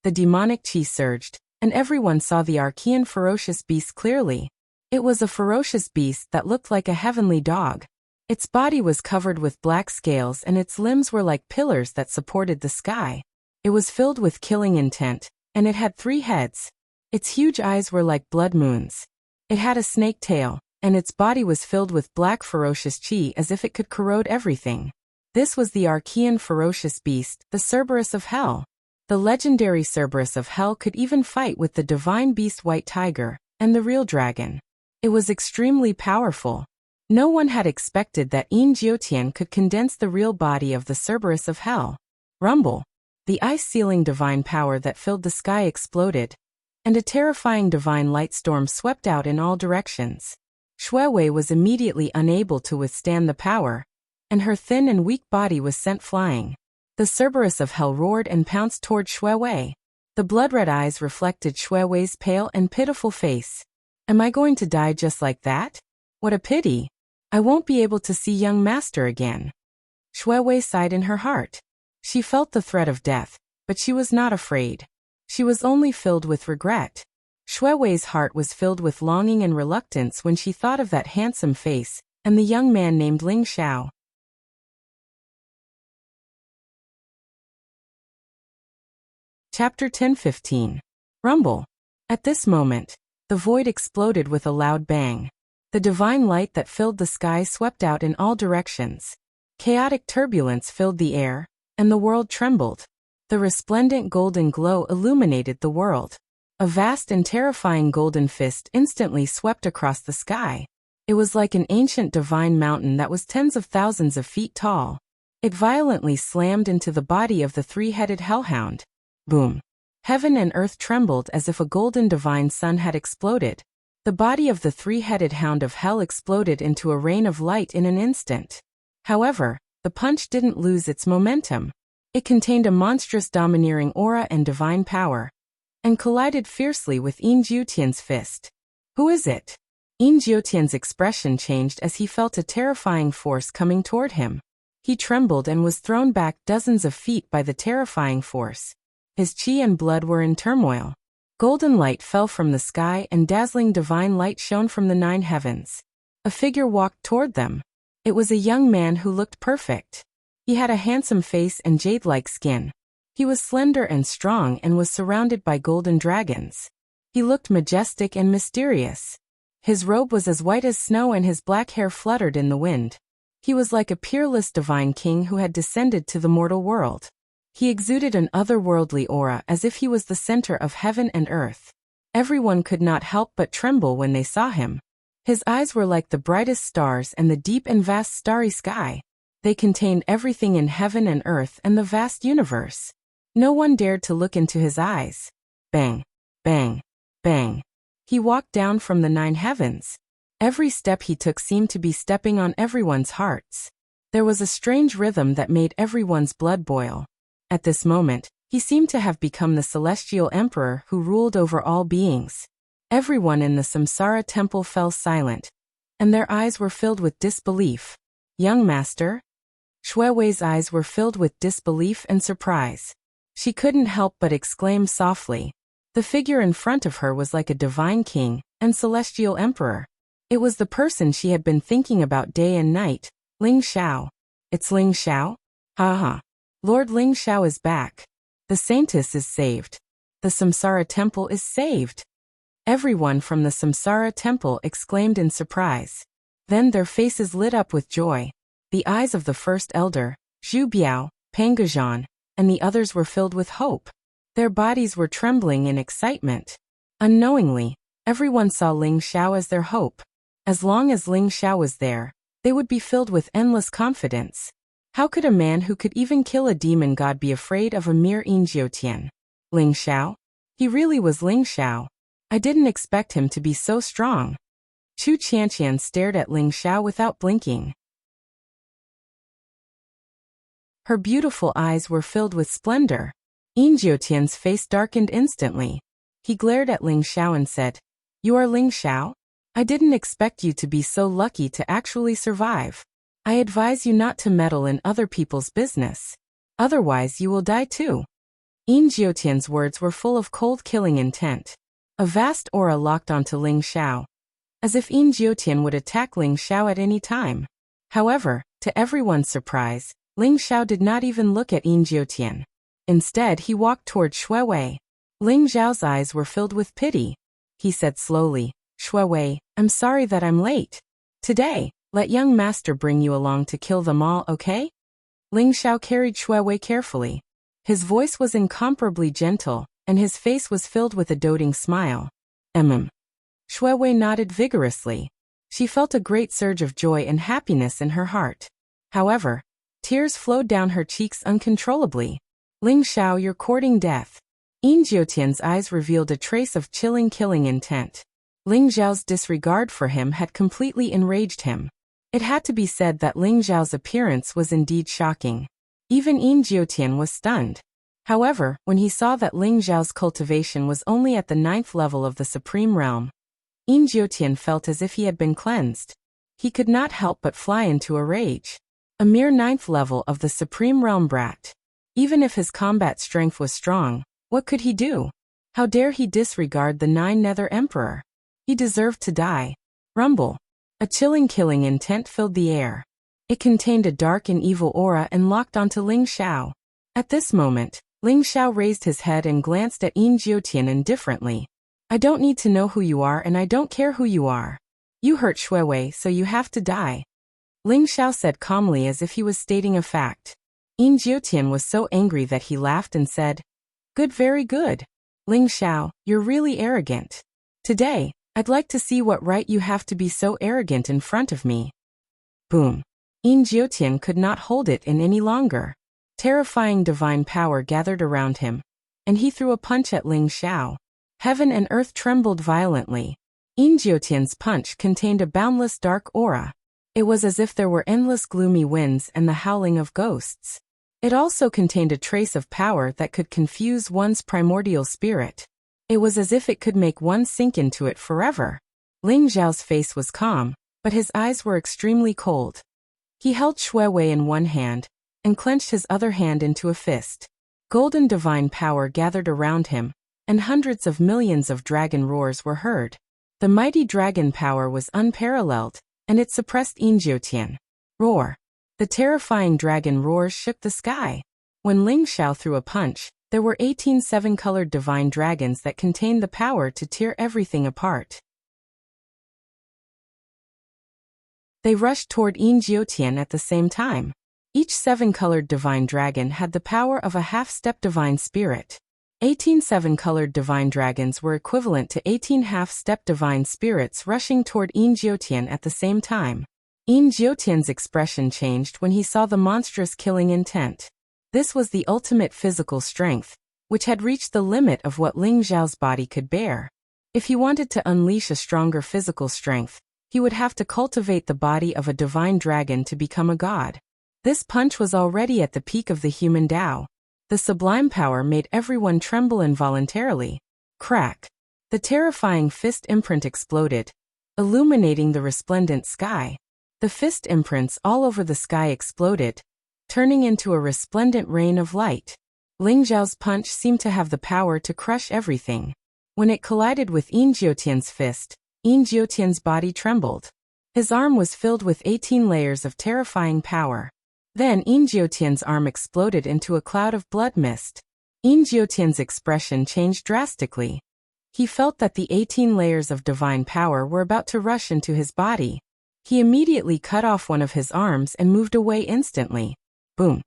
The demonic qi surged, and everyone saw the Archean ferocious beast clearly. It was a ferocious beast that looked like a heavenly dog. Its body was covered with black scales and its limbs were like pillars that supported the sky. It was filled with killing intent, and it had 3 heads. Its huge eyes were like blood moons. It had a snake tail, and its body was filled with black ferocious qi as if it could corrode everything. This was the Archean ferocious beast, the Cerberus of Hell. The legendary Cerberus of Hell could even fight with the divine beast White Tiger, and the real dragon. It was extremely powerful. No one had expected that Yin Jiutian could condense the real body of the Cerberus of Hell. Rumble! The ice-sealing divine power that filled the sky exploded, and a terrifying divine light storm swept out in all directions. Shui Wei was immediately unable to withstand the power, and her thin and weak body was sent flying. The Cerberus of Hell roared and pounced toward Shui Wei. The blood-red eyes reflected Shui Wei's pale and pitiful face. Am I going to die just like that? What a pity. I won't be able to see young master again. Shui Wei sighed in her heart. She felt the threat of death, but she was not afraid. She was only filled with regret. Shui Wei's heart was filled with longing and reluctance when she thought of that handsome face, and the young man named Ling Xiao. Chapter 10-15. Rumble. At this moment, the void exploded with a loud bang. The divine light that filled the sky swept out in all directions. Chaotic turbulence filled the air, and the world trembled. The resplendent golden glow illuminated the world. A vast and terrifying golden fist instantly swept across the sky. It was like an ancient divine mountain that was tens of thousands of feet tall. It violently slammed into the body of the 3-headed hellhound. Boom! Heaven and earth trembled as if a golden divine sun had exploded. The body of the 3-headed hound of hell exploded into a rain of light in an instant. However, the punch didn't lose its momentum. It contained a monstrous domineering aura and divine power, and collided fiercely with Yin Jiutian's fist. Who is it? Yin Jiutian's expression changed as he felt a terrifying force coming toward him. He trembled and was thrown back dozens of feet by the terrifying force. His qi and blood were in turmoil. Golden light fell from the sky and dazzling divine light shone from the 9 heavens. A figure walked toward them. It was a young man who looked perfect. He had a handsome face and jade-like skin. He was slender and strong and was surrounded by golden dragons. He looked majestic and mysterious. His robe was as white as snow and his black hair fluttered in the wind. He was like a peerless divine king who had descended to the mortal world. He exuded an otherworldly aura as if he was the center of heaven and earth. Everyone could not help but tremble when they saw him. His eyes were like the brightest stars and the deep and vast starry sky. They contained everything in heaven and earth and the vast universe. No one dared to look into his eyes. Bang! Bang! Bang! He walked down from the 9 heavens. Every step he took seemed to be stepping on everyone's hearts. There was a strange rhythm that made everyone's blood boil. At this moment, he seemed to have become the celestial emperor who ruled over all beings. Everyone in the Samsara temple fell silent, and their eyes were filled with disbelief. Young master? Shuiwei's eyes were filled with disbelief and surprise. She couldn't help but exclaim softly. The figure in front of her was like a divine king and celestial emperor. It was the person she had been thinking about day and night, Ling Xiao. It's Ling Xiao? Ha ha. Lord Ling Xiao is back. The saintess is saved. The Samsara temple is saved. Everyone from the Samsara temple exclaimed in surprise. Then their faces lit up with joy. The eyes of the first elder, Zhu Biao, Pangajan, and the others were filled with hope. Their bodies were trembling in excitement. Unknowingly, everyone saw Ling Xiao as their hope. As long as Ling Xiao was there, they would be filled with endless confidence. How could a man who could even kill a demon god be afraid of a mere Yinjiutian? Ling Xiao? He really was Ling Xiao. I didn't expect him to be so strong. Chu Qianqian stared at Ling Xiao without blinking. Her beautiful eyes were filled with splendor. Yinjiutian's face darkened instantly. He glared at Ling Xiao and said, "You are Ling Xiao? I didn't expect you to be so lucky to actually survive. I advise you not to meddle in other people's business. Otherwise you will die too." Yinjiutian's words were full of cold killing intent. A vast aura locked onto Ling Xiao, as if Yinjiutian would attack Ling Xiao at any time. However, to everyone's surprise, Ling Xiao did not even look at Yinjiutian. Instead, he walked toward Shuiwei. Ling Xiao's eyes were filled with pity. He said slowly, "Shuiwei, I'm sorry that I'm late. Today, let young master bring you along to kill them all, okay?" Ling Xiao carried Shuiwei carefully. His voice was incomparably gentle, and his face was filled with a doting smile. Shuiwei nodded vigorously. She felt a great surge of joy and happiness in her heart. However, tears flowed down her cheeks uncontrollably. "Ling Xiao, you're courting death." Yinjiutian's eyes revealed a trace of chilling killing intent. Ling Xiao's disregard for him had completely enraged him. It had to be said that Ling Xiao's appearance was indeed shocking. Even Yinjiutian was stunned. However, when he saw that Ling Xiao's cultivation was only at the 9th level of the Supreme Realm, Yinjiutian felt as if he had been cleansed. He could not help but fly into a rage. A mere 9th level of the Supreme Realm brat. Even if his combat strength was strong, what could he do? How dare he disregard the 9 Nether Emperor? He deserved to die. Rumble. A chilling killing intent filled the air. It contained a dark and evil aura and locked onto Ling Xiao. At this moment, Ling Xiao raised his head and glanced at Yinjiutian indifferently. "I don't need to know who you are and I don't care who you are. You hurt Shuiwei, so you have to die," Ling Xiao said calmly as if he was stating a fact. Yinjiutian was so angry that he laughed and said, "Good, very good. Ling Xiao, you're really arrogant. Today, I'd like to see what right you have to be so arrogant in front of me." Boom. Yinjiutian could not hold it in any longer. Terrifying divine power gathered around him, and he threw a punch at Ling Xiao. Heaven and earth trembled violently. Yinjiutian's punch contained a boundless dark aura. It was as if there were endless gloomy winds and the howling of ghosts. It also contained a trace of power that could confuse one's primordial spirit. It was as if it could make one sink into it forever. Ling Xiao's face was calm, but his eyes were extremely cold. He held Shuiwei in one hand, and clenched his other hand into a fist. Golden divine power gathered around him, and hundreds of millions of dragon roars were heard. The mighty dragon power was unparalleled, and it suppressed Yinjiutian. Roar. The terrifying dragon roars shook the sky. When Ling Xiao threw a punch, there were 18 7-colored divine dragons that contained the power to tear everything apart. They rushed toward Yinjiutian at the same time. Each 7-colored divine dragon had the power of a half-step divine spirit. 18 7-colored divine dragons were equivalent to 18 half-step divine spirits rushing toward Yinjiutian at the same time. Yinjiutian's expression changed when he saw the monstrous killing intent. This was the ultimate physical strength, which had reached the limit of what Ling Xiao's body could bear. If he wanted to unleash a stronger physical strength, he would have to cultivate the body of a divine dragon to become a god. This punch was already at the peak of the human Tao. The sublime power made everyone tremble involuntarily. Crack. The terrifying fist imprint exploded, illuminating the resplendent sky. The fist imprints all over the sky exploded, turning into a resplendent rain of light. Ling Zhao's punch seemed to have the power to crush everything. When it collided with Yin Jiutian's fist, Yin Jiutian's body trembled. His arm was filled with 18 layers of terrifying power. Then Yin Jiutian's arm exploded into a cloud of blood mist. Yin Jiutian's expression changed drastically. He felt that the 18 layers of divine power were about to rush into his body. He immediately cut off one of his arms and moved away instantly. Boom.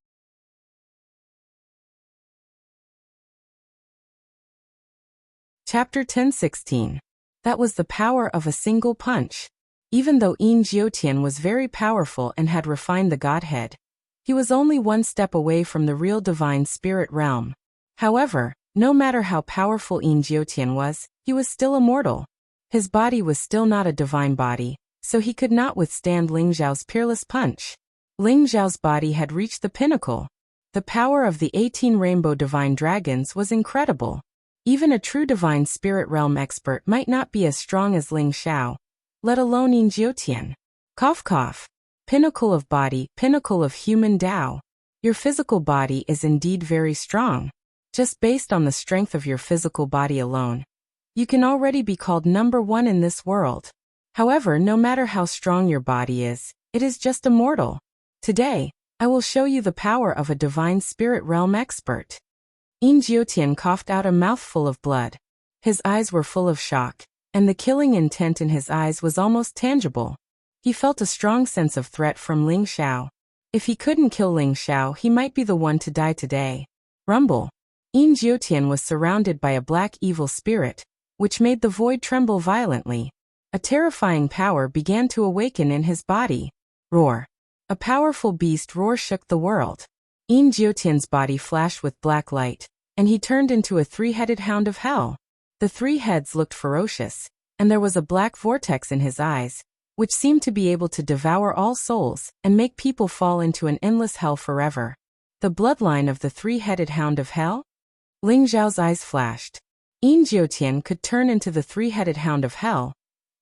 Chapter 10:16. That was the power of a single punch. Even though Yin Jiutian was very powerful and had refined the Godhead, he was only one step away from the real divine spirit realm. However, no matter how powerful Yin Jiutian was, he was still immortal. His body was still not a divine body, so he could not withstand Ling Zhao's peerless punch. Ling Zhao's body had reached the pinnacle. The power of the 18 rainbow divine dragons was incredible. Even a true divine spirit realm expert might not be as strong as Ling Zhao, let alone Yin Jiutian. Cough cough. Pinnacle of body, pinnacle of human Tao. Your physical body is indeed very strong. Just based on the strength of your physical body alone, you can already be called number one in this world. However, no matter how strong your body is, it is just immortal. Today, I will show you the power of a divine spirit realm expert. Yin Jiutian coughed out a mouthful of blood. His eyes were full of shock, and the killing intent in his eyes was almost tangible. He felt a strong sense of threat from Ling Zhao. If he couldn't kill Ling Zhao, he might be the one to die today. Rumble. Yin Jiutian was surrounded by a black evil spirit, which made the void tremble violently. A terrifying power began to awaken in his body. Roar. A powerful beast roar shook the world. Yin Jiutian's body flashed with black light, and he turned into a three-headed hound of hell. The three heads looked ferocious, and there was a black vortex in his eyes, which seemed to be able to devour all souls and make people fall into an endless hell forever. The bloodline of the three-headed hound of hell? Ling Zhao's eyes flashed. Yin Jiutian could turn into the three-headed hound of hell,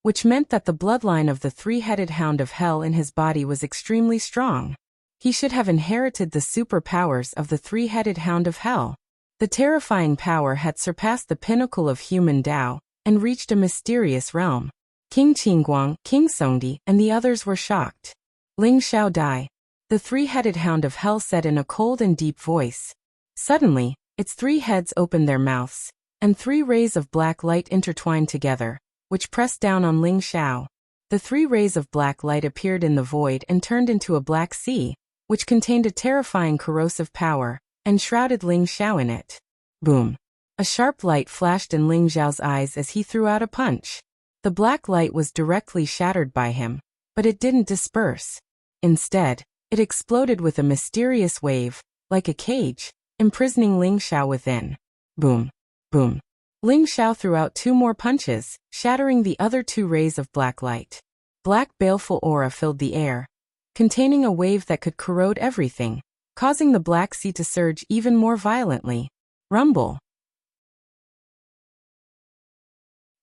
which meant that the bloodline of the three-headed hound of hell in his body was extremely strong. He should have inherited the superpowers of the three-headed hound of hell. The terrifying power had surpassed the pinnacle of human Tao and reached a mysterious realm. King Qingguang, King Songdi, and the others were shocked. Ling Zhao die. The three-headed hound of hell said in a cold and deep voice. Suddenly, its three heads opened their mouths, and three rays of black light intertwined together, which pressed down on Ling Zhao. The three rays of black light appeared in the void and turned into a black sea, which contained a terrifying corrosive power, and shrouded Ling Zhao in it. Boom. A sharp light flashed in Ling Zhao's eyes as he threw out a punch. The black light was directly shattered by him, but it didn't disperse. Instead, it exploded with a mysterious wave, like a cage, imprisoning Ling Zhao within. Boom. Boom. Ling Zhao threw out two more punches, shattering the other two rays of black light. Black baleful aura filled the air, containing a wave that could corrode everything, causing the Black Sea to surge even more violently. Rumble.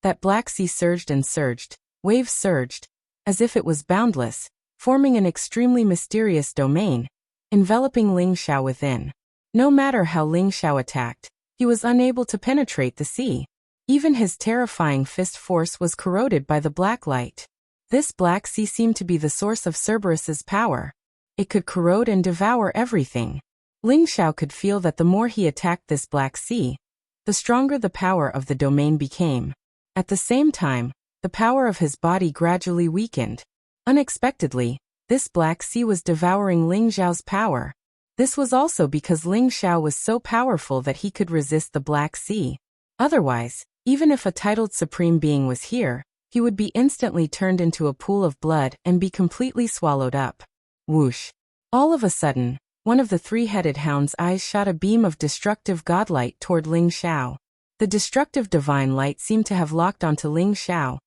That Black Sea surged and surged, waves surged, as if it was boundless, forming an extremely mysterious domain, enveloping Ling Zhao within. No matter how Ling Zhao attacked, he was unable to penetrate the sea. Even his terrifying fist force was corroded by the black light. This Black Sea seemed to be the source of Cerberus's power. It could corrode and devour everything. Ling Zhao could feel that the more he attacked this Black Sea, the stronger the power of the domain became. At the same time, the power of his body gradually weakened. Unexpectedly, this Black Sea was devouring Ling Zhao's power. This was also because Ling Zhao was so powerful that he could resist the Black Sea. Otherwise, even if a titled supreme being was here, he would be instantly turned into a pool of blood and be completely swallowed up. Whoosh. All of a sudden, one of the three-headed hound's eyes shot a beam of destructive godlight toward Ling Zhao. The destructive divine light seemed to have locked onto Ling Zhao,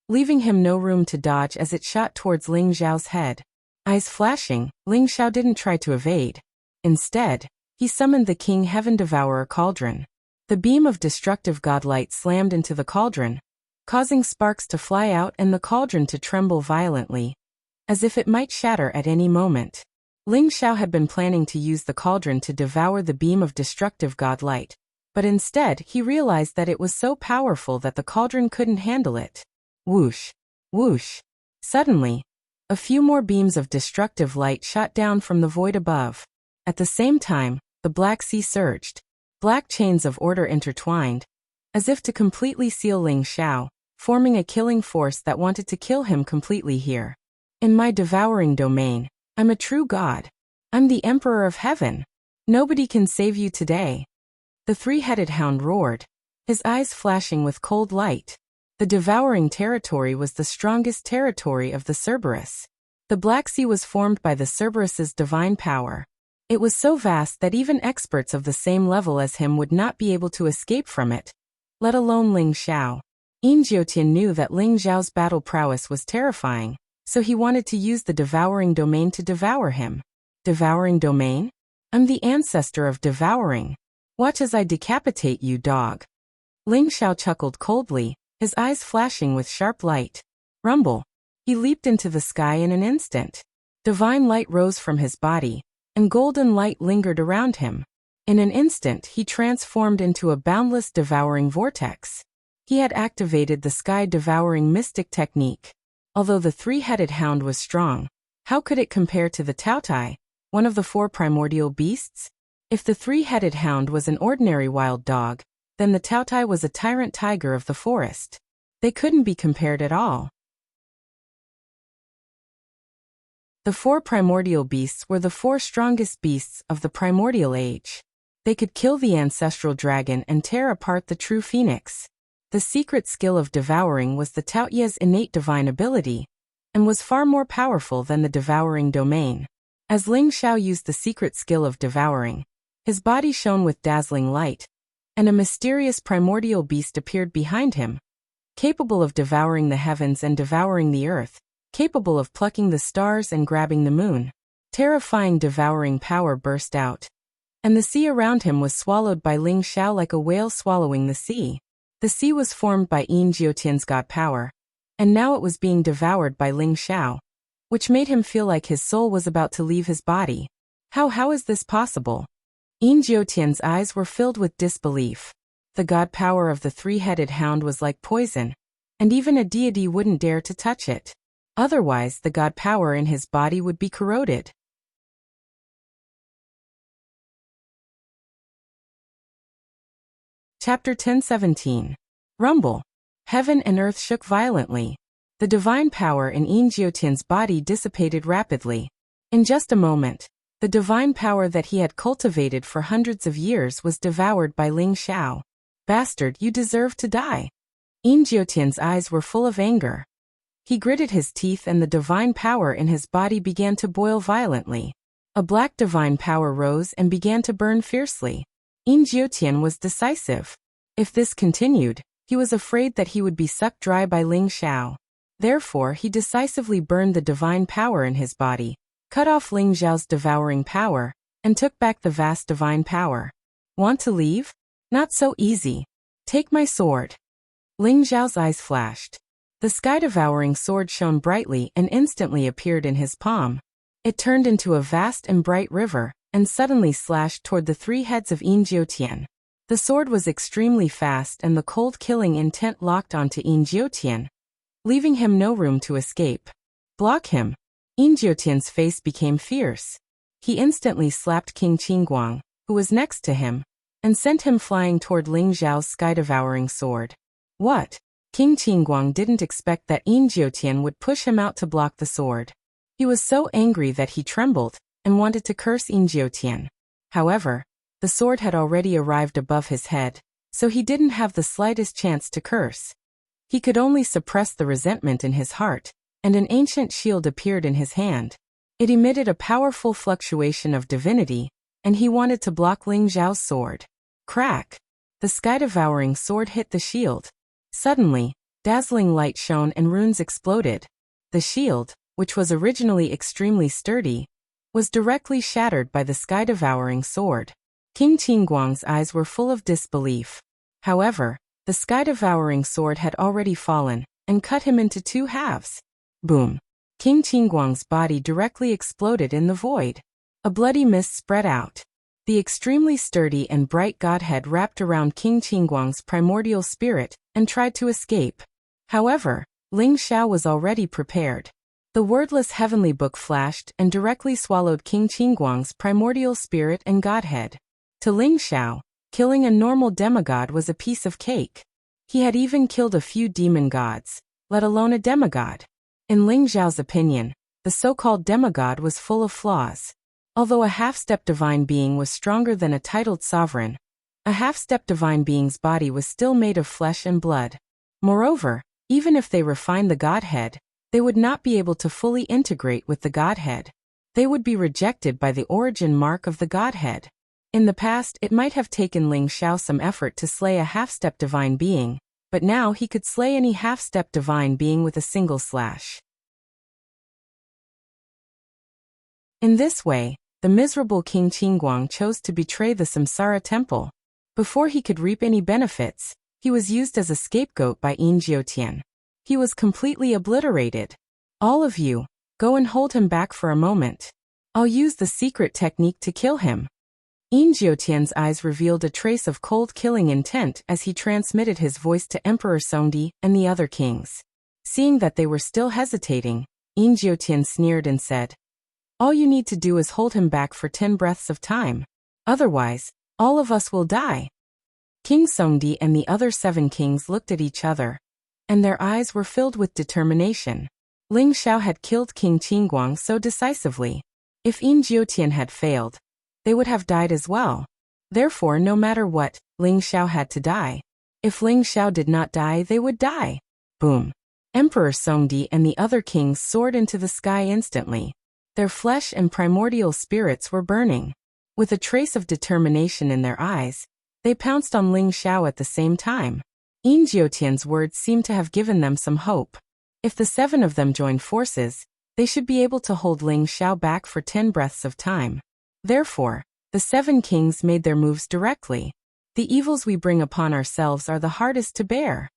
leaving him no room to dodge as it shot towards Ling Zhao's head. Eyes flashing, Ling Zhao didn't try to evade. Instead, he summoned the King Heaven Devourer Cauldron. The beam of destructive godlight slammed into the cauldron, causing sparks to fly out and the cauldron to tremble violently, as if it might shatter at any moment. Ling Xiao had been planning to use the cauldron to devour the beam of destructive godlight, but instead he realized that it was so powerful that the cauldron couldn't handle it. Whoosh! Whoosh! Suddenly, a few more beams of destructive light shot down from the void above. At the same time, the Black Sea surged. Black chains of order intertwined, as if to completely seal Ling Xiao, forming a killing force that wanted to kill him completely here. In my devouring domain, I'm a true god. I'm the Emperor of Heaven. Nobody can save you today. The three-headed hound roared, his eyes flashing with cold light. The devouring territory was the strongest territory of the Cerberus. The Black Sea was formed by the Cerberus's divine power. It was so vast that even experts of the same level as him would not be able to escape from it, let alone Ling Xiao. Yin Jiutian knew that Ling Xiao's battle prowess was terrifying, so he wanted to use the devouring domain to devour him. Devouring domain? I'm the ancestor of devouring. Watch as I decapitate you, dog. Ling Xiao chuckled coldly, his eyes flashing with sharp light. Rumble. He leaped into the sky in an instant. Divine light rose from his body, and golden light lingered around him. In an instant he transformed into a boundless devouring vortex. He had activated the sky-devouring mystic technique. Although the three-headed hound was strong, how could it compare to the Taotai, one of the four primordial beasts? If the three-headed hound was an ordinary wild dog, then the Taotai was a tyrant tiger of the forest. They couldn't be compared at all. The four primordial beasts were the four strongest beasts of the primordial age. They could kill the ancestral dragon and tear apart the true phoenix. The secret skill of devouring was the Taoye's innate divine ability, and was far more powerful than the devouring domain. As Ling Xiao used the secret skill of devouring, his body shone with dazzling light, and a mysterious primordial beast appeared behind him, capable of devouring the heavens and devouring the earth, capable of plucking the stars and grabbing the moon. Terrifying devouring power burst out, and the sea around him was swallowed by Ling Xiao like a whale swallowing the sea. The sea was formed by Yin Jiutian's god power, and now it was being devoured by Ling Xiao, which made him feel like his soul was about to leave his body. How is this possible? Yin Jiutian's eyes were filled with disbelief. The god power of the three-headed hound was like poison, and even a deity wouldn't dare to touch it. Otherwise, the god power in his body would be corroded. Chapter 10:17. Rumble. Heaven and earth shook violently. The divine power in Yin Jiutian's body dissipated rapidly. In just a moment, the divine power that he had cultivated for hundreds of years was devoured by Ling Xiao. Bastard, you deserve to die. Yin Jiutian's eyes were full of anger. He gritted his teeth and the divine power in his body began to boil violently. A black divine power rose and began to burn fiercely. Yin Jiutian was decisive. If this continued, he was afraid that he would be sucked dry by Ling Xiao. Therefore, he decisively burned the divine power in his body, cut off Ling Xiao's devouring power, and took back the vast divine power. Want to leave? Not so easy. Take my sword. Ling Xiao's eyes flashed. The sky-devouring sword shone brightly and instantly appeared in his palm. It turned into a vast and bright river, and suddenly slashed toward the three heads of Yin Jiutian. The sword was extremely fast and the cold killing intent locked onto Yin Jiutian, leaving him no room to escape. Block him. Yin Jiutian's face became fierce. He instantly slapped King Qingguang, who was next to him, and sent him flying toward Ling Xiao's sky-devouring sword. What? King Qingguang didn't expect that Yin Jiutian would push him out to block the sword. He was so angry that he trembled, and wanted to curse Yin Jiutian. However, the sword had already arrived above his head, so he didn't have the slightest chance to curse. He could only suppress the resentment in his heart, and an ancient shield appeared in his hand. It emitted a powerful fluctuation of divinity, and he wanted to block Ling Xiao's sword. Crack! The sky-devouring sword hit the shield. Suddenly, dazzling light shone and runes exploded. The shield, which was originally extremely sturdy, was directly shattered by the sky-devouring sword. King Qingguang's eyes were full of disbelief. However, the sky-devouring sword had already fallen and cut him into two halves. Boom! King Qingguang's body directly exploded in the void. A bloody mist spread out. The extremely sturdy and bright godhead wrapped around King Qingguang's primordial spirit and tried to escape. However, Ling Xiao was already prepared. The wordless heavenly book flashed and directly swallowed King Qingguang's primordial spirit and godhead. To Ling Xiao, killing a normal demigod was a piece of cake. He had even killed a few demon gods, let alone a demigod. In Ling Xiao's opinion, the so-called demigod was full of flaws. Although a half-step divine being was stronger than a titled sovereign, a half-step divine being's body was still made of flesh and blood. Moreover, even if they refined the godhead, they would not be able to fully integrate with the godhead. They would be rejected by the origin mark of the godhead. In the past, it might have taken Ling Xiao some effort to slay a half-step divine being, but now he could slay any half-step divine being with a single slash. In this way, the miserable King Qingguang chose to betray the Samsara temple. Before he could reap any benefits, he was used as a scapegoat by Yin Jiutian. He was completely obliterated. All of you, go and hold him back for a moment. I'll use the secret technique to kill him. Yin Jiutian's eyes revealed a trace of cold killing intent as he transmitted his voice to Emperor Songdi and the other kings. Seeing that they were still hesitating, Yin Jiutian sneered and said, "All you need to do is hold him back for 10 breaths of time. Otherwise, all of us will die." King Songdi and the other 7 kings looked at each other, and their eyes were filled with determination. Ling Xiao had killed King Qingguang so decisively. If Yin Jiutian had failed, they would have died as well. Therefore, no matter what, Ling Xiao had to die. If Ling Xiao did not die, they would die. Boom! Emperor Songdi and the other kings soared into the sky instantly. Their flesh and primordial spirits were burning. With a trace of determination in their eyes, they pounced on Ling Xiao at the same time. Yin Jiutian's words seemed to have given them some hope. If the 7 of them joined forces, they should be able to hold Ling Xiao back for 10 breaths of time. Therefore, the 7 kings made their moves directly. The evils we bring upon ourselves are the hardest to bear.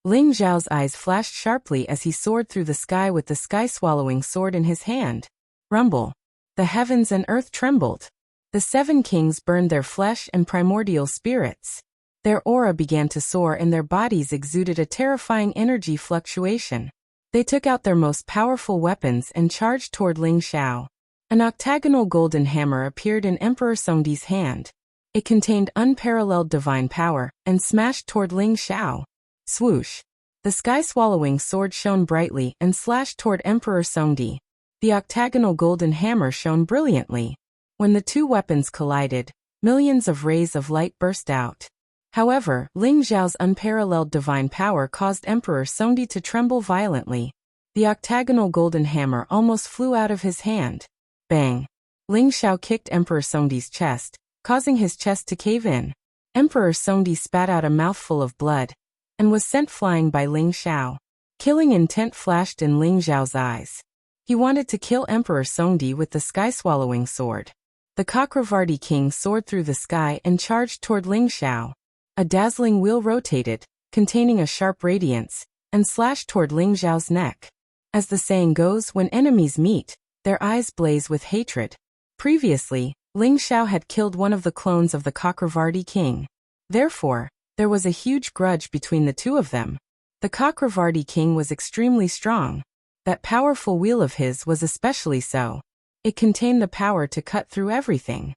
Ling Xiao's eyes flashed sharply as he soared through the sky with the sky-swallowing sword in his hand. Rumble! The heavens and earth trembled. The 7 kings burned their flesh and primordial spirits. Their aura began to soar and their bodies exuded a terrifying energy fluctuation. They took out their most powerful weapons and charged toward Ling Xiao. An octagonal golden hammer appeared in Emperor Songdi's hand. It contained unparalleled divine power and smashed toward Ling Xiao. Swoosh! The sky-swallowing sword shone brightly and slashed toward Emperor Songdi. The octagonal golden hammer shone brilliantly. When the 2 weapons collided, millions of rays of light burst out. However, Ling Xiao's unparalleled divine power caused Emperor Songdi to tremble violently. The octagonal golden hammer almost flew out of his hand. Bang! Ling Xiao kicked Emperor Songdi's chest, causing his chest to cave in. Emperor Songdi spat out a mouthful of blood and was sent flying by Ling Xiao. Killing intent flashed in Ling Xiao's eyes. He wanted to kill Emperor Songdi with the sky-swallowing sword. The Chakravarti king soared through the sky and charged toward Ling Xiao. A dazzling wheel rotated, containing a sharp radiance, and slashed toward Ling Xiao's neck. As the saying goes, when enemies meet, their eyes blaze with hatred. Previously, Ling Xiao had killed one of the clones of the Chakravarti king. Therefore, there was a huge grudge between the 2 of them. The Chakravarti king was extremely strong. That powerful wheel of his was especially so. It contained the power to cut through everything.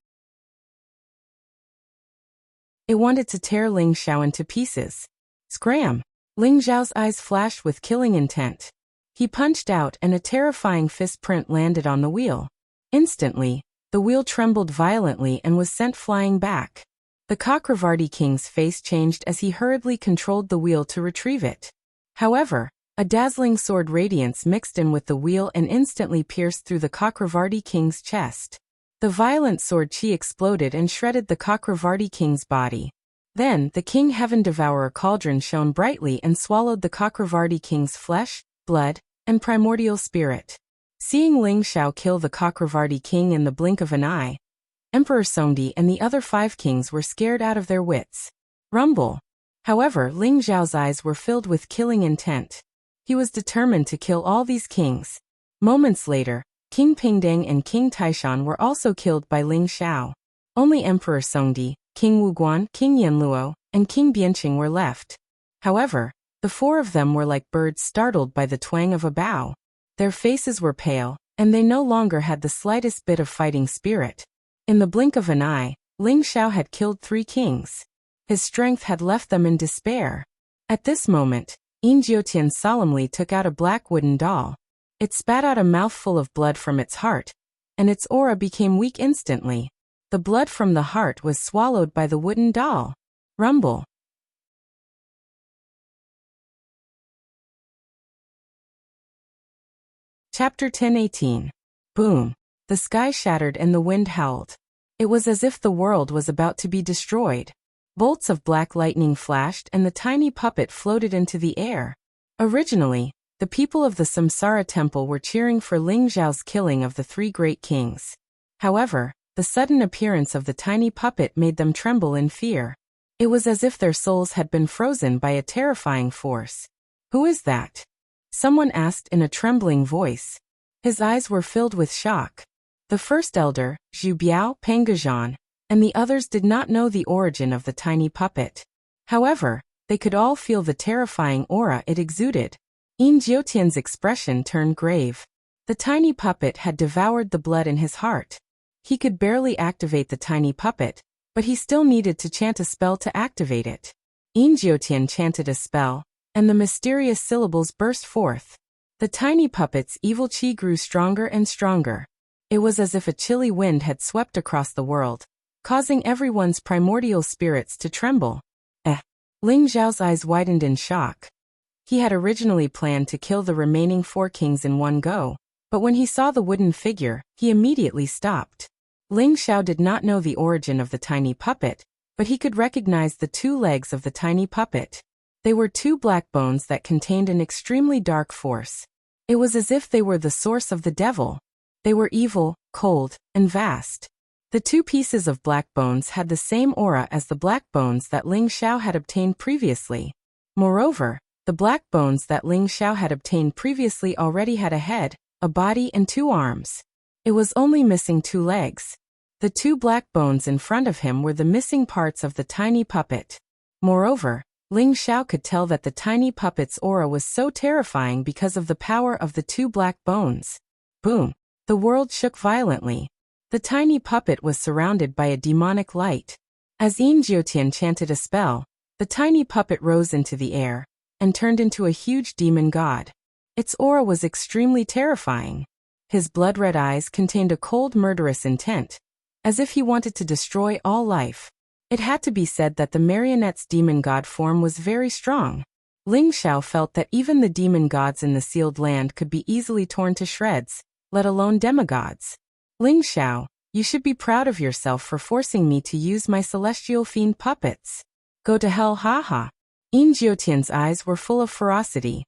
It wanted to tear Ling Xiao into pieces. Scram! Ling Xiao's eyes flashed with killing intent. He punched out and a terrifying fist print landed on the wheel. Instantly, the wheel trembled violently and was sent flying back. The Chakravarti king's face changed as he hurriedly controlled the wheel to retrieve it. However, a dazzling sword radiance mixed in with the wheel and instantly pierced through the Chakravarti king's chest. The violent sword chi exploded and shredded the Chakravarti king's body. Then, the King Heaven Devourer cauldron shone brightly and swallowed the Chakravarti king's flesh, blood, and primordial spirit. Seeing Ling Xiao kill the Chakravarti king in the blink of an eye, Emperor Songdi and the other 5 kings were scared out of their wits. Rumble. However, Ling Zhao's eyes were filled with killing intent. He was determined to kill all these kings. Moments later, King Pingdeng and King Taishan were also killed by Ling Zhao. Only Emperor Songdi, King Wuguan, King Yanluo, and King Bianqing were left. However, the 4 of them were like birds startled by the twang of a bow. Their faces were pale, and they no longer had the slightest bit of fighting spirit. In the blink of an eye, Ling Zhao had killed 3 kings. His strength had left them in despair. At this moment, Yin Jiutian solemnly took out a black wooden doll. It spat out a mouthful of blood from its heart, and its aura became weak instantly. The blood from the heart was swallowed by the wooden doll. Rumble. Chapter 10:18. Boom. The sky shattered and the wind howled. It was as if the world was about to be destroyed. Bolts of black lightning flashed and the tiny puppet floated into the air. Originally, the people of the Samsara temple were cheering for Ling Zhao's killing of the 3 great kings. However, the sudden appearance of the tiny puppet made them tremble in fear. It was as if their souls had been frozen by a terrifying force. "Who is that?" someone asked in a trembling voice. His eyes were filled with shock. The first elder, Zhu Biao, Pengazhan, and the others did not know the origin of the tiny puppet. However, they could all feel the terrifying aura it exuded. Yin Jiutian's expression turned grave. The tiny puppet had devoured the blood in his heart. He could barely activate the tiny puppet, but he still needed to chant a spell to activate it. Yin Jiutian chanted a spell, and the mysterious syllables burst forth. The tiny puppet's evil qi grew stronger and stronger. It was as if a chilly wind had swept across the world, causing everyone's primordial spirits to tremble. Ling Zhao's eyes widened in shock. He had originally planned to kill the remaining 4 kings in one go, but when he saw the wooden figure, he immediately stopped. Ling Zhao did not know the origin of the tiny puppet, but he could recognize the 2 legs of the tiny puppet. They were 2 black bones that contained an extremely dark force. It was as if they were the source of the devil. They were evil, cold, and vast. The 2 pieces of black bones had the same aura as the black bones that Ling Zhao had obtained previously. Moreover, the black bones that Ling Zhao had obtained previously already had a head, a body and 2 arms. It was only missing 2 legs. The 2 black bones in front of him were the missing parts of the tiny puppet. Moreover, Ling Zhao could tell that the tiny puppet's aura was so terrifying because of the power of the 2 black bones. Boom! The world shook violently. The tiny puppet was surrounded by a demonic light. As Yin Jiutian chanted a spell, the tiny puppet rose into the air and turned into a huge demon god. Its aura was extremely terrifying. His blood-red eyes contained a cold, murderous intent, as if he wanted to destroy all life. It had to be said that the marionette's demon god form was very strong. Ling Zhao felt that even the demon gods in the sealed land could be easily torn to shreds, let alone demigods. Ling Zhao, you should be proud of yourself for forcing me to use my celestial fiend puppets. Go to hell, haha. Yin Jiutian's eyes were full of ferocity.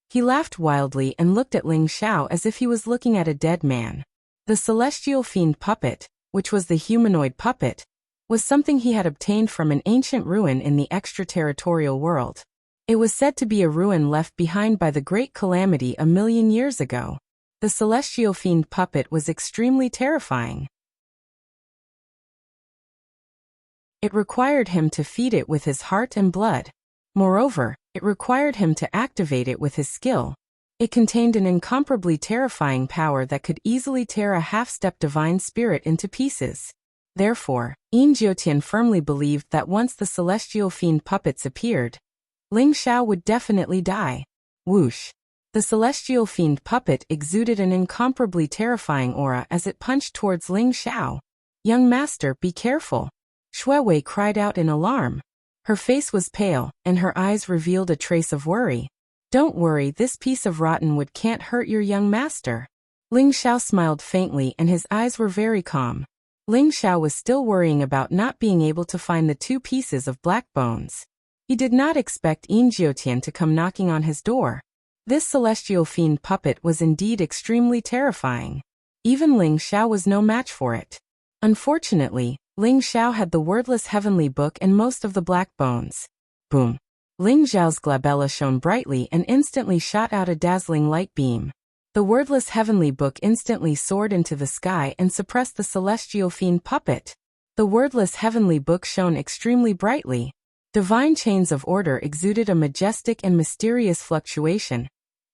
He laughed wildly and looked at Ling Zhao as if he was looking at a dead man. The celestial fiend puppet, which was the humanoid puppet, was something he had obtained from an ancient ruin in the extraterritorial world. It was said to be a ruin left behind by the Great Calamity a million years ago. The celestial fiend puppet was extremely terrifying. It required him to feed it with his heart and blood. Moreover, it required him to activate it with his skill. It contained an incomparably terrifying power that could easily tear a half-step divine spirit into pieces. Therefore, Yin Jiutian firmly believed that once the celestial fiend puppets appeared, Ling Zhao would definitely die. Whoosh! The celestial fiend puppet exuded an incomparably terrifying aura as it punched towards Ling Zhao. "Young master, be careful!" Shuewei cried out in alarm. Her face was pale, and her eyes revealed a trace of worry. "Don't worry, this piece of rotten wood can't hurt your young master." Ling Zhao smiled faintly and his eyes were very calm. Ling Zhao was still worrying about not being able to find the 2 pieces of black bones. He did not expect Yin Jiutian to come knocking on his door. This celestial fiend puppet was indeed extremely terrifying. Even Ling Zhao was no match for it. Unfortunately, Ling Xiao had the wordless heavenly book and most of the black bones. Boom! Ling Xiao's glabella shone brightly and instantly shot out a dazzling light beam. The wordless heavenly book instantly soared into the sky and suppressed the celestial fiend puppet. The wordless heavenly book shone extremely brightly. Divine chains of order exuded a majestic and mysterious fluctuation,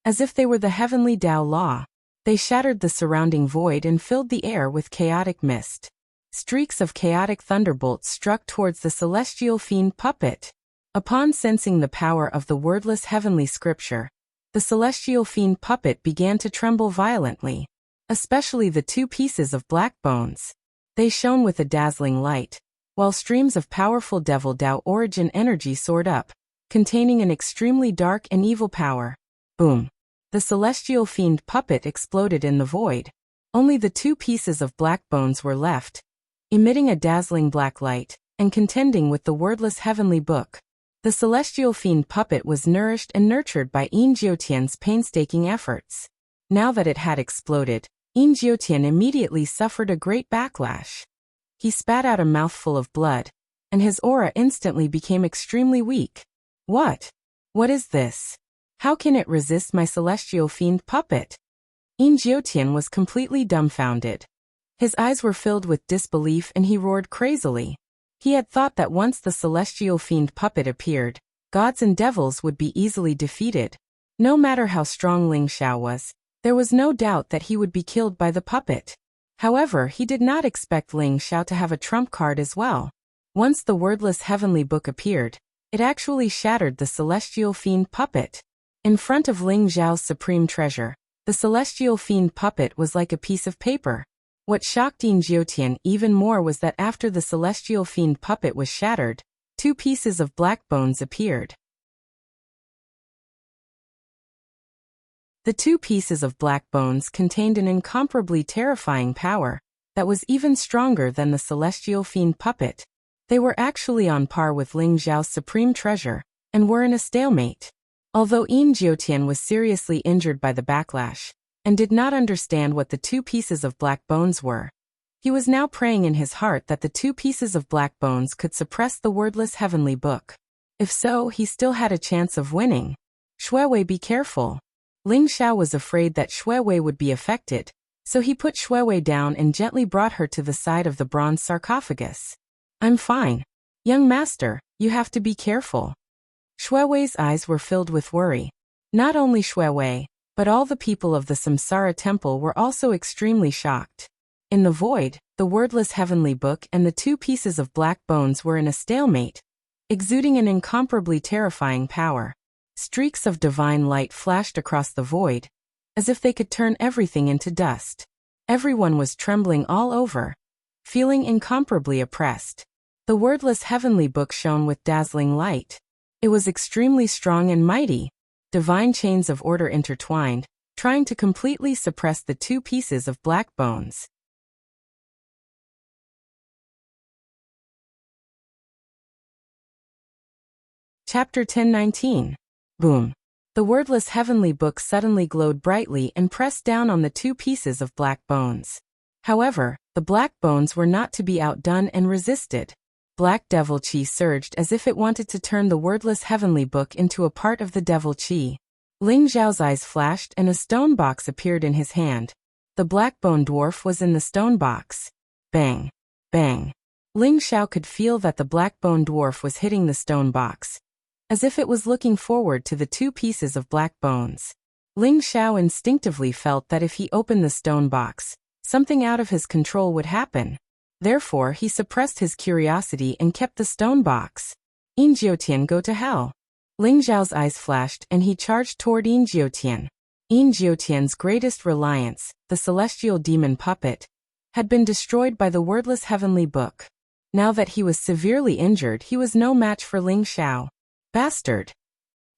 as if they were the heavenly Tao law. They shattered the surrounding void and filled the air with chaotic mist. Streaks of chaotic thunderbolts struck towards the celestial fiend puppet. Upon sensing the power of the wordless heavenly scripture, the celestial fiend puppet began to tremble violently, especially the two pieces of black bones. They shone with a dazzling light, while streams of powerful devil Tao origin energy soared up, containing an extremely dark and evil power. Boom! The celestial fiend puppet exploded in the void. Only the two pieces of black bones were left, emitting a dazzling black light, and contending with the wordless heavenly book. The celestial fiend puppet was nourished and nurtured by Yin Jiutian's painstaking efforts. Now that it had exploded, Yin Jiutian immediately suffered a great backlash. He spat out a mouthful of blood, and his aura instantly became extremely weak. What? What is this? How can it resist my celestial fiend puppet? Yin Jiutian was completely dumbfounded. His eyes were filled with disbelief and he roared crazily. He had thought that once the celestial fiend puppet appeared, gods and devils would be easily defeated. No matter how strong Ling Xiao was, there was no doubt that he would be killed by the puppet. However, he did not expect Ling Xiao to have a trump card as well. Once the wordless heavenly book appeared, it actually shattered the celestial fiend puppet. In front of Ling Xiao's supreme treasure, the celestial fiend puppet was like a piece of paper. What shocked Yin Jiutian even more was that after the celestial fiend puppet was shattered, two pieces of black bones appeared. The two pieces of black bones contained an incomparably terrifying power that was even stronger than the celestial fiend puppet. They were actually on par with Ling Xiao's supreme treasure, and were in a stalemate. Although Yin Jiutian was seriously injured by the backlash, and did not understand what the two pieces of black bones were, he was now praying in his heart that the two pieces of black bones could suppress the wordless heavenly book. If so, he still had a chance of winning. Shuiwei, be careful. Ling Xiao was afraid that Shuiwei would be affected, so he put Shuiwei down and gently brought her to the side of the bronze sarcophagus. I'm fine. Young master, you have to be careful. Shuiwei's eyes were filled with worry. Not only Shuiwei, but all the people of the Samsara temple were also extremely shocked. In the void, the wordless heavenly book and the two pieces of black bones were in a stalemate, exuding an incomparably terrifying power. Streaks of divine light flashed across the void, as if they could turn everything into dust. Everyone was trembling all over, feeling incomparably oppressed. The wordless heavenly book shone with dazzling light. It was extremely strong and mighty. Divine chains of order intertwined, trying to completely suppress the two pieces of black bones. Chapter 1019. Boom. The wordless heavenly book suddenly glowed brightly and pressed down on the two pieces of black bones. However, the black bones were not to be outdone and resisted. Black devil chi surged as if it wanted to turn the wordless heavenly book into a part of the devil chi. Ling Xiao's eyes flashed and a stone box appeared in his hand. The black bone dwarf was in the stone box. Bang! Bang! Ling Xiao could feel that the black bone dwarf was hitting the stone box, as if it was looking forward to the two pieces of black bones. Ling Xiao instinctively felt that if he opened the stone box, something out of his control would happen. Therefore, he suppressed his curiosity and kept the stone box. Yin Jiutian, go to hell. Ling Xiao's eyes flashed and he charged toward Yin Jiutian. Yin Jiutian's greatest reliance, the celestial demon puppet, had been destroyed by the wordless heavenly book. Now that he was severely injured, he was no match for Ling Xiao. Bastard!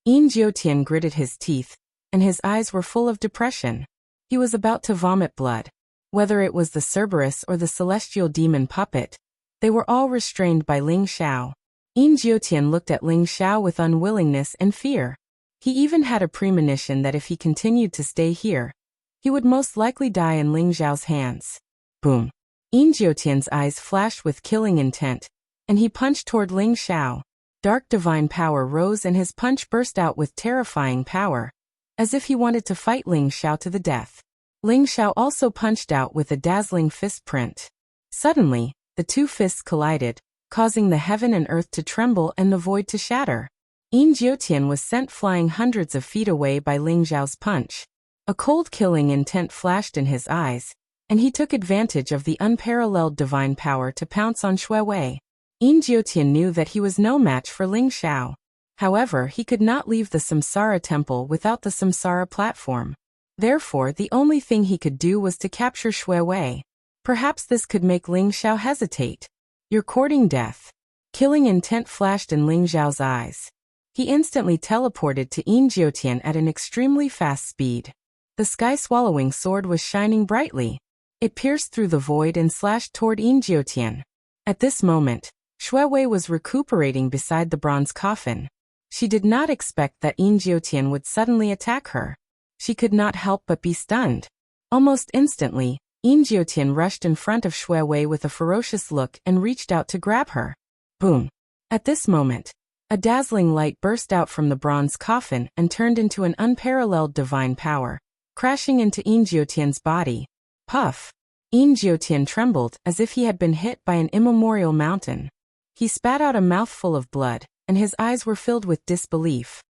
Yin Jiutian gritted his teeth, and his eyes were full of depression. He was about to vomit blood. Whether it was the Cerberus or the celestial demon puppet, they were all restrained by Ling Xiao. Yin Jiutian looked at Ling Xiao with unwillingness and fear. He even had a premonition that if he continued to stay here, he would most likely die in Ling Xiao's hands. Boom! Yin Jiutian's eyes flashed with killing intent, and he punched toward Ling Xiao. Dark divine power rose and his punch burst out with terrifying power, as if he wanted to fight Ling Xiao to the death. Ling Xiao also punched out with a dazzling fist print. Suddenly, the two fists collided, causing the heaven and earth to tremble and the void to shatter. Yin Jiutian was sent flying hundreds of feet away by Ling Xiao's punch. A cold killing intent flashed in his eyes, and he took advantage of the unparalleled divine power to pounce on Shui Wei. Yin Jiutian knew that he was no match for Ling Xiao. However, he could not leave the Samsara temple without the Samsara platform. Therefore, the only thing he could do was to capture Shui Wei. Perhaps this could make Ling Xiao hesitate. "You're courting death." Killing intent flashed in Ling Xiao's eyes. He instantly teleported to Yin Jiutian at an extremely fast speed. The sky-swallowing sword was shining brightly. It pierced through the void and slashed toward Yin Jiutian. At this moment, Shui Wei was recuperating beside the bronze coffin. She did not expect that Yin Jiutian would suddenly attack her. She could not help but be stunned. Almost instantly, Yin Jiutian rushed in front of Shui Wei with a ferocious look and reached out to grab her. Boom! At this moment, a dazzling light burst out from the bronze coffin and turned into an unparalleled divine power, crashing into Yin Jiutian's body. Puff! Yin Jiutian trembled as if he had been hit by an immemorial mountain. He spat out a mouthful of blood, and his eyes were filled with disbelief.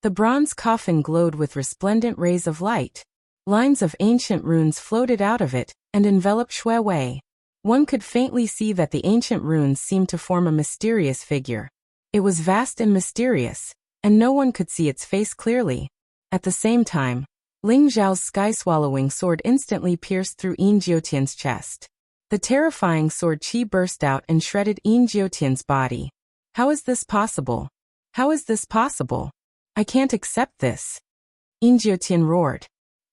The bronze coffin glowed with resplendent rays of light. Lines of ancient runes floated out of it and enveloped Shui Wei. One could faintly see that the ancient runes seemed to form a mysterious figure. It was vast and mysterious, and no one could see its face clearly. At the same time, Ling Xiao's sky-swallowing sword instantly pierced through Yin Jiutian's chest. The terrifying sword qi burst out and shredded Yin Jiutian's body. How is this possible? How is this possible? I can't accept this. Yin Jiutian roared.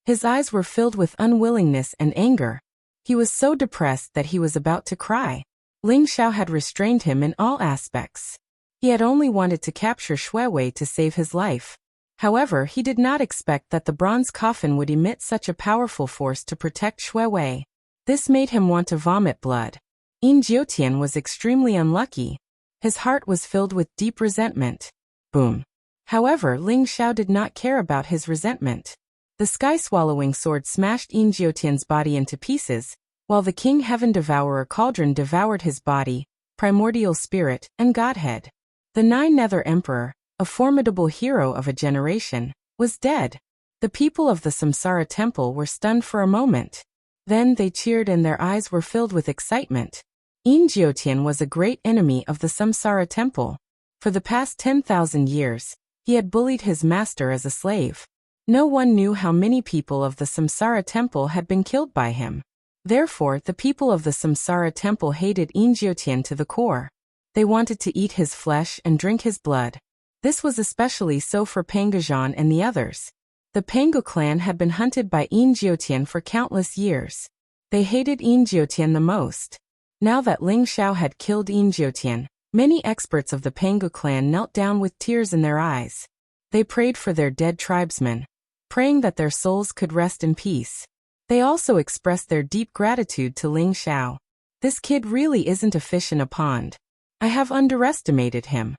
His eyes were filled with unwillingness and anger. He was so depressed that he was about to cry. Ling Xiao had restrained him in all aspects. He had only wanted to capture Shui Wei to save his life. However, he did not expect that the bronze coffin would emit such a powerful force to protect Shui Wei. This made him want to vomit blood. Yin Jiutian was extremely unlucky. His heart was filled with deep resentment. Boom. However, Ling Xiao did not care about his resentment. The sky-swallowing sword smashed Yin Jiutian's body into pieces, while the King Heaven Devourer Cauldron devoured his body, primordial spirit, and godhead. The Nine-Nether Emperor, a formidable hero of a generation, was dead. The people of the Samsara temple were stunned for a moment. Then they cheered and their eyes were filled with excitement. Yin Jiutian was a great enemy of the Samsara temple. For the past 10,000 years, he had bullied his master as a slave. No one knew how many people of the Samsara temple had been killed by him. Therefore, the people of the Samsara temple hated Yin Jiutian to the core. They wanted to eat his flesh and drink his blood. This was especially so for Pangajan and the others. The Pangu clan had been hunted by Yin Jiutian for countless years. They hated Yin Jiutian the most. Now that Ling Xiao had killed Yin Jiutian, many experts of the Pangu clan knelt down with tears in their eyes. They prayed for their dead tribesmen, praying that their souls could rest in peace. They also expressed their deep gratitude to Ling Xiao. This kid really isn't a fish in a pond. I have underestimated him.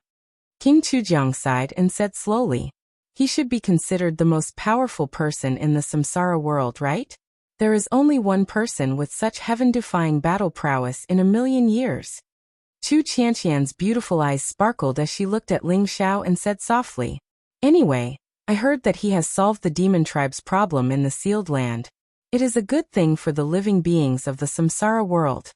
King Chujiang sighed and said slowly, he should be considered the most powerful person in the Samsara world, right? There is only one person with such heaven-defying battle prowess in a million years. Chu Qianqian's beautiful eyes sparkled as she looked at Ling Xiao and said softly, anyway, I heard that he has solved the demon tribe's problem in the sealed land. It is a good thing for the living beings of the Samsara world.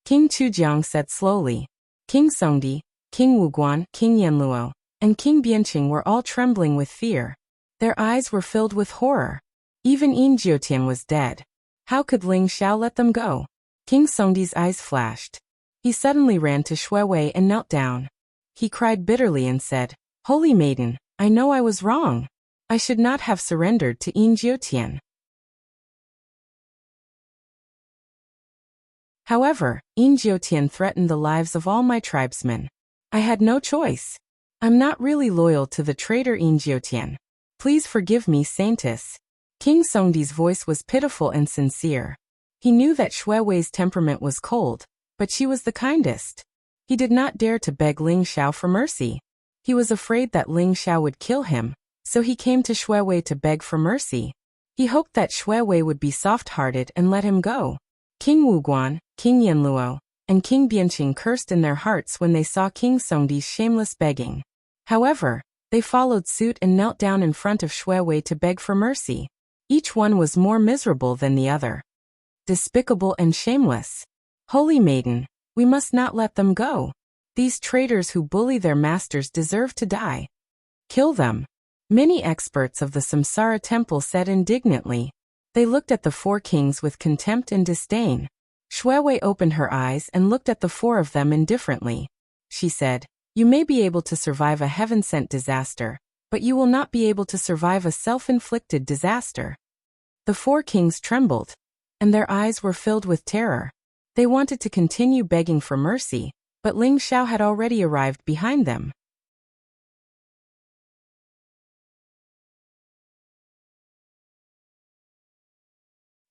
King Chujiang said slowly. King Songdi, King Wuguan, King Yanluo, and King Bianqing were all trembling with fear. Their eyes were filled with horror. Even Yin Jiutian was dead. How could Ling Xiao let them go? King Songdi's eyes flashed. He suddenly ran to Shui Wei and knelt down. He cried bitterly and said, Holy Maiden, I know I was wrong. I should not have surrendered to Yin Jiutian. However, Yin Jiutian threatened the lives of all my tribesmen. I had no choice. I'm not really loyal to the traitor Yin Jiutian. Please forgive me, Saintess. King Songdi's voice was pitiful and sincere. He knew that Shui Wei's temperament was cold, but she was the kindest. He did not dare to beg Ling Xiao for mercy. He was afraid that Ling Xiao would kill him, so he came to Shui Wei to beg for mercy. He hoped that Shui Wei would be soft-hearted and let him go. King Wuguan, King Yanluo, and King Bianqing cursed in their hearts when they saw King Songdi's shameless begging. However, they followed suit and knelt down in front of Shui Wei to beg for mercy. Each one was more miserable than the other. Despicable and shameless. Holy Maiden, we must not let them go. These traitors who bully their masters deserve to die. Kill them. Many experts of the Samsara temple said indignantly. They looked at the four kings with contempt and disdain. Shui Wei opened her eyes and looked at the four of them indifferently. She said, "You may be able to survive a heaven-sent disaster, but you will not be able to survive a self-inflicted disaster." The four kings trembled, and their eyes were filled with terror. They wanted to continue begging for mercy, but Ling Xiao had already arrived behind them.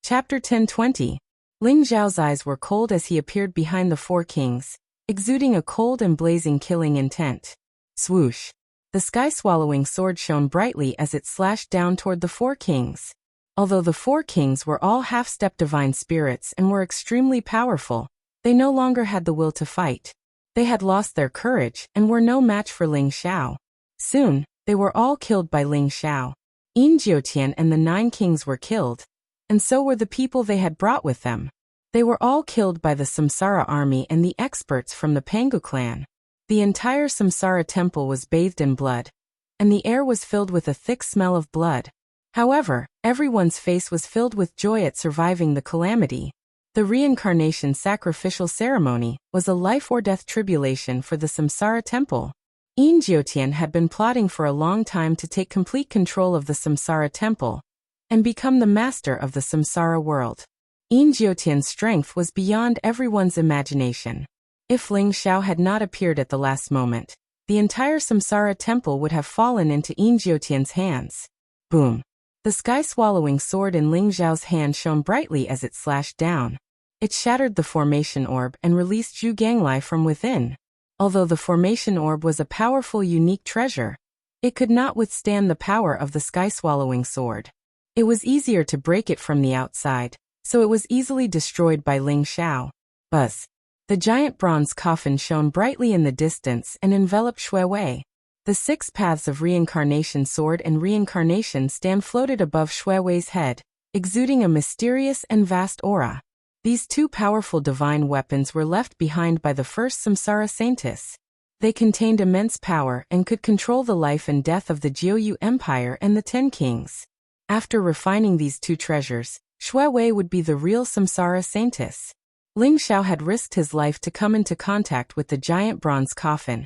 Chapter 10:20. Ling Xiao's eyes were cold as he appeared behind the four kings, exuding a cold and blazing killing intent. Swoosh! The sky-swallowing sword shone brightly as it slashed down toward the four kings. Although the four kings were all half-step divine spirits and were extremely powerful, they no longer had the will to fight. They had lost their courage and were no match for Ling Xiao. Soon, they were all killed by Ling Xiao. Yin Jiutian and the 9 kings were killed, and so were the people they had brought with them. They were all killed by the Samsara army and the experts from the Pangu clan. The entire Samsara temple was bathed in blood, and the air was filled with a thick smell of blood. However, everyone's face was filled with joy at surviving the calamity. The reincarnation sacrificial ceremony was a life-or-death tribulation for the Samsara temple. Yin Jiutian had been plotting for a long time to take complete control of the Samsara temple and become the master of the Samsara world. Yin Jiutian's strength was beyond everyone's imagination. If Ling Xiao had not appeared at the last moment, the entire Samsara temple would have fallen into Yin Jiutian's hands. Boom! The sky-swallowing sword in Ling Xiao's hand shone brightly as it slashed down. It shattered the formation orb and released Zhu Ganglai from within. Although the formation orb was a powerful unique treasure, it could not withstand the power of the sky-swallowing sword. It was easier to break it from the outside, so it was easily destroyed by Ling Xiao. Buzz! The giant bronze coffin shone brightly in the distance and enveloped Shui Wei. The 6 paths of reincarnation sword and reincarnation stand floated above Shui Wei's head, exuding a mysterious and vast aura. These 2 powerful divine weapons were left behind by the first Samsara saintess. They contained immense power and could control the life and death of the Jiuyu Empire and the 10 kings. After refining these 2 treasures, Shui Wei would be the real Samsara saintess. Ling Xiao had risked his life to come into contact with the giant bronze coffin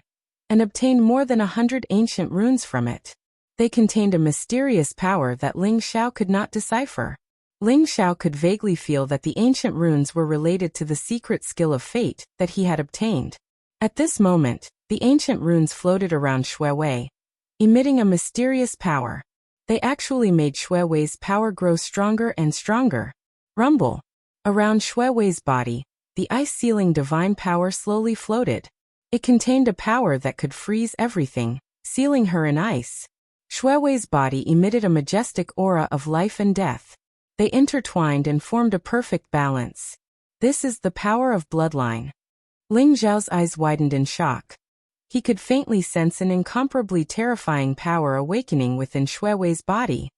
and obtain more than 100 ancient runes from it. They contained a mysterious power that Ling Xiao could not decipher. Ling Xiao could vaguely feel that the ancient runes were related to the secret skill of fate that he had obtained. At this moment, the ancient runes floated around Shui Wei, emitting a mysterious power. They actually made Shui Wei's power grow stronger and stronger. Rumble! Around Shui Wei's body, the ice-sealing divine power slowly floated. It contained a power that could freeze everything, sealing her in ice. Shui Wei's body emitted a majestic aura of life and death. They intertwined and formed a perfect balance. This is the power of bloodline. Ling Xiao's eyes widened in shock. He could faintly sense an incomparably terrifying power awakening within Shui Wei's body.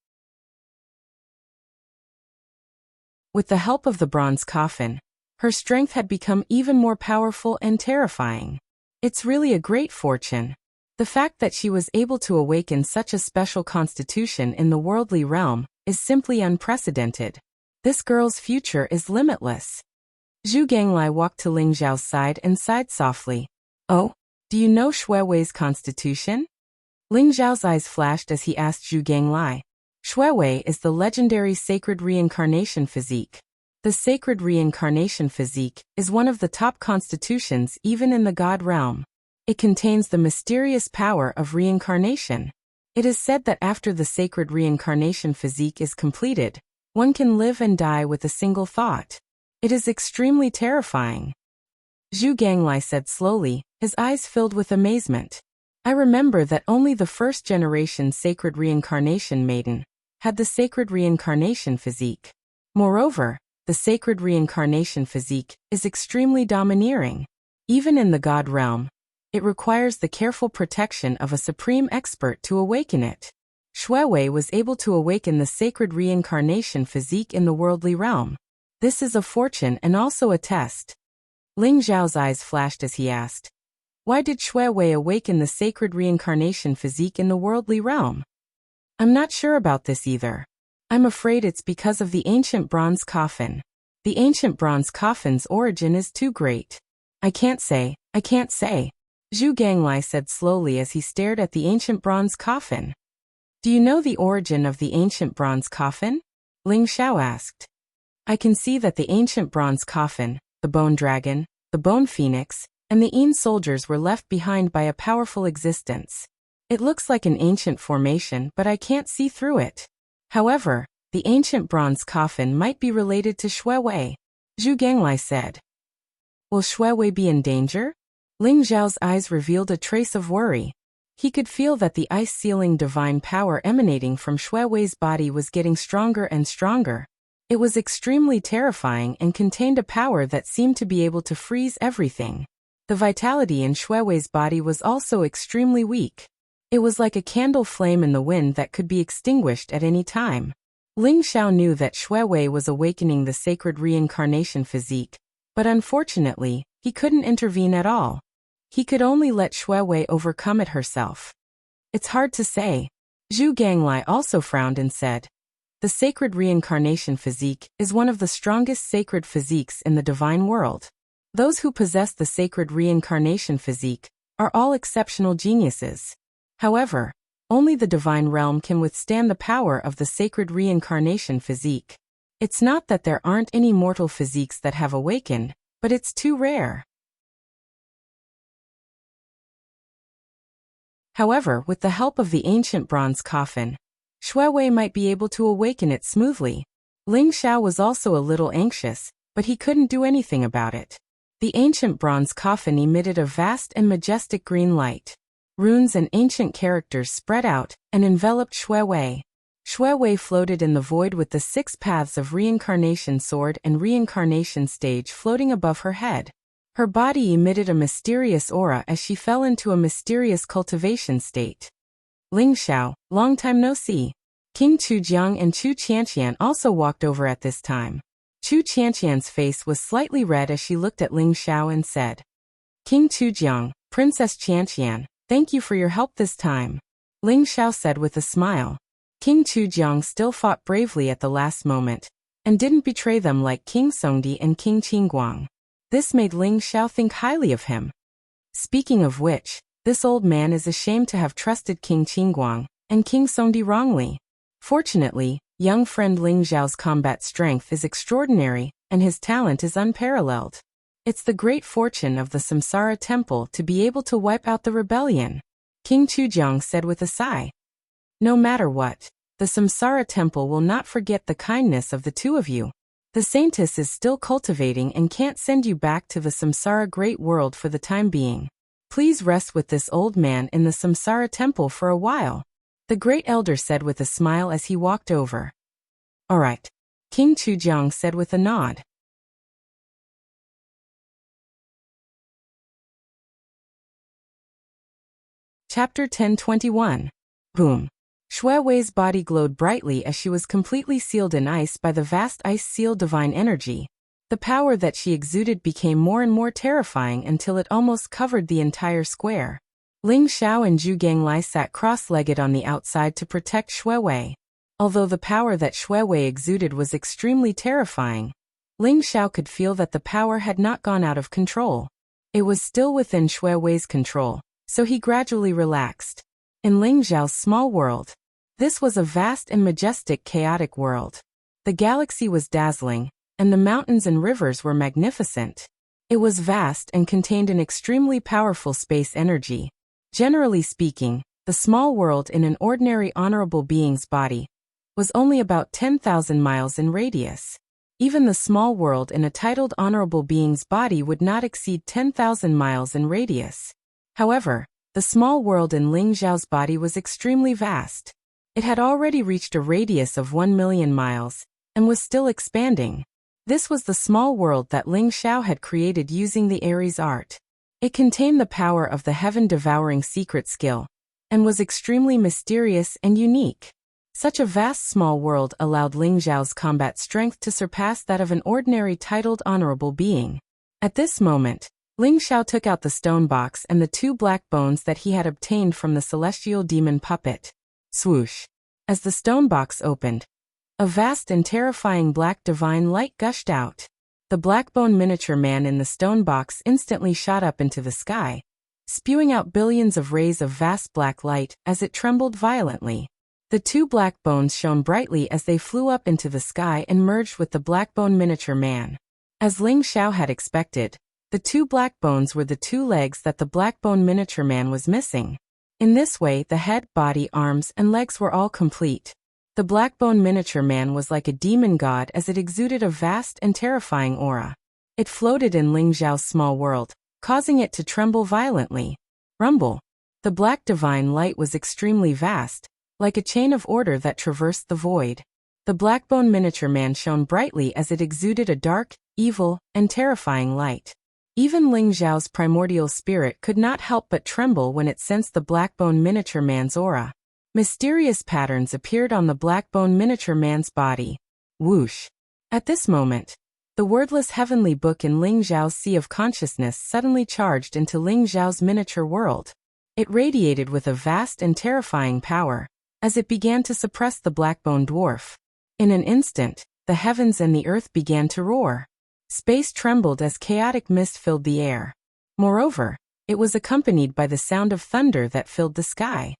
With the help of the bronze coffin, her strength had become even more powerful and terrifying. It's really a great fortune. The fact that she was able to awaken such a special constitution in the worldly realm is simply unprecedented. This girl's future is limitless. Zhu Ganglai walked to Ling Xiao's side and sighed softly. Oh, do you know Shui Wei's constitution? Ling Xiao's eyes flashed as he asked Zhu Ganglai. Shui Wei is the legendary sacred reincarnation physique. The sacred reincarnation physique is one of the top constitutions even in the god realm. It contains the mysterious power of reincarnation. It is said that after the sacred reincarnation physique is completed, one can live and die with a single thought. It is extremely terrifying. Zhu Ganglai said slowly, his eyes filled with amazement. I remember that only the first-generation sacred reincarnation maiden had the sacred reincarnation physique. Moreover, the sacred reincarnation physique is extremely domineering. Even in the God realm, it requires the careful protection of a supreme expert to awaken it. Shuewei was able to awaken the sacred reincarnation physique in the worldly realm. This is a fortune and also a test. Ling Zhao's eyes flashed as he asked, why did Shuewei awaken the sacred reincarnation physique in the worldly realm? I'm not sure about this either. I'm afraid it's because of the ancient bronze coffin. The ancient bronze coffin's origin is too great. I can't say. Zhu Ganglai said slowly as he stared at the ancient bronze coffin. Do you know the origin of the ancient bronze coffin? Ling Xiao asked. I can see that the ancient bronze coffin, the bone dragon, the bone phoenix, and the Yin soldiers were left behind by a powerful existence. It looks like an ancient formation, but I can't see through it. However, the ancient bronze coffin might be related to Shuewei. Zhu Ganglai said. Will Shuewei be in danger? Ling Zhao's eyes revealed a trace of worry. He could feel that the ice-sealing divine power emanating from Shuewei's body was getting stronger and stronger. It was extremely terrifying and contained a power that seemed to be able to freeze everything. The vitality in Shuewei's body was also extremely weak. It was like a candle flame in the wind that could be extinguished at any time. Ling Xiao knew that Shuewei was awakening the sacred reincarnation physique, but unfortunately, he couldn't intervene at all. He could only let Shuewei overcome it herself. It's hard to say. Zhu Ganglai also frowned and said, the sacred reincarnation physique is one of the strongest sacred physiques in the divine world. Those who possess the sacred reincarnation physique are all exceptional geniuses. However, only the divine realm can withstand the power of the sacred reincarnation physique. It's not that there aren't any mortal physiques that have awakened, but it's too rare. However, with the help of the ancient bronze coffin, Shuewei might be able to awaken it smoothly. Ling Xiao was also a little anxious, but he couldn't do anything about it. The ancient bronze coffin emitted a vast and majestic green light. Runes and ancient characters spread out and enveloped Shuewei. Shuewei floated in the void with the 6 paths of reincarnation sword and reincarnation stage floating above her head. Her body emitted a mysterious aura as she fell into a mysterious cultivation state. Ling Xiao, long time no see. King Chu Jiang and Chu Qianqian also walked over at this time. Chu Qianqian's face was slightly red as she looked at Ling Xiao and said, King Chu Jiang, Princess Qianqian, thank you for your help this time. Ling Xiao said with a smile. King Chu Jiang still fought bravely at the last moment, and didn't betray them like King Songdi and King Qingguang. This made Ling Xiao think highly of him. Speaking of which, this old man is ashamed to have trusted King Qingguang and King Songdi wrongly. Fortunately, young friend Ling Zhao's combat strength is extraordinary, and his talent is unparalleled. It's the great fortune of the Samsara Temple to be able to wipe out the rebellion, King Chujiang said with a sigh. No matter what, the Samsara Temple will not forget the kindness of the two of you. The Saintess is still cultivating and can't send you back to the Samsara Great World for the time being. Please rest with this old man in the Samsara Temple for a while, the Great Elder said with a smile as he walked over. All right, King Chujiang said with a nod. Chapter 1021. Boom. Shuewei's body glowed brightly as she was completely sealed in ice by the vast ice seal divine energy. The power that she exuded became more and more terrifying until it almost covered the entire square. Ling Xiao and Zhu Ganglai sat cross-legged on the outside to protect Shuewei. Although the power that Shuewei exuded was extremely terrifying, Ling Xiao could feel that the power had not gone out of control. It was still within Shuewei's control, so he gradually relaxed. In Ling Zhao's small world, this was a vast and majestic chaotic world. The galaxy was dazzling, and the mountains and rivers were magnificent. It was vast and contained an extremely powerful space energy. Generally speaking, The small world in an ordinary honorable being's body was only about 10,000 miles in radius. Even the small world in a titled honorable being's body would not exceed 10,000 miles in radius. However, the small world in Ling Xiao's body was extremely vast. It had already reached a radius of 1 million miles, and was still expanding. This was the small world that Ling Xiao had created using the Aries art. It contained the power of the heaven-devouring secret skill, and was extremely mysterious and unique. Such a vast small world allowed Ling Xiao's combat strength to surpass that of an ordinary titled honorable being. At this moment, Ling Xiao took out the stone box and the 2 black bones that he had obtained from the celestial demon puppet. Swoosh! As the stone box opened, a vast and terrifying black divine light gushed out. The black-bone miniature man in the stone box instantly shot up into the sky, spewing out billions of rays of vast black light as it trembled violently. The 2 black bones shone brightly as they flew up into the sky and merged with the black-bone miniature man. As Ling Xiao had expected, the 2 black bones were the 2 legs that the black-bone miniature man was missing. In this way, the head, body, arms, and legs were all complete. The black-bone miniature man was like a demon god as it exuded a vast and terrifying aura. It floated in Ling Xiao's small world, causing it to tremble violently. Rumble! The black divine light was extremely vast, like a chain of order that traversed the void. The black-bone miniature man shone brightly as it exuded a dark, evil, and terrifying light. Even Ling Xiao's primordial spirit could not help but tremble when it sensed the black-bone miniature man's aura. Mysterious patterns appeared on the black-bone miniature man's body. Whoosh! At this moment, the wordless heavenly book in Ling Xiao's sea of consciousness suddenly charged into Ling Xiao's miniature world. It radiated with a vast and terrifying power, as it began to suppress the black-bone dwarf. In an instant, the heavens and the earth began to roar. Space trembled as chaotic mist filled the air. Moreover, it was accompanied by the sound of thunder that filled the sky.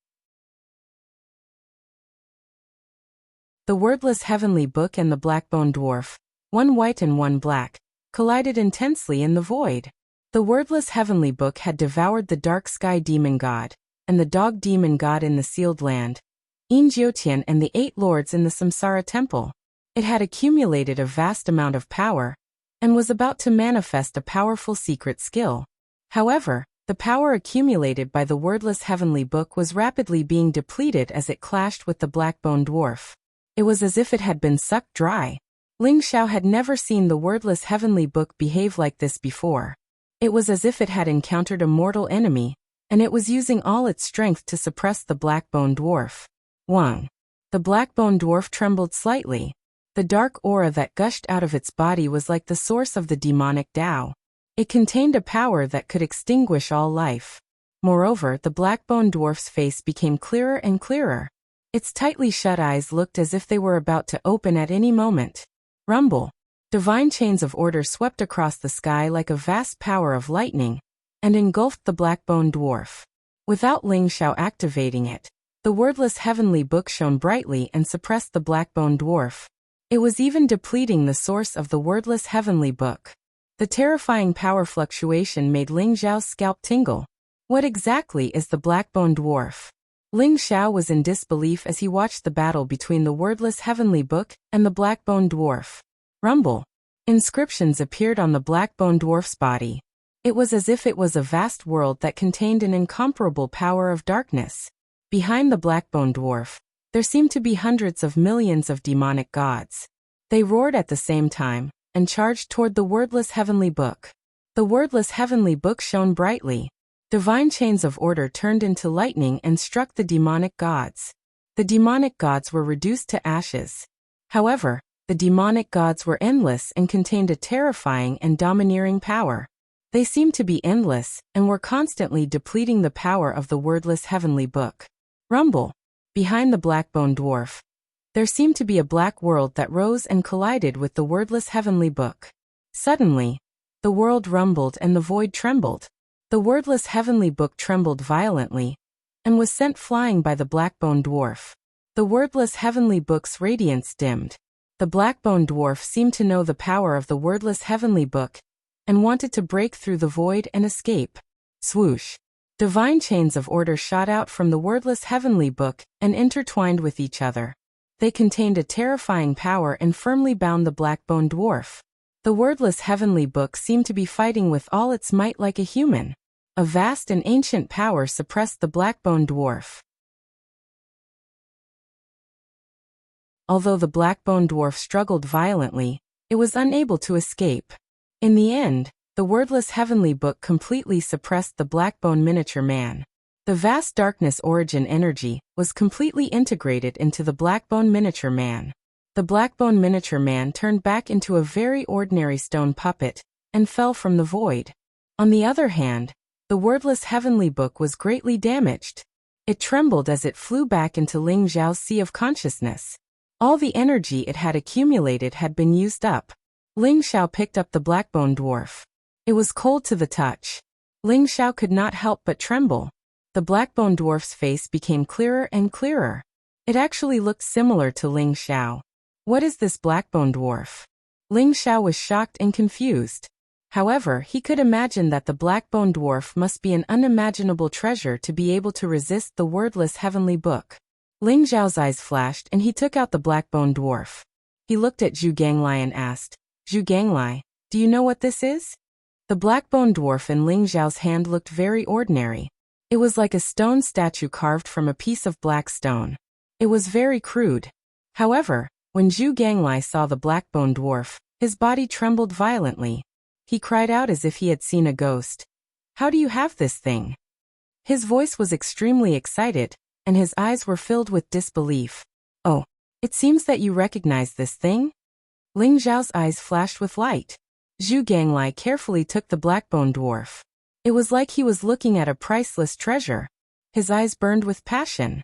The wordless heavenly book and the black-bone dwarf, one white and one black, collided intensely in the void. The wordless heavenly book had devoured the dark sky demon god, and the dog demon god in the sealed land, Yin Jiutian and the 8 lords in the Samsara temple. It had accumulated a vast amount of power, and was about to manifest a powerful secret skill. However, the power accumulated by the wordless heavenly book was rapidly being depleted as it clashed with the black-bone dwarf. It was as if it had been sucked dry. Ling Xiao had never seen the wordless heavenly book behave like this before. It was as if it had encountered a mortal enemy, and it was using all its strength to suppress the black-bone dwarf. Wang! The black-bone dwarf trembled slightly. The dark aura that gushed out of its body was like the source of the demonic Tao. It contained a power that could extinguish all life. Moreover, the black-bone dwarf's face became clearer and clearer. Its tightly shut eyes looked as if they were about to open at any moment. Rumble! Divine chains of order swept across the sky like a vast power of lightning, and engulfed the black-bone dwarf. Without Ling Xiao activating it, the wordless heavenly book shone brightly and suppressed the black-bone dwarf. It was even depleting the source of the wordless heavenly book. The terrifying power fluctuation made Ling Xiao's scalp tingle. What exactly is the black-bone dwarf? Ling Xiao was in disbelief as he watched the battle between the wordless heavenly book and the black-bone dwarf. Rumble! Inscriptions appeared on the black-bone dwarf's body. It was as if it was a vast world that contained an incomparable power of darkness. Behind the black-bone dwarf, there seemed to be hundreds of millions of demonic gods. They roared at the same time, and charged toward the wordless heavenly book. The wordless heavenly book shone brightly. Divine chains of order turned into lightning and struck the demonic gods. The demonic gods were reduced to ashes. However, the demonic gods were endless and contained a terrifying and domineering power. They seemed to be endless, and were constantly depleting the power of the wordless heavenly book. Rumble! Behind the black-bone dwarf, there seemed to be a black world that rose and collided with the wordless heavenly book. Suddenly, the world rumbled and the void trembled. The wordless heavenly book trembled violently, and was sent flying by the black-bone dwarf. The wordless heavenly book's radiance dimmed. The black-bone dwarf seemed to know the power of the wordless heavenly book, and wanted to break through the void and escape. Swoosh! Divine chains of order shot out from the wordless heavenly book and intertwined with each other. They contained a terrifying power and firmly bound the black-boned dwarf. The wordless heavenly book seemed to be fighting with all its might like a human. A vast and ancient power suppressed the black-boned dwarf. Although the black-boned dwarf struggled violently, it was unable to escape. In the end, the wordless heavenly book completely suppressed the black-bone miniature man. The vast darkness origin energy was completely integrated into the black-bone miniature man. The black-bone miniature man turned back into a very ordinary stone puppet and fell from the void. On the other hand, the wordless heavenly book was greatly damaged. It trembled as it flew back into Ling Zhao's sea of consciousness. All the energy it had accumulated had been used up. Ling Zhao picked up the black-boned dwarf. It was cold to the touch. Ling Zhao could not help but tremble. The black-boned dwarf's face became clearer and clearer. It actually looked similar to Ling Zhao. What is this black-boned dwarf? Ling Zhao was shocked and confused. However, he could imagine that the black-boned dwarf must be an unimaginable treasure to be able to resist the wordless heavenly book. Ling Zhao's eyes flashed and he took out the black-boned dwarf. He looked at Zhu Ganglai and asked, "Zhu Ganglai, do you know what this is?" The black-boned dwarf in Ling Zhao's hand looked very ordinary. It was like a stone statue carved from a piece of black stone. It was very crude. However, when Zhu Ganglai saw the black-boned dwarf, his body trembled violently. He cried out as if he had seen a ghost. "How do you have this thing?" His voice was extremely excited, and his eyes were filled with disbelief. "Oh, it seems that you recognize this thing?" Ling Zhao's eyes flashed with light. Zhu Ganglai carefully took the black-boned dwarf. It was like he was looking at a priceless treasure. His eyes burned with passion.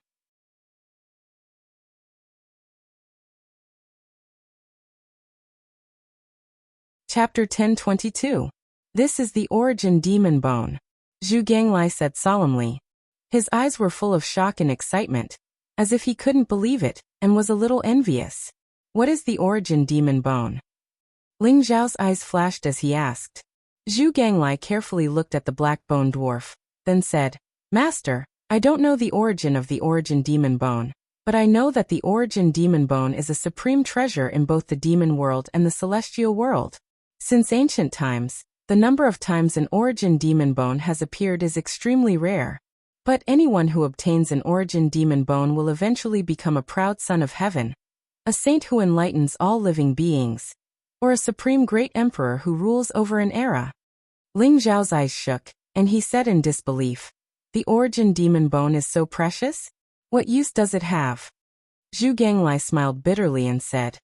Chapter 10:22. This is the origin demon bone. Zhu Ganglai said solemnly. His eyes were full of shock and excitement, as if he couldn't believe it, and was a little envious. What is the origin demon bone? Ling Zhao's eyes flashed as he asked. Zhu Ganglai carefully looked at the black-boned dwarf, then said, "Master, I don't know the origin of the origin demon bone, but I know that the origin demon bone is a supreme treasure in both the demon world and the celestial world. Since ancient times, the number of times an origin demon bone has appeared is extremely rare. But anyone who obtains an origin demon bone will eventually become a proud son of heaven, a saint who enlightens all living beings, or a supreme great emperor who rules over an era." Ling Zhao's eyes shook, and he said in disbelief, "The origin demon bone is so precious? What use does it have?" Zhu Ganglai smiled bitterly and said,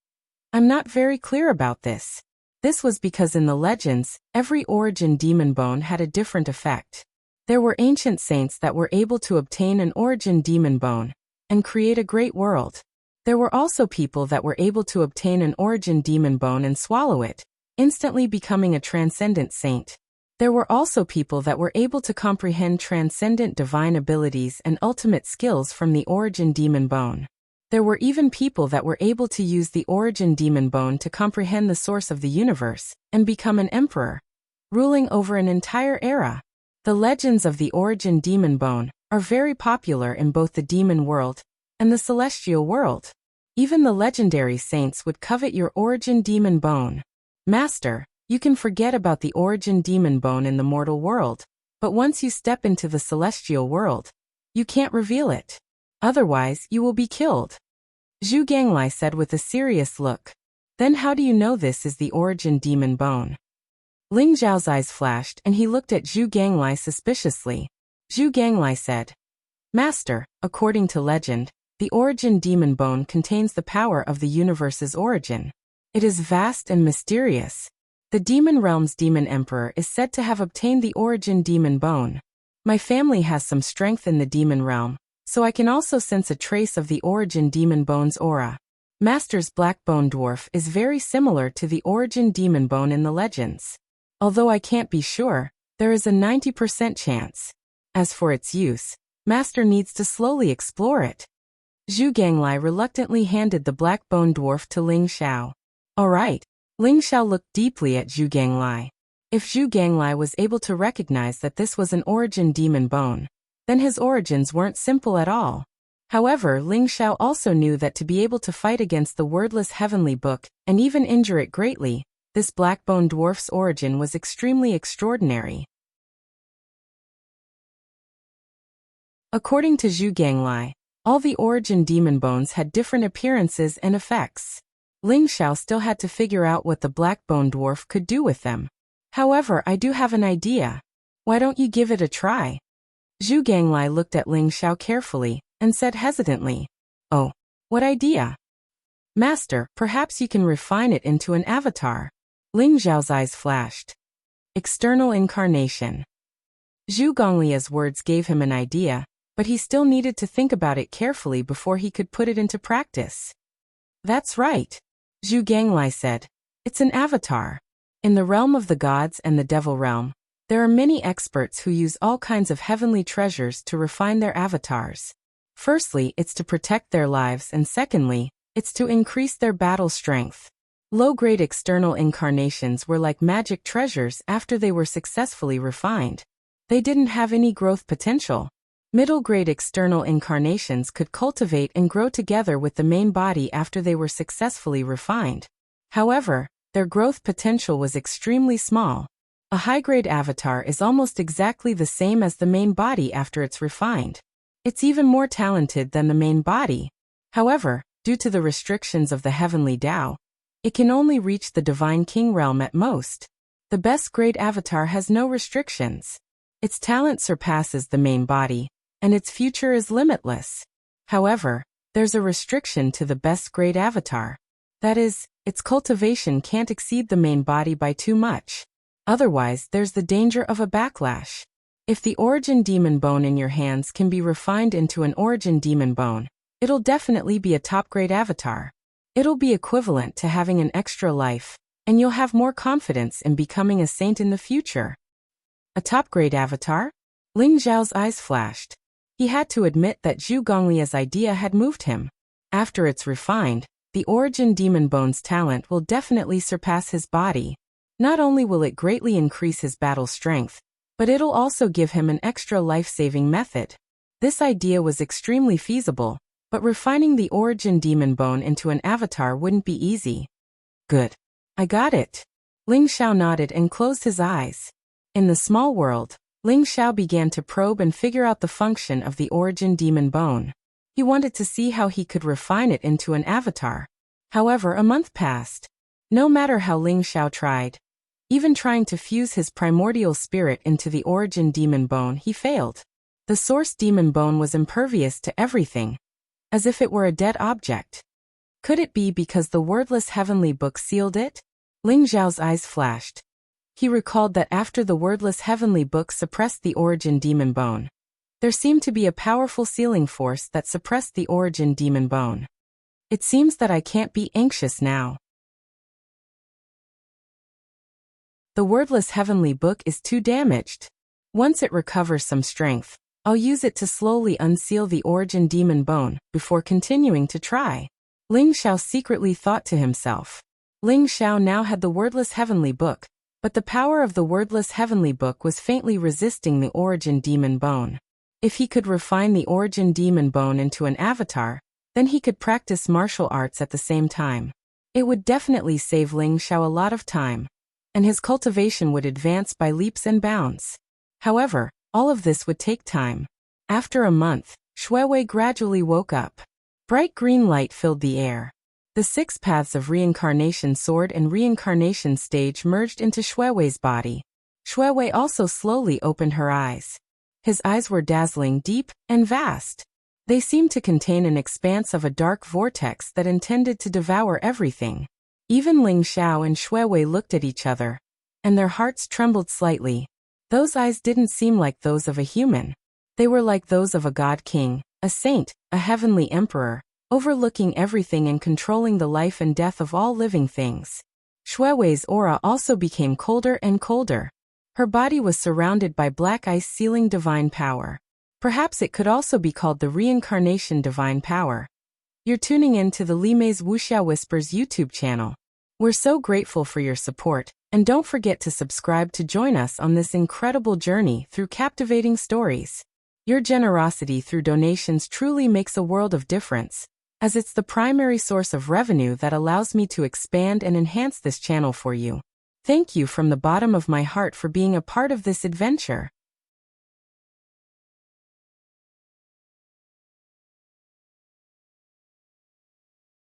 "I'm not very clear about this. This was because in the legends, every origin demon bone had a different effect. There were ancient saints that were able to obtain an origin demon bone and create a great world. There were also people that were able to obtain an origin demon bone and swallow it, instantly becoming a transcendent saint. There were also people that were able to comprehend transcendent divine abilities and ultimate skills from the origin demon bone. There were even people that were able to use the origin demon bone to comprehend the source of the universe and become an emperor, ruling over an entire era. The legends of the origin demon bone are very popular in both the demon world and the celestial world. Even the legendary saints would covet your origin demon bone. Master, you can forget about the origin demon bone in the mortal world, but once you step into the celestial world, you can't reveal it. Otherwise, you will be killed." Zhu Ganglai said with a serious look. "Then how do you know this is the origin demon bone?" Ling Zhao's eyes flashed and he looked at Zhu Ganglai suspiciously. Zhu Ganglai said, "Master, according to legend, the origin demon bone contains the power of the universe's origin. It is vast and mysterious. The demon realm's demon emperor is said to have obtained the origin demon bone. My family has some strength in the demon realm, so I can also sense a trace of the origin demon bone's aura. Master's black bone dwarf is very similar to the origin demon bone in the legends. Although I can't be sure, there is a 90% chance. As for its use, Master needs to slowly explore it." Zhu Ganglai reluctantly handed the black bone dwarf to Ling Xiao. "All right." Ling Xiao looked deeply at Zhu Ganglai. If Zhu Ganglai was able to recognize that this was an origin demon bone, then his origins weren't simple at all. However, Ling Xiao also knew that to be able to fight against the wordless heavenly book, and even injure it greatly, this black-bone dwarf's origin was extremely extraordinary. According to Zhu Ganglai, all the origin demon bones had different appearances and effects. Ling Xiao still had to figure out what the black-bone dwarf could do with them. However, I do have an idea. Why don't you give it a try? Zhu Ganglai looked at Ling Xiao carefully, and said hesitantly, "Oh, what idea?" "Master, perhaps you can refine it into an avatar." Ling Xiao's eyes flashed. External incarnation. Zhu Gonglia's words gave him an idea, but he still needed to think about it carefully before he could put it into practice. "That's right," Zhu Ganglai said. "It's an avatar. In the realm of the gods and the devil realm, there are many experts who use all kinds of heavenly treasures to refine their avatars. Firstly, it's to protect their lives, and secondly, it's to increase their battle strength. Low-grade external incarnations were like magic treasures after they were successfully refined. They didn't have any growth potential. Middle-grade external incarnations could cultivate and grow together with the main body after they were successfully refined. However, their growth potential was extremely small. A high-grade avatar is almost exactly the same as the main body after it's refined. It's even more talented than the main body. However, due to the restrictions of the heavenly Tao, it can only reach the Divine King realm at most. The best grade avatar has no restrictions. Its talent surpasses the main body, and its future is limitless. However, there's a restriction to the best grade avatar. That is, its cultivation can't exceed the main body by too much. Otherwise, there's the danger of a backlash. If the origin demon bone in your hands can be refined into an origin demon bone, it'll definitely be a top-grade avatar. It'll be equivalent to having an extra life, and you'll have more confidence in becoming a saint in the future. A top-grade avatar? Ling Xiao's eyes flashed. He had to admit that Zhu Gonglia's idea had moved him. After it's refined, the origin demon bone's talent will definitely surpass his body. Not only will it greatly increase his battle strength, but it'll also give him an extra life-saving method. This idea was extremely feasible, but refining the origin demon bone into an avatar wouldn't be easy. Good. I got it. Ling Xiao nodded and closed his eyes. In the small world, Ling Xiao began to probe and figure out the function of the origin demon bone. He wanted to see how he could refine it into an avatar. However, a month passed. No matter how Ling Xiao tried, even trying to fuse his primordial spirit into the origin demon bone, he failed. The source demon bone was impervious to everything, as if it were a dead object. Could it be because the wordless heavenly book sealed it? Ling Xiao's eyes flashed. He recalled that after the wordless heavenly book suppressed the origin demon bone, there seemed to be a powerful sealing force that suppressed the origin demon bone. It seems that I can't be anxious now. The wordless heavenly book is too damaged. Once it recovers some strength, I'll use it to slowly unseal the origin demon bone before continuing to try. Ling Xiao secretly thought to himself. Ling Xiao now had the wordless heavenly book, but the power of the wordless heavenly book was faintly resisting the origin demon bone. If he could refine the origin demon bone into an avatar, then he could practice martial arts at the same time. It would definitely save Ling Xiao a lot of time, and his cultivation would advance by leaps and bounds. However, all of this would take time. After a month, Shuiwei gradually woke up. Bright green light filled the air. The 6 paths of reincarnation sword and reincarnation stage merged into Shuiwei's body. Shuiwei also slowly opened her eyes. His eyes were dazzling, deep, and vast. They seemed to contain an expanse of a dark vortex that intended to devour everything. Even Ling Xiao and Shuiwei looked at each other, and their hearts trembled slightly. Those eyes didn't seem like those of a human. They were like those of a god king, a saint, a heavenly emperor, overlooking everything and controlling the life and death of all living things. Shuiwei's aura also became colder and colder. Her body was surrounded by black ice sealing divine power. Perhaps it could also be called the reincarnation divine power. You're tuning in to the Li Mei's Wuxia Whispers YouTube channel. We're so grateful for your support, and don't forget to subscribe to join us on this incredible journey through captivating stories. Your generosity through donations truly makes a world of difference, as it's the primary source of revenue that allows me to expand and enhance this channel for you. Thank you from the bottom of my heart for being a part of this adventure.